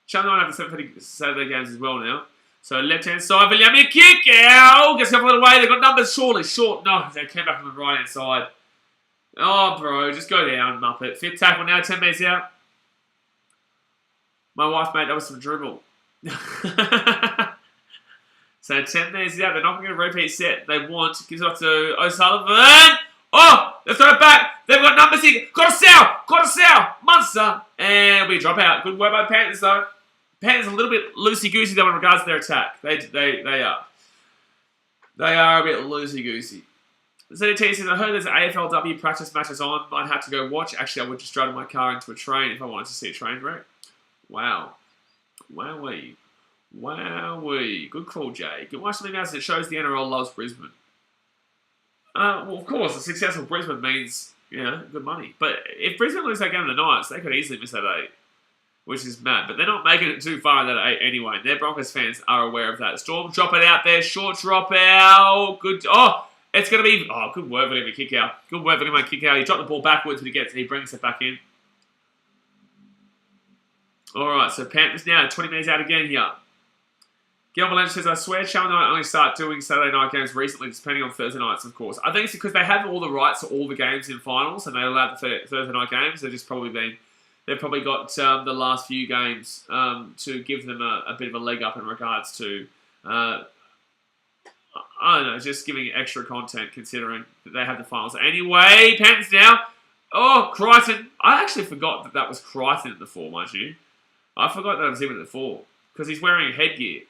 Speaker 1: Channel 9 have the 7:30 Saturday games as well now. So left-hand side, Viliami kick out. Gets up a little way. They've got numbers surely. Short. No, they came back on the right-hand side. Oh, bro. Just go down, Muppet. 5th tackle now. 10 metres out. My wife, mate, that was some dribble. So 10 metres out. They're not going to repeat set. They want. Gives it off to O'Sullivan. Oh, they've thrown it back. They've got numbers here. Got a sow. Monster. And we drop out. Good work by the Panthers, though. Panthers a little bit loosey-goosey, though, in regards to their attack. They are. They are a bit loosey-goosey. ZT says, I heard there's AFLW practice matches on. Might have to go watch. Actually, I would just drive my car into a train if I wanted to see a train wreck. Wow. Wowee. Good call, Jay. Good watch something else that shows the NRL loves Brisbane. Well, of course, a successful Brisbane means, good money. But if Brisbane lose that game of the Knights, they could easily miss that 8. Which is mad. But they're not making it too far in that 8 anyway. Their Broncos fans are aware of that. Storm drop it out there. Short drop out. Good. Oh, it's going to be... Oh, good work for him to kick out. Good work for him to kick out. He dropped the ball backwards, but he brings it back in. Alright, so Panthers now 20 minutes out again here. Gilbert Lynch says, I swear Channel 9 only start doing Saturday night games recently, depending on Thursday nights, of course. I think it's because they have all the rights to all the games in finals, and they allow the Thursday night games. They've probably got the last few games to give them a bit of a leg up in regards to, I don't know, just giving extra content considering that they have the finals. Anyway, Panthers now. Oh, Crichton. I actually forgot that was Crichton at the 4, mind you. I forgot that it was him at the 4 because he's wearing a headgear,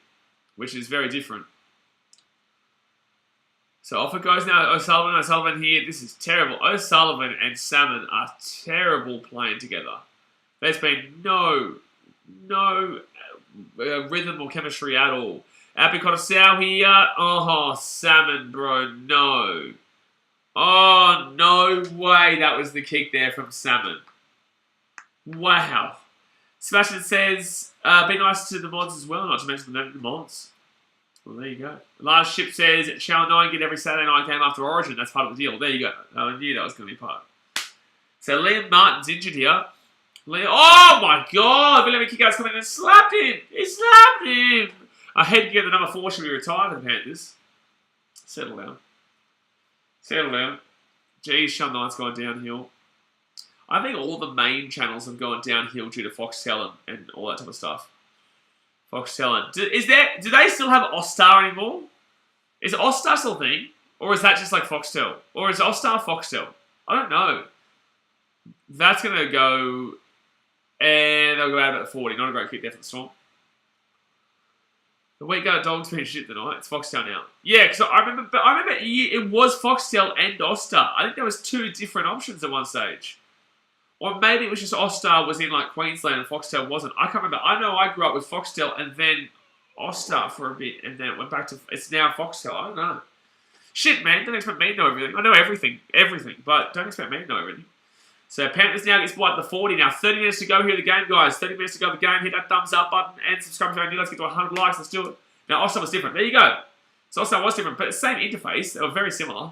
Speaker 1: which is very different. So off it goes now. O'Sullivan here. This is terrible. O'Sullivan and Salmon are terrible playing together. There's been no rhythm or chemistry at all. Apricot Sow here. Oh, Salmon, bro, no. Oh, no way that was the kick there from Salmon. Wow. Sebastian says, be nice to the mods as well, not to mention the mods. Well, there you go. Last Ship says, Channel 9 get every Saturday night game after Origin. That's part of the deal. There you go. I knew that was going to be part. So Liam Martin's injured here. Oh my God! William Kickout's coming in and slapped him! He slapped him! I hate to get the number 4 should be retired for the Panthers. Settle down. Geez, Channel 9's gone downhill. I think all the main channels have gone downhill due to Foxtel and all that type of stuff. Foxtel. Do they still have Austar anymore? Is Austar still a thing? Or is that just like Foxtel? Or is Austar Foxtel? I don't know. That's going to go... And they'll go out at 40. Not a great kick there for the Storm. The week ago, Dogs been shit tonight. It's Foxtel now. Yeah, because I remember it was Foxtel and Austar. I think there was 2 different options at one stage. Or maybe it was just Austar was in like Queensland and Foxtel wasn't. I can't remember. I know I grew up with Foxtel and then Austar for a bit and then it went back to... It's now Foxtel. I don't know. Shit, man. Don't expect me to know everything. I know everything. But don't expect me to know everything. So Panthers now gets wiped at the 40 now. 30 minutes to go here in the game, guys. 30 minutes to go in the game. Hit that thumbs up button and subscribe to our new. Let's get to 100 likes. Let's do it. Now, Austar was different. There you go. So Austar was different, but the same interface. They were very similar.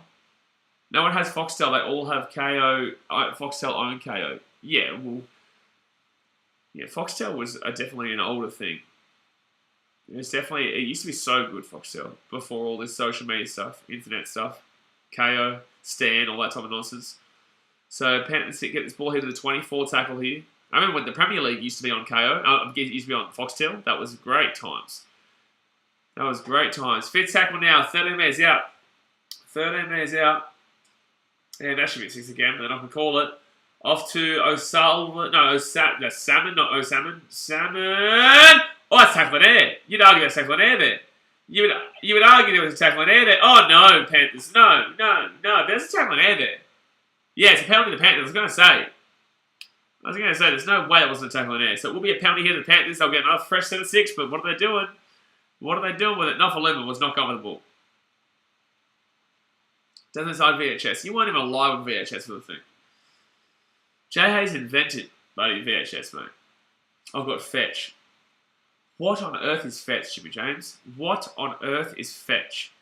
Speaker 1: No one has Foxtel. They all have KO. Foxtel own KO. Yeah, well... Yeah, Foxtel was definitely an older thing. It used to be so good, Foxtel, before all this social media stuff, internet stuff, KO, Stan, all that type of nonsense. So Panthers get this ball here to the 24 tackle here. I remember when the Premier League used to be on KO. It used to be on Foxtel. That was great times. 5th tackle now. 13 minutes out. And that should be 6 again, but they're not going to call it. Off to O'Sullivan. No, Salmon, not O'Salmon. Salmon! Oh, that's tackling air. You'd argue that's tackling air there. You would argue there was a tackling air there. Oh, no, Panthers. No. There's a tackling air there. Yeah, it's a penalty to the Panthers. I was going to say, there's no way that wasn't a tackle in air. So it will be a penalty here to the Panthers. They'll get another fresh set of 6, but what are they doing? With it? Not for Lemon was not going with the ball. Doesn't decide VHS. You weren't even alive with VHS for the thing. J. Hayes invented bloody VHS, mate. I've got Fetch. What on earth is Fetch, Jimmy James? What on earth is Fetch?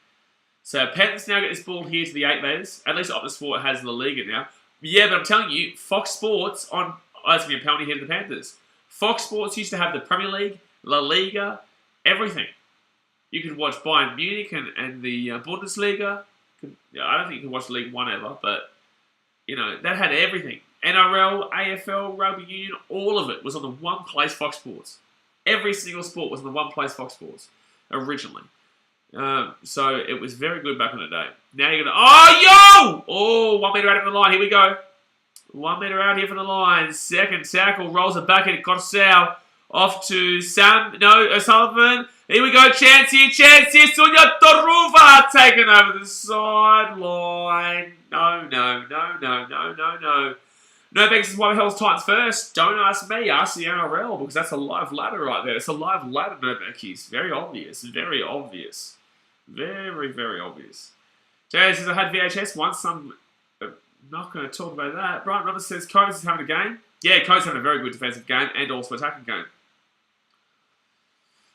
Speaker 1: So Panthers now get this ball here to the 8 metres. At least Optus Sport has La Liga now. Yeah, but I'm telling you, Fox Sports on... Oh, that's going to be a penalty here to the Panthers. Fox Sports used to have the Premier League, La Liga, everything. You could watch Bayern Munich and the Bundesliga. I don't think you could watch League One ever, but, you know, that had everything. NRL, AFL, Rugby Union, all of it was on the one place Fox Sports. Every single sport was on the one place Fox Sports, originally. So it was very good back in the day. Now you're going to... Oh, yo! Oh, 1 metre out of the line. Here we go. 1 metre out here from the line. Second tackle. Rolls it back in. Corsau. Off to O'Sullivan. Here we go. Chance here. Sunya Toruva taken over the sideline. No. No, Bex is why the hell's Titans first. Don't ask me. Ask the NRL, because that's a live ladder right there. It's a live ladder, no Beckies. Very obvious. Very obvious. Very, very obvious. Jay says, I had VHS once. I'm not going to talk about that. Brian Roberts says, Coates is having a game. Yeah, Coates having a very good defensive game and also attacking game.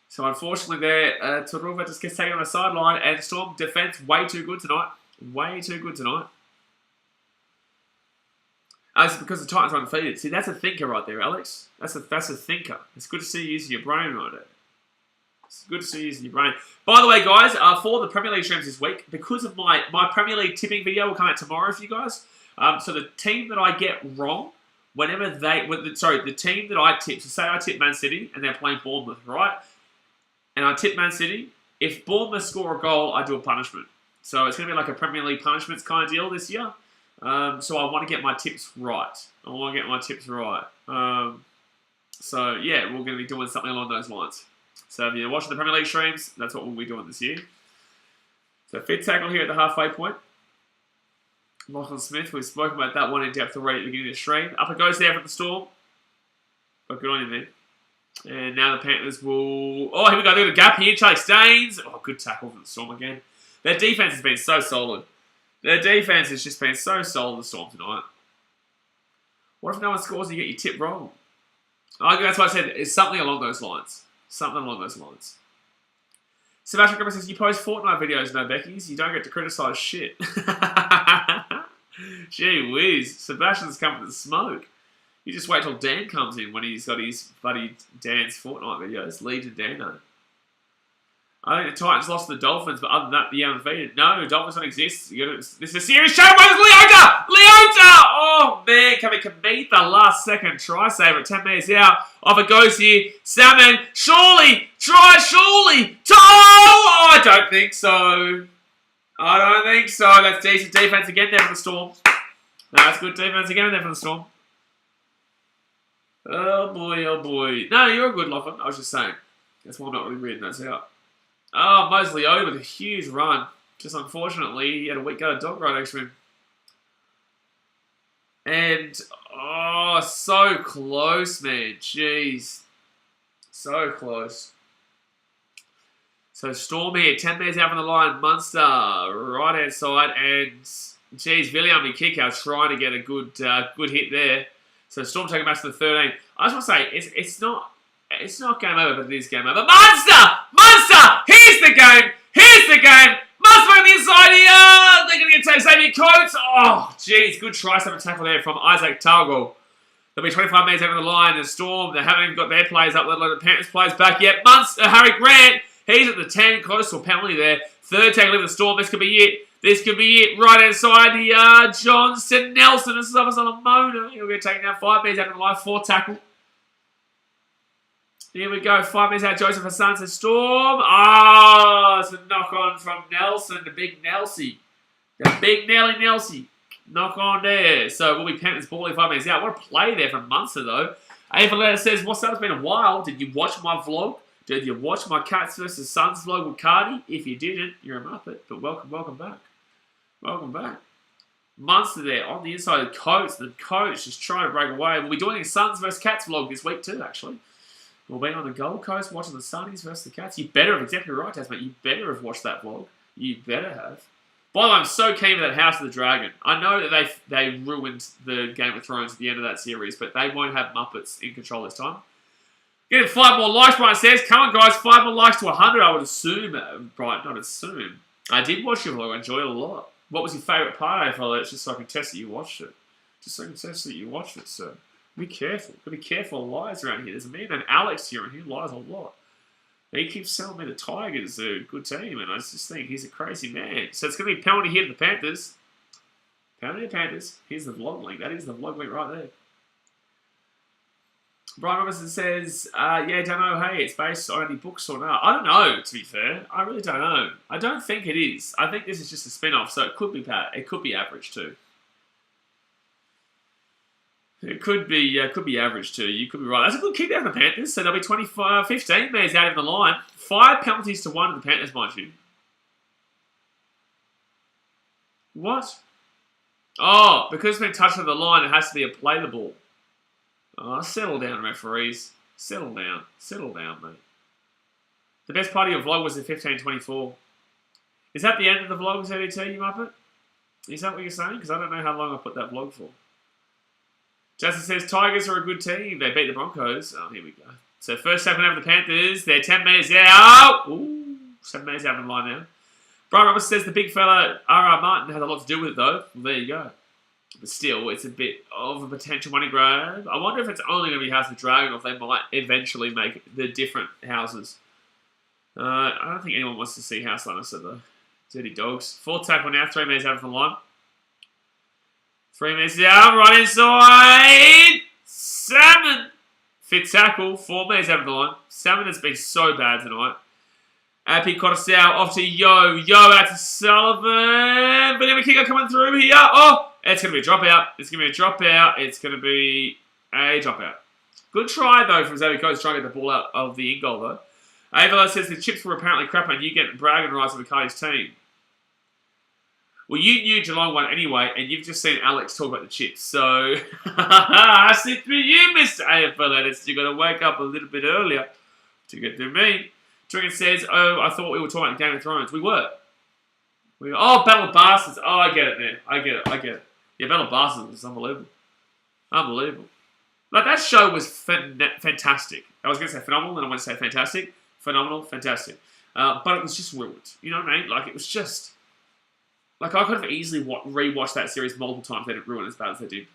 Speaker 1: So unfortunately there, Taruva just gets taken on the sideline, and Storm defense way too good tonight. Way too good tonight. It's because the Titans are undefeated. See, that's a thinker right there, Alex. That's a thinker. It's good to see you using your brain right there. It's good to see you using your brain. By the way, guys, for the Premier League streams this week, because of my Premier League tipping video will come out tomorrow for you guys. So the team that I get wrong, the team that I tip, so say I tip Man City and they're playing Bournemouth, right? And I tip Man City. If Bournemouth score a goal, I do a punishment. So it's going to be like a Premier League punishments kind of deal this year. So I want to get my tips right. So yeah, we're going to be doing something along those lines. So if you're watching the Premier League streams, that's what we'll be doing this year. So fifth tackle here at the halfway point. Lachlan Smith, we've spoken about that one in depth already at the beginning of the stream. Up it goes there for the Storm. But good on you, man. And now the Panthers will... Oh, here we go. Look at the gap here. Charlie Staines. Oh, good tackle for the Storm again. Their defense has been so solid. Their defense has just been so solid, the Storm tonight. What if no one scores and you get your tip wrong? Oh, that's what I said. It's something along those lines. Something along those lines. Sebastian Grimmett says, you post Fortnite videos, no Beckies. You don't get to criticise shit. Gee whiz. Sebastian's come with the smoke. You just wait till Dan comes in when he's got his bloody Dan's Fortnite videos. Legion Dano. I think the Titans lost to the Dolphins, but other than that, they're undefeated. No, Dolphins don't exist. This is a serious show. Where's Leota? Oh, man. Can we commit the last second try saver at 10 metres out? Off it goes here. Salmon. Surely. Surely. Oh, I don't think so. That's decent defense again there for the Storm. That's good defense again there for the Storm. Oh, boy. No, you're a good Lachlan. I was just saying. That's why I'm not really reading those out. Oh, Mosley O with a huge run. Just unfortunately, he had a weak guard dog right next to him. And, oh, so close, man. Jeez. So close. So Storm here, 10 metres out from the line. Munster, right-hand side. And, geez, William and Kickout trying to get a good hit there. So Storm taking back to the 13. I just want to say, it's not game over, but it is game over. Munster! Here's the game! Munster on the inside here! They're going to get Xavier Coates. Oh, jeez. Good try-saver tackle there from Isaac Talgo. They'll be 25 metres over the line. The Storm, they haven't even got their players up, let alone the Panthers players back yet. Harry Grant, he's at the 10, close to a penalty there. Third tackle of the Storm. This could be it. Right-hand side here. Johnson Nelson. This is off on a Mona. He'll get taken down 5 metres out of the line. Fourth tackle. Here we go. 5 minutes out. Joseph Hassan says Storm. It's a knock on from Nelson. The big Nelsie. Nelsie. Knock on there. So we'll be Panthers ball 5 minutes out. What a play there from Munster, though. Avaletta says, what's up? It's been a while. Did you watch my vlog? Did you watch my Cats vs. Suns vlog with Cardi? If you didn't, you're a muppet. But welcome back. Welcome back. Munster there on the inside of the Coates. The coach just trying to break away. We'll be doing a Suns vs. Cats vlog this week too, actually. We'll be on the Gold Coast watching the Sunnies versus the Cats. You better have, exactly right, Tasman. You better have watched that vlog. You better have. By the way, I'm so keen for that House of the Dragon. I know that they ruined the Game of Thrones at the end of that series, but they won't have Muppets in control this time. Getting 5 more likes, Brian says. Come on, guys. 5 more likes to 100, I would assume. Brian, not assume. I did watch your vlog. I enjoyed it a lot. What was your favourite part, AFL? It's just so I can test that you watched it. Just so I can test that you watched it, sir. Be careful. Be careful of lies around here. There's a man named Alex here, and he lies a lot. He keeps telling me the Tigers are a good team, and I just think he's a crazy man. So it's going to be penalty here to the Panthers. Penalty to the Panthers. Here's the vlog link. That is the vlog link right there. Brian Robinson says, yeah, don't know, hey, it's based on any books or not. I don't know, to be fair. I really don't know. I don't think it is. I think this is just a spin-off, so it could be average too. It could be average too. You could be right. That's a good kick down the Panthers. So there'll be 15 metres out of the line. 5 penalties to 1 of the Panthers, mind you. What? Oh, because it's been touched on the line, it has to be a play the ball. Oh, settle down, referees. Settle down. Settle down, mate. The best part of your vlog was the 15:24. Is that the end of the vlog, ZDT, you muppet? Is that what you're saying? Because I don't know how long I put that vlog for. Justin says, Tigers are a good team. They beat the Broncos. Oh, here we go. So first tackle over the Panthers. They're 10 metres out. Ooh, 7 metres out of the line now. Brian Roberts says the big fella, R.R. Martin, has a lot to do with it, though. Well, there you go. But still, it's a bit of a potential money grab. I wonder if it's only going to be House of Dragon or if they might eventually make the different houses. I don't think anyone wants to see House Lannister, though. Dirty dogs. 4th tackle now. 3 metres out of the line. 3 metres down. Right inside. Salmon. 5th tackle. 4 metres out of the line. Salmon has been so bad tonight. Appy Cottersau off to Yo. Yo out to Sullivan. But every kicker coming through here. Oh, it's going to be a dropout. It's going to be a dropout. It's going to be a dropout. Good try, though, from Xavier Coates trying to get the ball out of the in-goal, though. Avila says the chips were apparently crap and you get bragging rights of the Cardi's team. Well, you knew Geelong won anyway, and you've just seen Alex talk about the chips. So, I see through you, Mr. AFL Edits. You've got to wake up a little bit earlier to get through me. Trigan says, oh, I thought we were talking about Game of Thrones. We were. Oh, Battle of Bastards. Oh, I get it now. I get it. Yeah, Battle of Bastards was unbelievable. Unbelievable. Like, that show was fantastic. I was going to say phenomenal, and I went to say fantastic. Phenomenal, fantastic. But it was just ruined. You know what I mean? Like, it was just... Like, I could have easily rewatched that series multiple times. They didn't ruin it as bad as they did.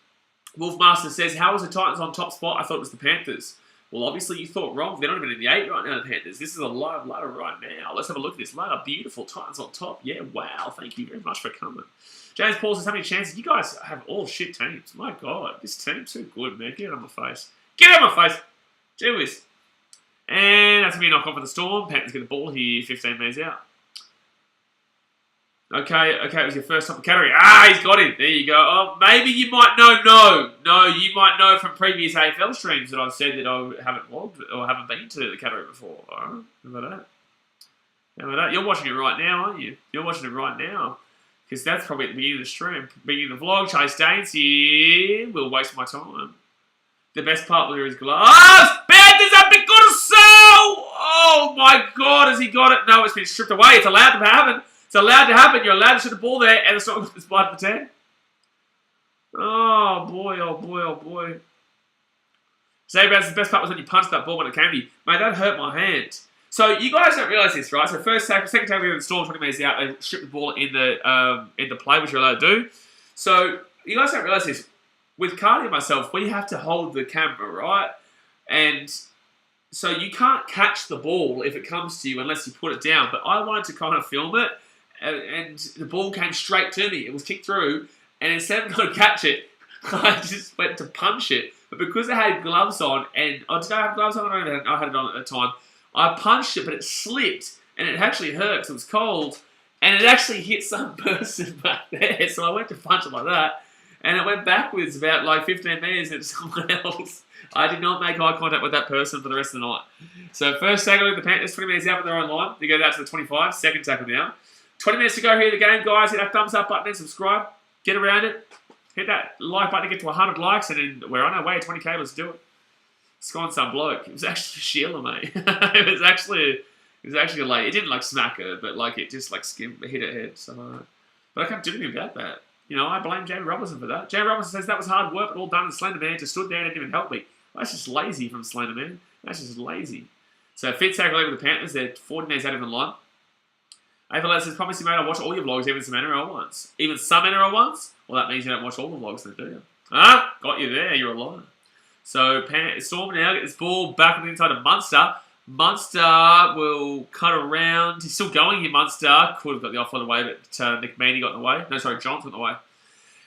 Speaker 1: Wolfmaster says, how was the Titans on top spot? I thought it was the Panthers. Well, obviously, you thought wrong. They're not even in the 8 right now, the Panthers. This is a live ladder right now. Let's have a look at this ladder. Beautiful. Titans on top. Yeah, wow. Thank you very much for coming. James Paul says, how many chances? You guys have all shit teams. My God. This team's too good, man. Get it on my face. Get it on my face. Gee whiz. And that's going to be a knock-on for the Storm. Panthers get the ball here. 15 metres out. Okay, it was your first top category. Ah, he's got him. There you go. Oh, maybe you might know. No, you might know from previous AFL streams that I've said that I haven't logged or haven't been to the category before. All right, how about that? You're watching it right now, aren't you? You're watching it right now. Because that's probably at the beginning of the stream. Beginning of the vlog. Chase Danes here. We'll waste my time. The best part with his gloves. Panthers up in Cottersau! Oh my God, has he got it? No, it's been stripped away. It's allowed to happen. It's allowed to happen. You're allowed to shoot the ball there, and it's not going to spot the 10. Oh, boy, oh, boy, oh, boy. Zabrans, the best part was when you punched that ball when it came to you. Mate, that hurt my hand. So, you guys don't realise this, right? So, first tackle, second tackle, the Storm 20 metres out, they strip the ball in the play, which you're allowed to do. So, you guys don't realise this. With Cardi and myself, we have to hold the camera, right? And... so you can't catch the ball if it comes to you unless you put it down. But I wanted to kind of film it, and the ball came straight to me. It was kicked through, and instead of going to catch it, I just went to punch it. But because I had gloves on, and I did not have gloves on, I had it on at the time, I punched it, but it slipped, and it actually hurt because it was cold, and it actually hit some person back there. So I went to punch it like that, and it went backwards about like 15 metres into someone else. I did not make eye contact with that person for the rest of the night. So first tackle with the Panthers, 20 metres out with their own line. They go out to the 25. Second tackle now. 20 minutes to go here in the game, guys. Hit that thumbs up button and subscribe. Get around it. Hit that like button to get to 100 likes, and then we're on our way. 20k, let's do it. It's gone some bloke. It was actually Sheila, mate. it was actually like, it didn't like smack her, but like it just like hit her head. So, but I can't do anything about that. You know, I blame Jamie Robinson for that. Jamie Robinson says that was hard work, but all done. And Slender Man just stood there and didn't even help me. That's just lazy from Slender Man. That's just lazy. So, fifth tackle over the Panthers. They're 40 metres out of the line. Avalanche says, promise you, mate, I'll watch all your vlogs, even some NRL ones. Even some NRL ones? Well, that means you don't watch all the vlogs then, do you? Ah, got you there. You're a liar. So, Storm now get this ball back on the inside of Munster. Munster will cut around. He's still going here, Munster. Could have got the offload away, but Nick Meaney got in the way. No, sorry, Johnson got in the way.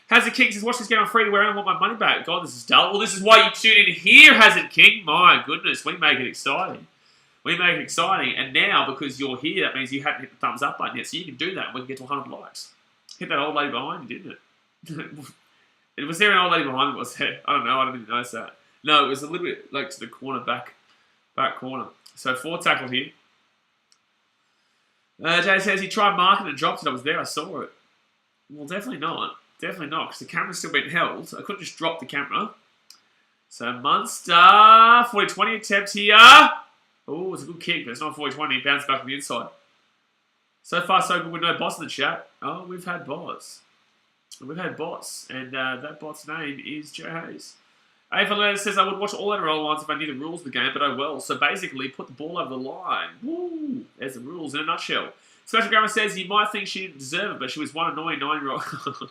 Speaker 1: Hazard King says, watch this game on free to wear. I want my money back. God, this is dull. Well, this is why you tune in here, Hazard King. My goodness, we make it exciting. We make it exciting. And now, because you're here, that means you haven't hit the thumbs up button yet. So you can do that and we can get to 100 likes. Hit that old lady behind you, didn't it? Was there an old lady behind me? Was there? I don't know. I didn't even notice that. No, it was a little bit like to the corner, back corner. So 4 tackle here. Jay says he tried marking and dropped it. I was there. I saw it. Well, definitely not. Definitely not, because the camera's still being held. I couldn't just drop the camera. So Munster, 40-20 attempt here. Oh, it's a good kick, but it's not 40-20. Bounced back on the inside. So far, so good with no boss in the chat. Oh, we've had boss. We've had boss, and that bot's name is Joe Hayes. Avalanche says, I would watch all NRL ones if I knew the rules of the game, but I will. So basically, put the ball over the line. Woo! There's the rules in a nutshell. Special Grammar says, you might think she didn't deserve it, but she was one annoying 9-year-old.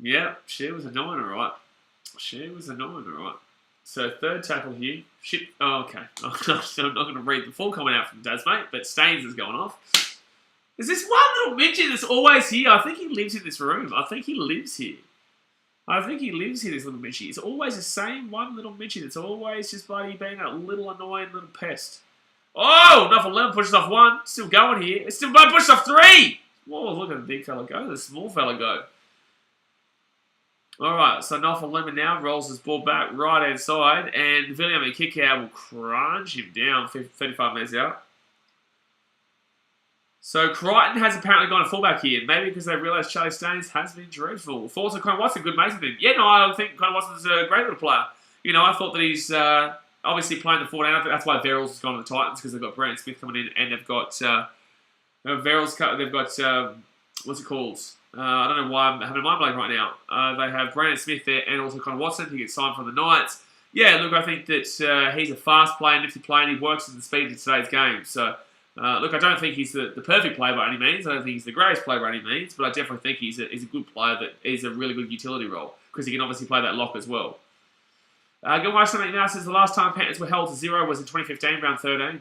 Speaker 1: Yeah, she was annoying, alright. She was annoying, alright. So, 3rd tackle here. Shit. Oh, okay. So I'm not going to read the full comment out from Daz, mate, but Staines is going off. There's this one little midget that's always here. I think he lives in this room. I think he lives here. This little midget. It's always the same one little midget. It's always just bloody being a little annoying little pest. Oh, enough 11 pushes off 1. Still going here. It's still pushes off 3. Whoa, look at the big fella go. The small fella go. Alright, so Noffel Lemon now rolls his ball back right hand side, and BKRmy kick out will crunch him down 35 metres out. So Crichton has apparently gone a fullback here, maybe because they realised Charlie Staines has been dreadful. Thoughts on Connor Watson, good mates with him. Yeah, no, I think Connor Watson's a great little player. You know, I thought that he's obviously playing the 14. I think that's why Verrills has gone to the Titans, because they've got Brandon Smith coming in, and they've got Verrills, they've got, what's it called? I don't know why I'm having a mind blank right now. They have Brandon Smith there and also Connor Watson. He gets signed from the Knights. Yeah, look, I think that he's a fast player, nifty player, and he works at the speed of today's game. So, look, I don't think he's the perfect player by any means. I don't think he's the greatest player by any means, but I definitely think he's a good player that is a really good utility role, because he can obviously play that lock as well. Gilmar something now says the last time Panthers were held to 0 was in 2015, round 13.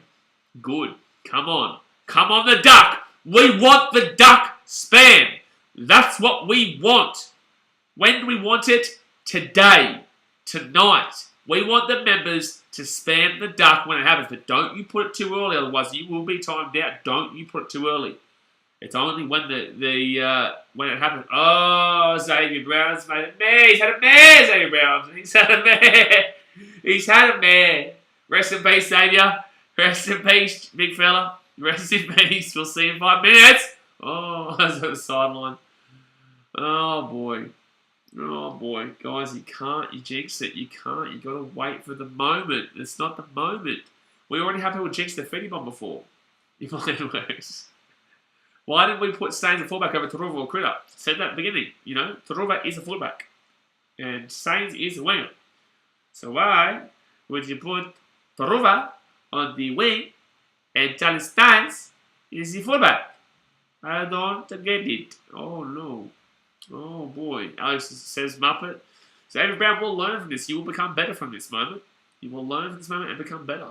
Speaker 1: Good. Come on. Come on, the duck. We want the duck span. That's what we want. When do we want it? Today. Tonight. We want the members to spam the duck when it happens, but don't you put it too early, otherwise you will be timed out. Don't you put it too early. It's only when when it happens. Oh, Xavier Brown's made a mare. He's had a mare, Xavier Brown. He's had a mare. He's had a mare. Rest in peace, Xavier. Rest in peace, big fella. Rest in peace. We'll see you in 5 minutes. Oh, that's at the sideline. Oh, boy. Oh, boy. Guys, you can't. You jinx it. You can't. You got to wait for the moment. It's not the moment. We already have people jinx the feeding bomb before. If only it works. Why didn't we put Staines a fullback over Taruva or Critter? Said that at the beginning. You know, Taruva is a fullback. And Staines is a winger. So why would you put Taruva on the wing and Charlie Staines is the fullback? I don't get it. Oh, no. Oh, boy. Alex says Muppet. So Xavier Brown will learn from this. You will become better from this moment. You will learn from this moment and become better.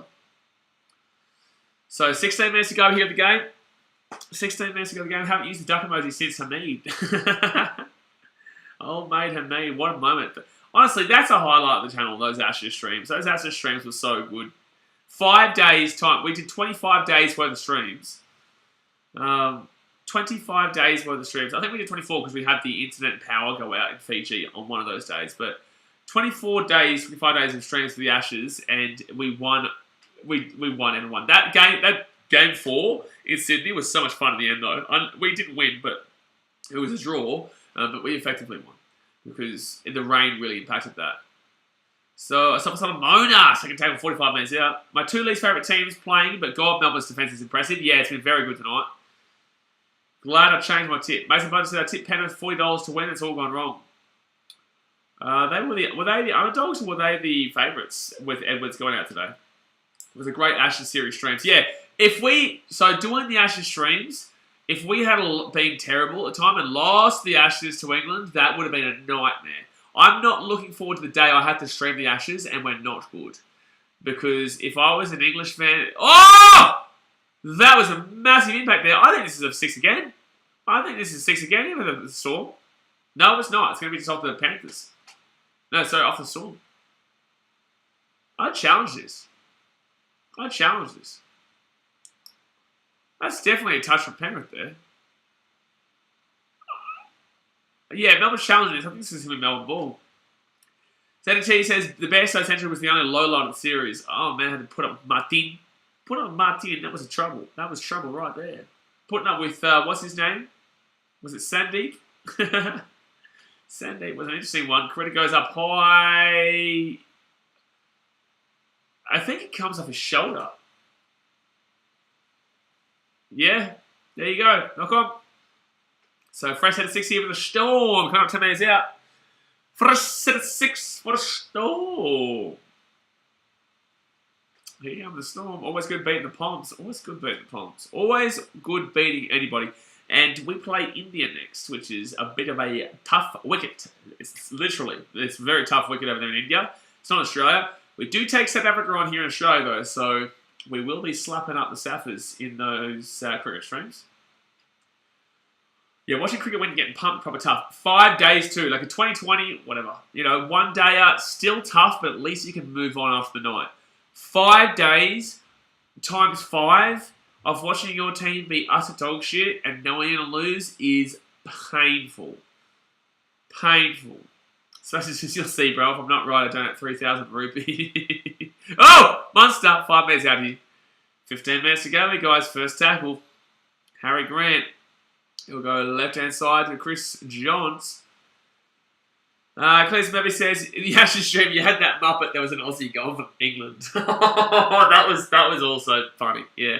Speaker 1: So 16 minutes to go here at the game. 16 minutes to go in the game. Haven't used the duck emoji since Hamid. Old mate Hamid. What a moment. Honestly, that's a highlight of the channel, those Ashes streams. Those Ashes streams were so good. 5 days time. We did 25 days worth of streams. 25 days worth of streams. I think we did 24 because we had the internet power go out in Fiji on one of those days. But 24 days, 25 days of streams for the Ashes, and we won. We won and won. That game 4 in Sydney was so much fun in the end, though. We didn't win, but it was a draw. But we effectively won because the rain really impacted that. So, some Mona, second table, 45 minutes out. My 2 least favourite teams playing, but God, Melbourne's defence is impressive. Yeah, it's been very good tonight. Glad I changed my tip. Mason Bunch said I tipped Penrith $40 to win. It's all gone wrong. Were they the underdogs or were they the favourites with Edwards going out today? It was a great Ashes series streams. Yeah, doing the Ashes streams, if we had been terrible at the time and lost the Ashes to England, that would have been a nightmare. I'm not looking forward to the day I have to stream the Ashes and we're not good. Because if I was an English fan... Oh! That was a massive impact there. I think this is a 6 again. I think this is 6 again, even the Storm. No, it's not. It's going to be just off the Panthers. No, sorry, off the Storm. I challenge this. That's definitely a touch from Penrith there. Yeah, Melbourne's challenging this. I think this is going to be Melbourne ball. ZT says the Bearstow Central was the only low line of the series. Oh man, I had to put up Martin. That was trouble. That was trouble right there. Putting up with, what's his name? Was it Sandeep? Sandeep was an interesting one. Credit goes up high. I think it comes off his shoulder. Yeah, there you go. Knock on. So fresh set of 6 here for the Storm. Coming up 10 minutes out. Fresh set of 6 for the Storm. Here comes the Storm. Always good beating the Palms. Always good beating anybody. And we play India next, which is a bit of a tough wicket. It's a very tough wicket over there in India. It's not Australia. We do take South Africa on here in Australia, though, so we will be slapping up the Saffers in those cricket streams. Yeah, watching cricket when you're getting pumped, proper tough. 5 days, too, like a 2020, whatever. You know, 1 day out, still tough, but at least you can move on after the night. 5 days times 5 of watching your team be utter dog shit and knowing you're going to lose is painful. Painful. Especially since you'll see, bro, if I'm not right, I donate 3,000 rupees. Oh! Monster! 5 minutes out here. 15 minutes to go, guys. First tackle. Harry Grant. He'll go left-hand side to Chris Johns. Cleese maybe says, in the Ashes stream, you had that Muppet, there was an Aussie going for England. that was also funny, yeah.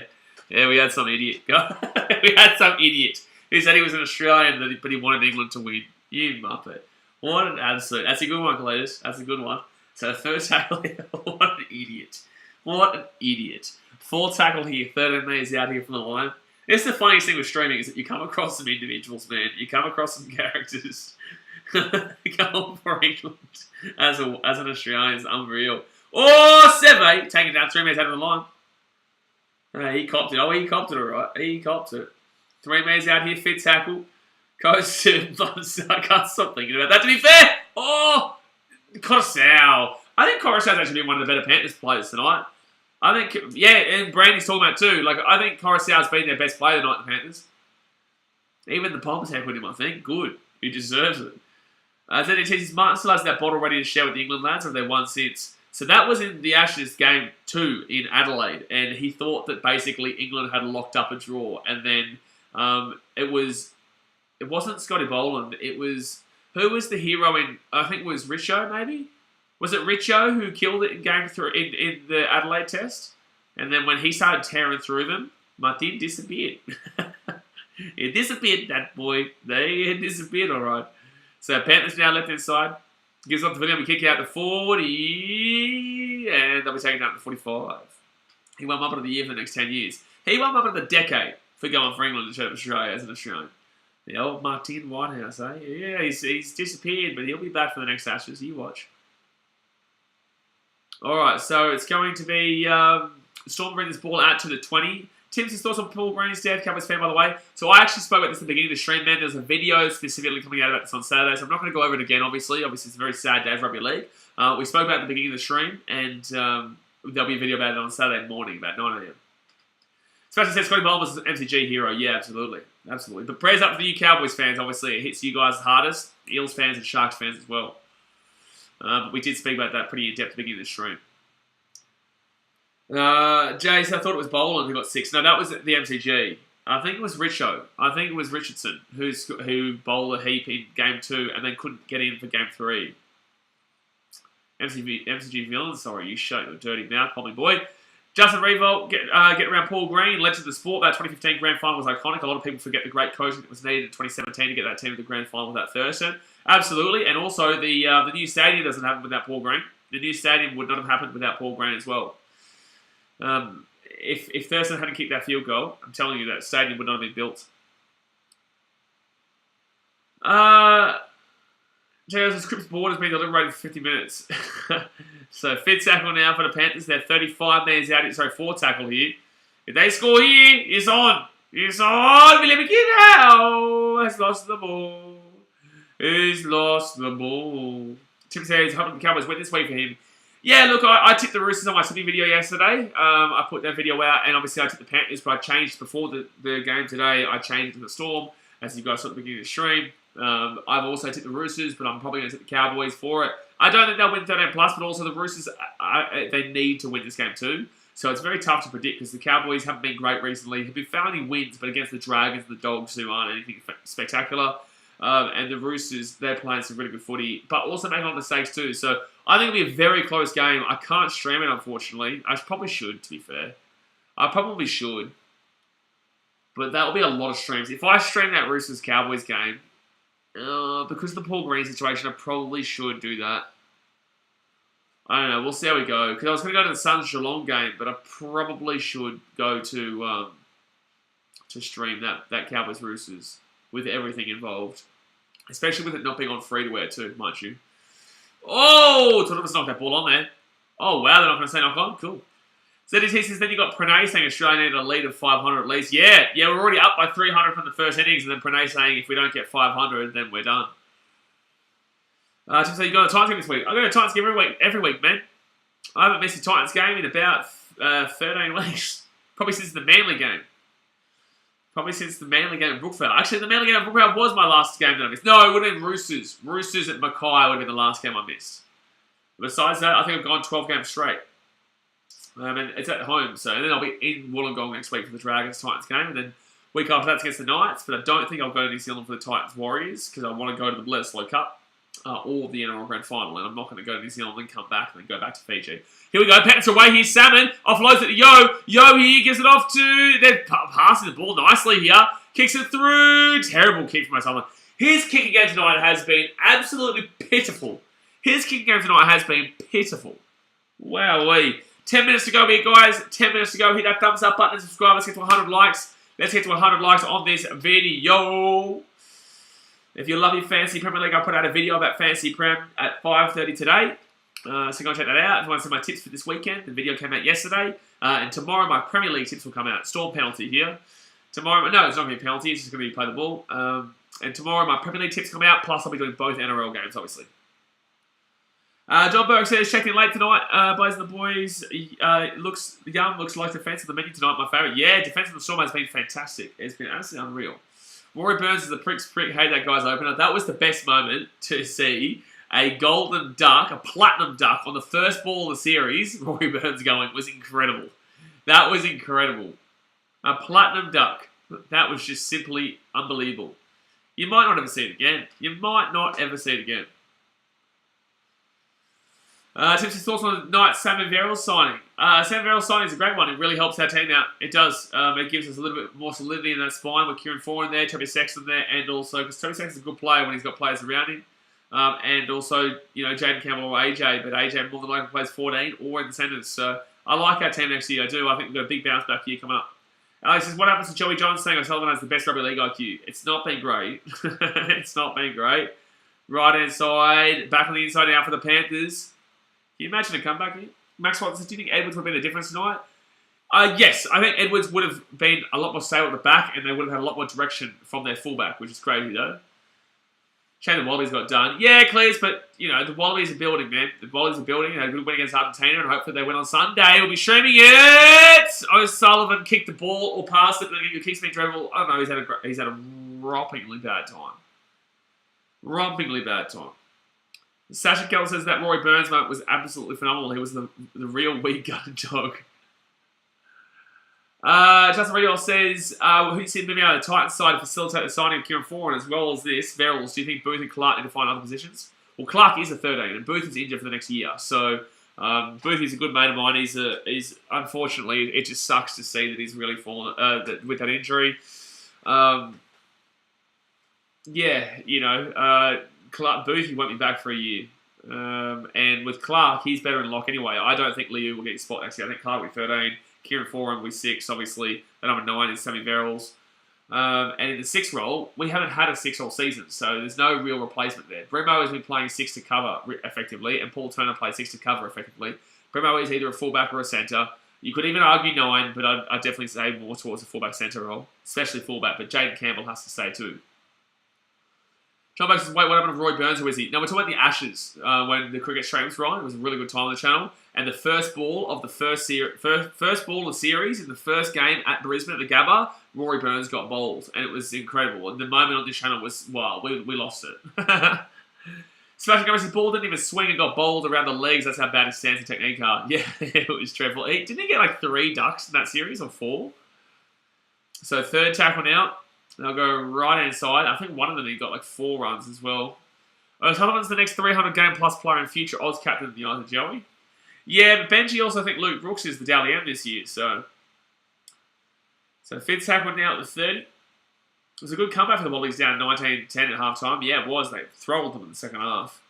Speaker 1: Yeah, we had some idiot. We had some idiot who said he was an Australian, but he wanted England to win. You Muppet. What an absolute... That's a good one, Cleese. That's a good one. So third tackle here. What an idiot. What an idiot. Fourth tackle here. 13 metres out here from the line. It's the funniest thing with streaming is that you come across some individuals, man. You come across some characters going for England as an Australian. It's unreal. Oh, Seve taking down 3 metres out of the line. He copped it. Oh, he copped it all right. He copped it. 3 metres out here, fit tackle. Goes to... I can't stop thinking about that, to be fair. Oh, Coruscant. I think Coruscant's actually been one of the better Panthers players tonight. I think, yeah, and Brandy's talking about it too. Like, I think Coruscant's been their best player tonight in the Panthers. Even the Palms have with him, I think. Good. He deserves it. Then it says Martin still has that bottle ready to share with the England lads, or they won since. So that was in the Ashes game 2 in Adelaide, and he thought that basically England had locked up a draw, and then it wasn't Scotty Boland, it was, who was the hero in, I think it was Richo maybe? Was it Richo who killed it in game 3 in the Adelaide test? And then when he started tearing through them, Martin disappeared. He disappeared, that boy. They disappeared, all right. So Panthers now left inside. Gives up the William, we kick out to 40, and they'll be taken down to 45. He won Muppet of the Year for the next 10 years. He won Muppet of the Decade for going for England to show Australia as an Australian. The old Martin Whitehouse, eh? Yeah, he's disappeared, but he'll be back for the next Ashes. You watch. All right, so it's going to be Storm bring this ball out to the 20. Tim's thoughts on Paul Green's death, Cowboys fan, by the way. So I actually spoke about this at the beginning of the stream, man. There's a video specifically coming out about this on Saturday, so I'm not going to go over it again, obviously. Obviously, it's a very sad day of rugby league. We spoke about it at the beginning of the stream, and there'll be a video about it on Saturday morning, about 9 a.m. Especially says Scotty Boland was an MCG hero. Yeah, absolutely. Absolutely. But prayers up for you Cowboys fans, obviously. It hits you guys the hardest. Eels fans and Sharks fans as well. But we did speak about that pretty in-depth at the beginning of the stream. Jace, I thought it was Boland who got 6. No, that was the MCG. I think it was Richo. I think it was Richardson who bowled a heap in game 2 and then couldn't get in for game 3. MCG villain, sorry, you shut your dirty mouth, Pommy boy. Justin Revolt, get around Paul Green, legend of the sport. That 2015 grand final was iconic. A lot of people forget the great coaching that was needed in 2017 to get that team to the grand final with that Thurston. Absolutely, and also the new stadium doesn't happen without Paul Green. The new stadium would not have happened without Paul Green as well. if Thurston hadn't kicked that field goal, I'm telling you that stadium would not have been built. Jails' Cripps board has been deliberated for 50 minutes. So fifth tackle now for the Panthers. They're 35 metres out. Sorry, fourth tackle here. If they score here, it's on. It's on. Let me get out. Has lost the ball. He's lost the ball. Tim says, hoping the Cowboys went this way for him. Yeah, look, I tipped the Roosters on my Sydney video yesterday. I put that video out, and obviously I tipped the Panthers, but I changed before the game today. I changed it to the Storm, as you guys saw at the beginning of the stream. I've also tipped the Roosters, but I'm probably going to tip the Cowboys for it. I don't think they'll win 13+, but also the Roosters, they need to win this game too. So it's very tough to predict because the Cowboys haven't been great recently. They've been finding wins, but against the Dragons and the Dogs, who aren't anything spectacular. And the Roosters, they're playing some really good footy, but also making a lot of mistakes too. So I think it'll be a very close game. I can't stream it, unfortunately. I probably should, to be fair. I probably should. But that'll be a lot of streams. If I stream that Roosters-Cowboys game, because of the Paul Green situation, I probably should do that. I don't know. We'll see how we go. Because I was going to go to the Suns-Geelong game, but I probably should go to stream that Cowboys-Roosters with everything involved. Especially with it not being on free-to-air too, mind you. Oh! Totomus knocked that ball on there. Oh, wow. They're not going to say knock on? Cool. ZDT says, then you got Pranay saying Australia needed a lead of 500 at least. Yeah, we're already up by 300 from the first innings, and then Pranay saying if we don't get 500, then we're done. So you got a Titans game this week. I got a Titans game every week, man. I haven't missed a Titans game in about 13 weeks. Probably since the Manly game. Probably since the Manly game at Brookvale. Actually, the Manly game at Brookvale was my last game that I missed. No, it would have been Roosters. Roosters at Mackay would have been the last game I missed. Besides that, I think I've gone 12 games straight. And it's at home, so and then I'll be in Wollongong next week for the Dragons-Titans game, and then week after that's against the Knights, but I don't think I'll go to New Zealand for the Titans-Warriors, because I want to go to the Bledisloe Cup, or the NRL Grand Final, and I'm not going to go to New Zealand and come back and then go back to Fiji. Here we go, Panthers away, here's Salmon, offloads it to Yo here, gives it off to, they're passing the ball nicely here, kicks it through, terrible kick from Salmon. His kicking game tonight has been absolutely pitiful. Wowee. 10 minutes to go here, guys. 10 minutes to go. Hit that thumbs up button and subscribe. Let's get to 100 likes. Let's get to 100 likes on this video. If you love your Fantasy Premier League, I put out a video about Fantasy Prem at 5:30 today. So go check that out. If you want to see my tips for this weekend, the video came out yesterday. And tomorrow, my Premier League tips will come out. Storm penalty here. Tomorrow, no, it's not going to be a penalty. It's just going to be play the ball. And tomorrow, my Premier League tips come out. Plus, I'll be doing both NRL games, obviously. John Burke says, checked in late tonight. Blaze and the boys. Looks like defense of the menu tonight. My favourite. Yeah, defense of the Storm has been fantastic. It's been absolutely unreal. Rory Burns is a prick. Hey, that guy's opener. That was the best moment to see a golden duck, a platinum duck, on the first ball of the series. Rory Burns going was incredible. That was incredible. A platinum duck. That was just simply unbelievable. You might not ever see it again. Tips and thoughts on the night Sam Verrills signing. Sam Verrills signing is a great one. It really helps our team out. It does. It gives us a little bit more solidity in that spine with Kieran Foran there, Toby Sexton there, and also because Toby Sexton's a good player when he's got players around him. And also, Jaden Campbell or AJ, but AJ more than likely plays 14 or in the centres. So I like our team next year. I do. I think we've got a big bounce back year coming up. Alex says, what happens to Joey Johns saying O'Sullivan has the best rugby league IQ? It's not been great. It's not been great. Right hand side, back on the inside now for the Panthers. Can you imagine a comeback here? Max Watson, do you think Edwards would have been the difference tonight? Yes, I think Edwards would have been a lot more stable at the back, and they would have had a lot more direction from their fullback, which is crazy though. Shame the Wallabies got done. Yeah, Clears, but the Wallabies are building, man. The Wallabies are building. They had a good win against Argentina, and hopefully they win on Sunday. We'll be streaming it. O'Sullivan kicked the ball or passed it, but the kick's been dreadful. I don't know. He's had a rompingly bad time. Sasha Kell says that Rory Burns moment was absolutely phenomenal. He was the real weak gun dog. Justin Riddle says, who said moving out of the Titans side to facilitate the signing of Kieran Foran as well as this? Verrills, do you think Booth and Clark need to find other positions? Well, Clark is a 13 and Booth is injured for the next year. So Booth is a good mate of mine. He's unfortunately, it just sucks to see that he's really fallen with that injury. Clark Booth won't be back for a year. And with Clark, he's better in lock anyway. I don't think Liu will get his spot next year. I think Clark will be 13. Kieran Foran with 6, obviously. The number 9 is Sammy Verrills. And in the 6 role, we haven't had a 6 all season, so there's no real replacement there. Bremo has been playing 6 to cover effectively, and Paul Turner plays 6 to cover effectively. Bremo is either a fullback or a centre. You could even argue 9, but I'd definitely say more towards a fullback centre role, especially fullback, but Jaden Campbell has to stay too. John Banks says, wait, what happened to Roy Burns? Who is he? No, we're talking about the Ashes when the cricket stream was right. It was a really good time on the channel. And the first ball of the first ball of the series in the first game at Brisbane at the Gabba, Rory Burns got bowled. And it was incredible. And the moment on this channel was, wow, we lost it. Smashing Gomez, his ball didn't even swing and got bowled around the legs. That's how bad his stance and technique are. Yeah, it was dreadful. Didn't he get like 3 ducks in that series or 4? So third tackle now. They'll go right-hand side. I think one of them he got like 4 runs as well. Sullivan's the next 300-game plus player and future Oz captain of the United, Joey. Yeah, but Benji also think Luke Brooks is the Dally M this year. So fifth tackle now at the 30. It was a good comeback for the Wallabies down 19-10 at half-time. Yeah, it was. They throttled them in the second half.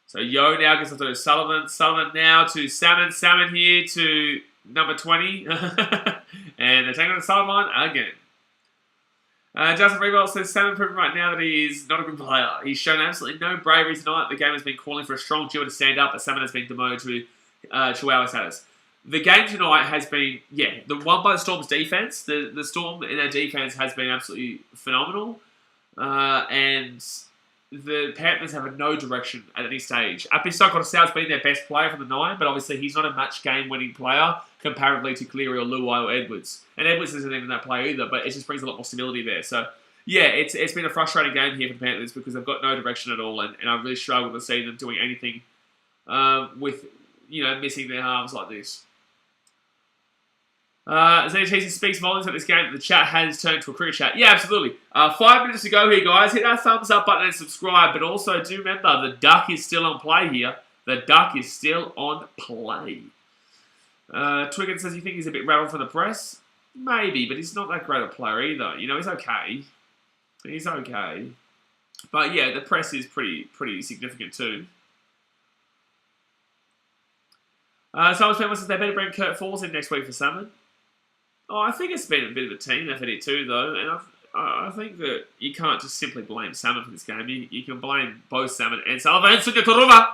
Speaker 1: So Yo now gets up to Sullivan. Sullivan now to Salmon. Salmon here to number 20. And they're taking on the sideline again. Justin Freewell says, Salmon proving right now that he is not a good player. He's shown absolutely no bravery tonight. The game has been calling for a strong duo to stand up, but Salmon has been demoted to Chihuahua status. The game tonight has been, the one by the Storm's defense. The Storm in their defense has been absolutely phenomenal. And the Panthers have no direction at any stage. Apisoko-South's been their best player from the 9, but obviously he's not a match game-winning player comparatively to Cleary or Luai or Edwards. And Edwards isn't even that player either, but it just brings a lot more stability there. So, yeah, it's been a frustrating game here for the Panthers because they've got no direction at all, and I really struggle to see them doing anything with, missing their halves like this. ZTC speaks volumes at this game. The chat has turned to a cricket chat. Yeah, absolutely. 5 minutes to go here, guys. Hit that thumbs up button and subscribe. But also, do remember, the duck is still on play here. The duck is still on play. Twiggin says, you think he's a bit rattled from the press? Maybe, but he's not that great a player either. He's okay. He's okay. But yeah, the press is pretty significant too. Someone's famous says they better bring Kurt Falls in next week for Salmon. Oh, I think it's been a bit of a team effort here too, though, and I think that you can't just simply blame Salmon for this game. You can blame both Salmon and Sullivan. Sunya Toruva!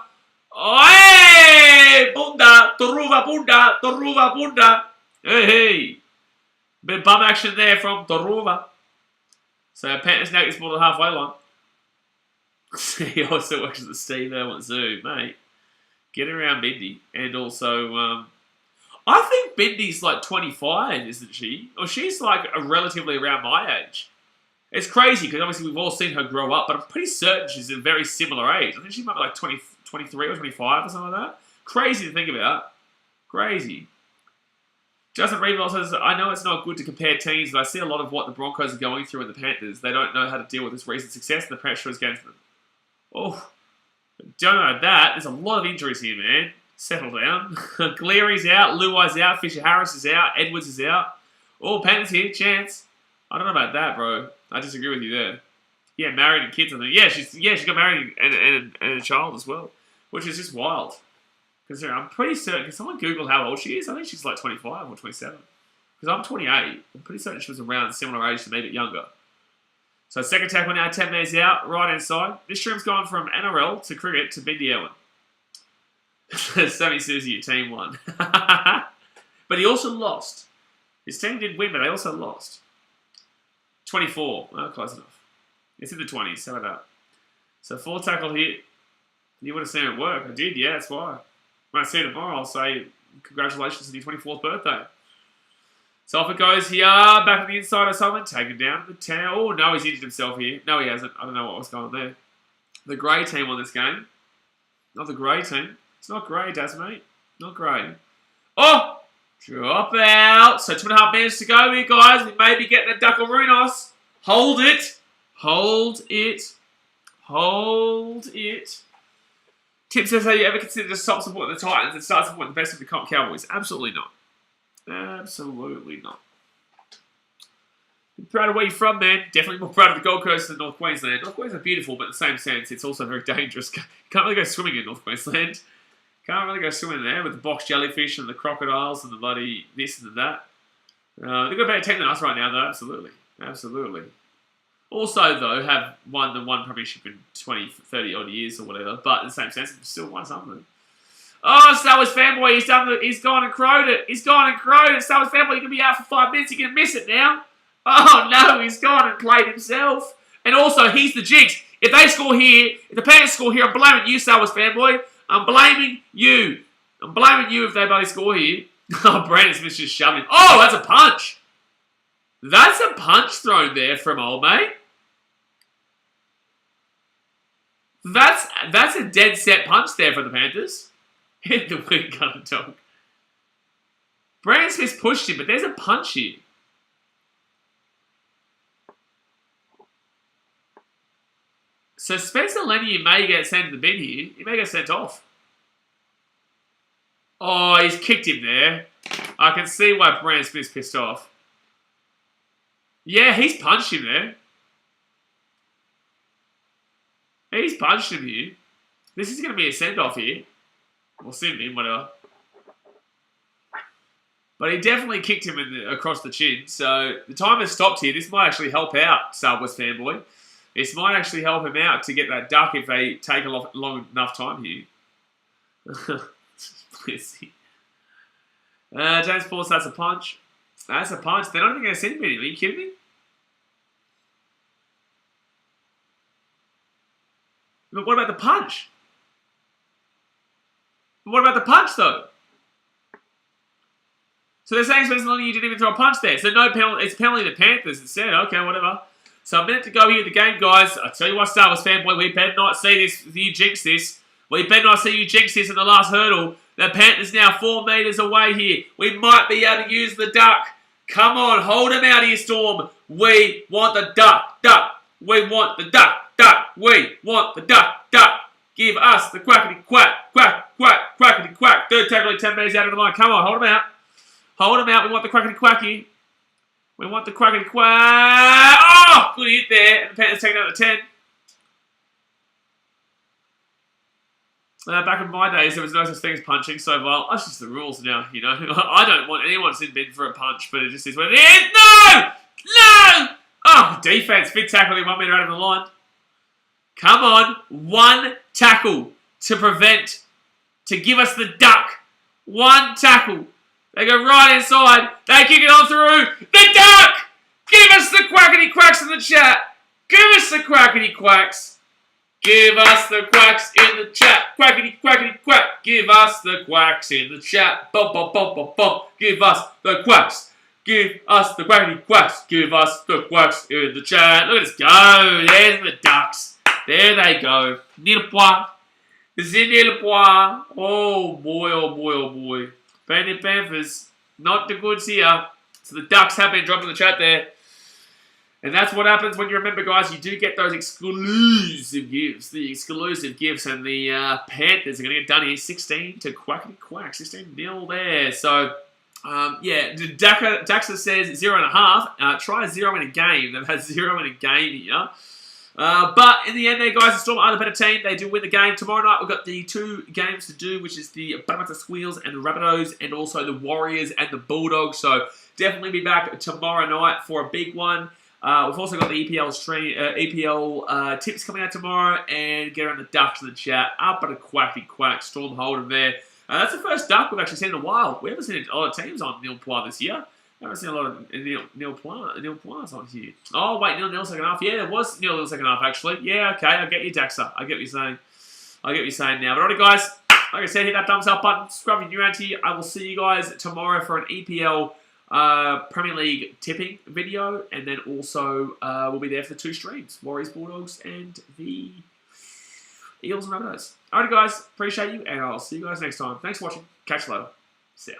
Speaker 1: Oi! Bunda! Toruva, Bunda! Toruva, Bunda! Hey! Bit of bum action there from Toruva. So Panthers now gets more than halfway line. He also works at the Steve Irwin Zoo, mate. Get around Bindi. And also, I think Bindi's like 25, isn't she? Or she's like relatively around my age. It's crazy because obviously we've all seen her grow up, but I'm pretty certain she's a very similar age. I think she might be like 23 or 25 or something like that. Crazy to think about. Crazy. Justin Reevell says, I know it's not good to compare teams, but I see a lot of what the Broncos are going through in the Panthers. They don't know how to deal with this recent success and the pressure is against them. Oh, don't know that. There's a lot of injuries here, man. Settle down. Cleary's out, Luai's out, Fisher Harris is out, Edwards is out. Oh, Panthers here, chance. I don't know about that, bro. I disagree with you there. Yeah, married and kids, I think. Yeah, she got married and a child as well, which is just wild. Because I'm pretty certain, can someone Google how old she is? I think she's like 25 or 27. Because I'm 28. I'm pretty certain she was around similar age to me, but younger. So second tackle now, 10 metres out, right-hand side. This stream's gone from NRL to cricket to Bindi Irwin. Sammy Susie, your team won. But he also lost. His team did win, but they also lost. 24. Well, close enough. It's in the 20s. How about that? So full tackle here. You would have seen it work. I did, yeah, that's why. When I see it tomorrow, I'll say congratulations on your 24th birthday. So off it goes here. Back on the inside of Sullivan. Taken down to the 10. Oh, no, he's injured himself here. No, he hasn't. I don't know what was going on there. The grey team on this game. Not the grey team. It's not grey, Daz, mate. Not grey. Oh! Drop out. So 2.5 minutes to go here, guys. We may be getting a Duckarunos. Hold it. Hold it. Hold it. Tim says, have you ever considered to stop supporting the Titans and start supporting the best of the Cowboys? Absolutely not. Absolutely not. I'm proud of where you're from, man. Definitely more proud of the Gold Coast than North Queensland. North Queensland are beautiful, but in the same sense, it's also very dangerous. You can't really go swimming in North Queensland. Can't really go swimming there with the box jellyfish and the crocodiles and the bloody this and that. They've got a better team than us right now, though. Absolutely. Absolutely. Also, though, have won the one premiership in 20, 30 odd years or whatever. But in the same sense, still won something. Oh, Star Wars fanboy, he's gone and crowed it. He's gone and crowed it. Star Wars fanboy, you can be out for 5 minutes. You can miss it now. Oh, no, he's gone and played himself. And also, he's the jinx. If they score here, if the Panthers score here, I'm blaming you, Star Wars fanboy. I'm blaming you. I'm blaming you if they bloody score here. Oh, Brandon Smith's just shoving. Oh, that's a punch. That's a punch thrown there from old mate. That's a dead set punch there for the Panthers. Hit the wing gun dog. Brandon Smith pushed him, but there's a punch here. So Spencer Lenny may get sent to the bin here. He may get sent off. Oh, he's kicked him there. I can see why Brandon Smith's pissed off. Yeah, he's punched him there. He's punched him here. This is going to be a send-off here. We'll see him, whatever. But he definitely kicked him across the chin. So the time has stopped here. This might actually help out Star Wars fanboy. This might actually help him out to get that duck if they take a long enough time here. James Paul, that's a punch. That's a punch. They're not even going to send him anything. Are you kidding me? But what about the punch? But what about the punch, though? So they're saying Spencer Lonnie, you didn't even throw a punch there. So no penalty. It's penalty to Panthers instead. Okay, whatever. So a minute to go here in the game, guys. I tell you what, Star Wars fanboy, we better not see this. You jinx this. We better not see you jinx this in the last hurdle. The Panthers now 4 metres away here. We might be able to use the duck. Come on, hold him out here, Storm. We want the duck, duck. We want the duck, duck. We want the duck, duck. Give us the quackity quack, quack, quack, quackity quack. Third tackle 10 metres out of the line. Come on, hold him out. Hold him out. We want the quackity quacky. We want the quackity quack. Oh, good hit there. And the Panthers taking out the 10. Back in my days, there was no such thing as punching, so well, that's just the rules now, you know. I don't want anyone to bin for a punch, but it just is what it is. No! No! Oh, defense. Big tackle, 1 metre out of the line. Come on. 1 tackle to prevent, to give us the duck. 1 tackle. They go right inside. They kick it on through. The duck! Give us the quackity quacks in the chat. Give us the quackity quacks. Give us the quacks in the chat. Quackity, quackity, quack. Give us the quacks in the chat. Bum, bum, bum, bum, bum. Give us the quacks. Give us the quackity quacks. Give us the quacks in the chat. Look at us go. There's the ducks. There they go. Nil point. Nil point. Oh boy, oh boy, oh boy. Penrith Panthers. Not the goods here. So the ducks have been dropped in the chat there. And that's what happens when you remember, guys, you do get those exclusive gifts. The exclusive gifts, and the Panthers are going to get done here. 16 to quackity quack. 16-0 there. So, yeah, Daxa says 0.5. Try 0 in a game. They've had 0 in a game here. But in the end there, guys, the Storm are the better team. They do win the game. Tomorrow night, we've got the 2 games to do, which is the Parramatta Squeals and the Rabbitohs, and also the Warriors and the Bulldogs. So, definitely be back tomorrow night for a big one. We've also got the EPL stream, EPL tips coming out tomorrow, and get around the ducks in the chat. Up at a quacky quack, Storm holding there. That's the first duck we've actually seen in a while. We haven't seen a lot of teams on nil point this year. I haven't seen a lot of nil points on here. Oh wait, nil second half. Yeah, there was nil second half actually. Yeah, okay, I get you, Daxa. I get what you're saying. I get what you're saying now. But alright, guys, like I said, hit that thumbs up button. Subscribe if you're new around here. I will see you guys tomorrow for an EPL. Premier League tipping video, and then also we'll be there for the 2 streams, Warriors, Bulldogs, and the Eels and Rabbitohs. Alright guys, appreciate you, and I'll see you guys next time. Thanks for watching. Catch you later. See ya.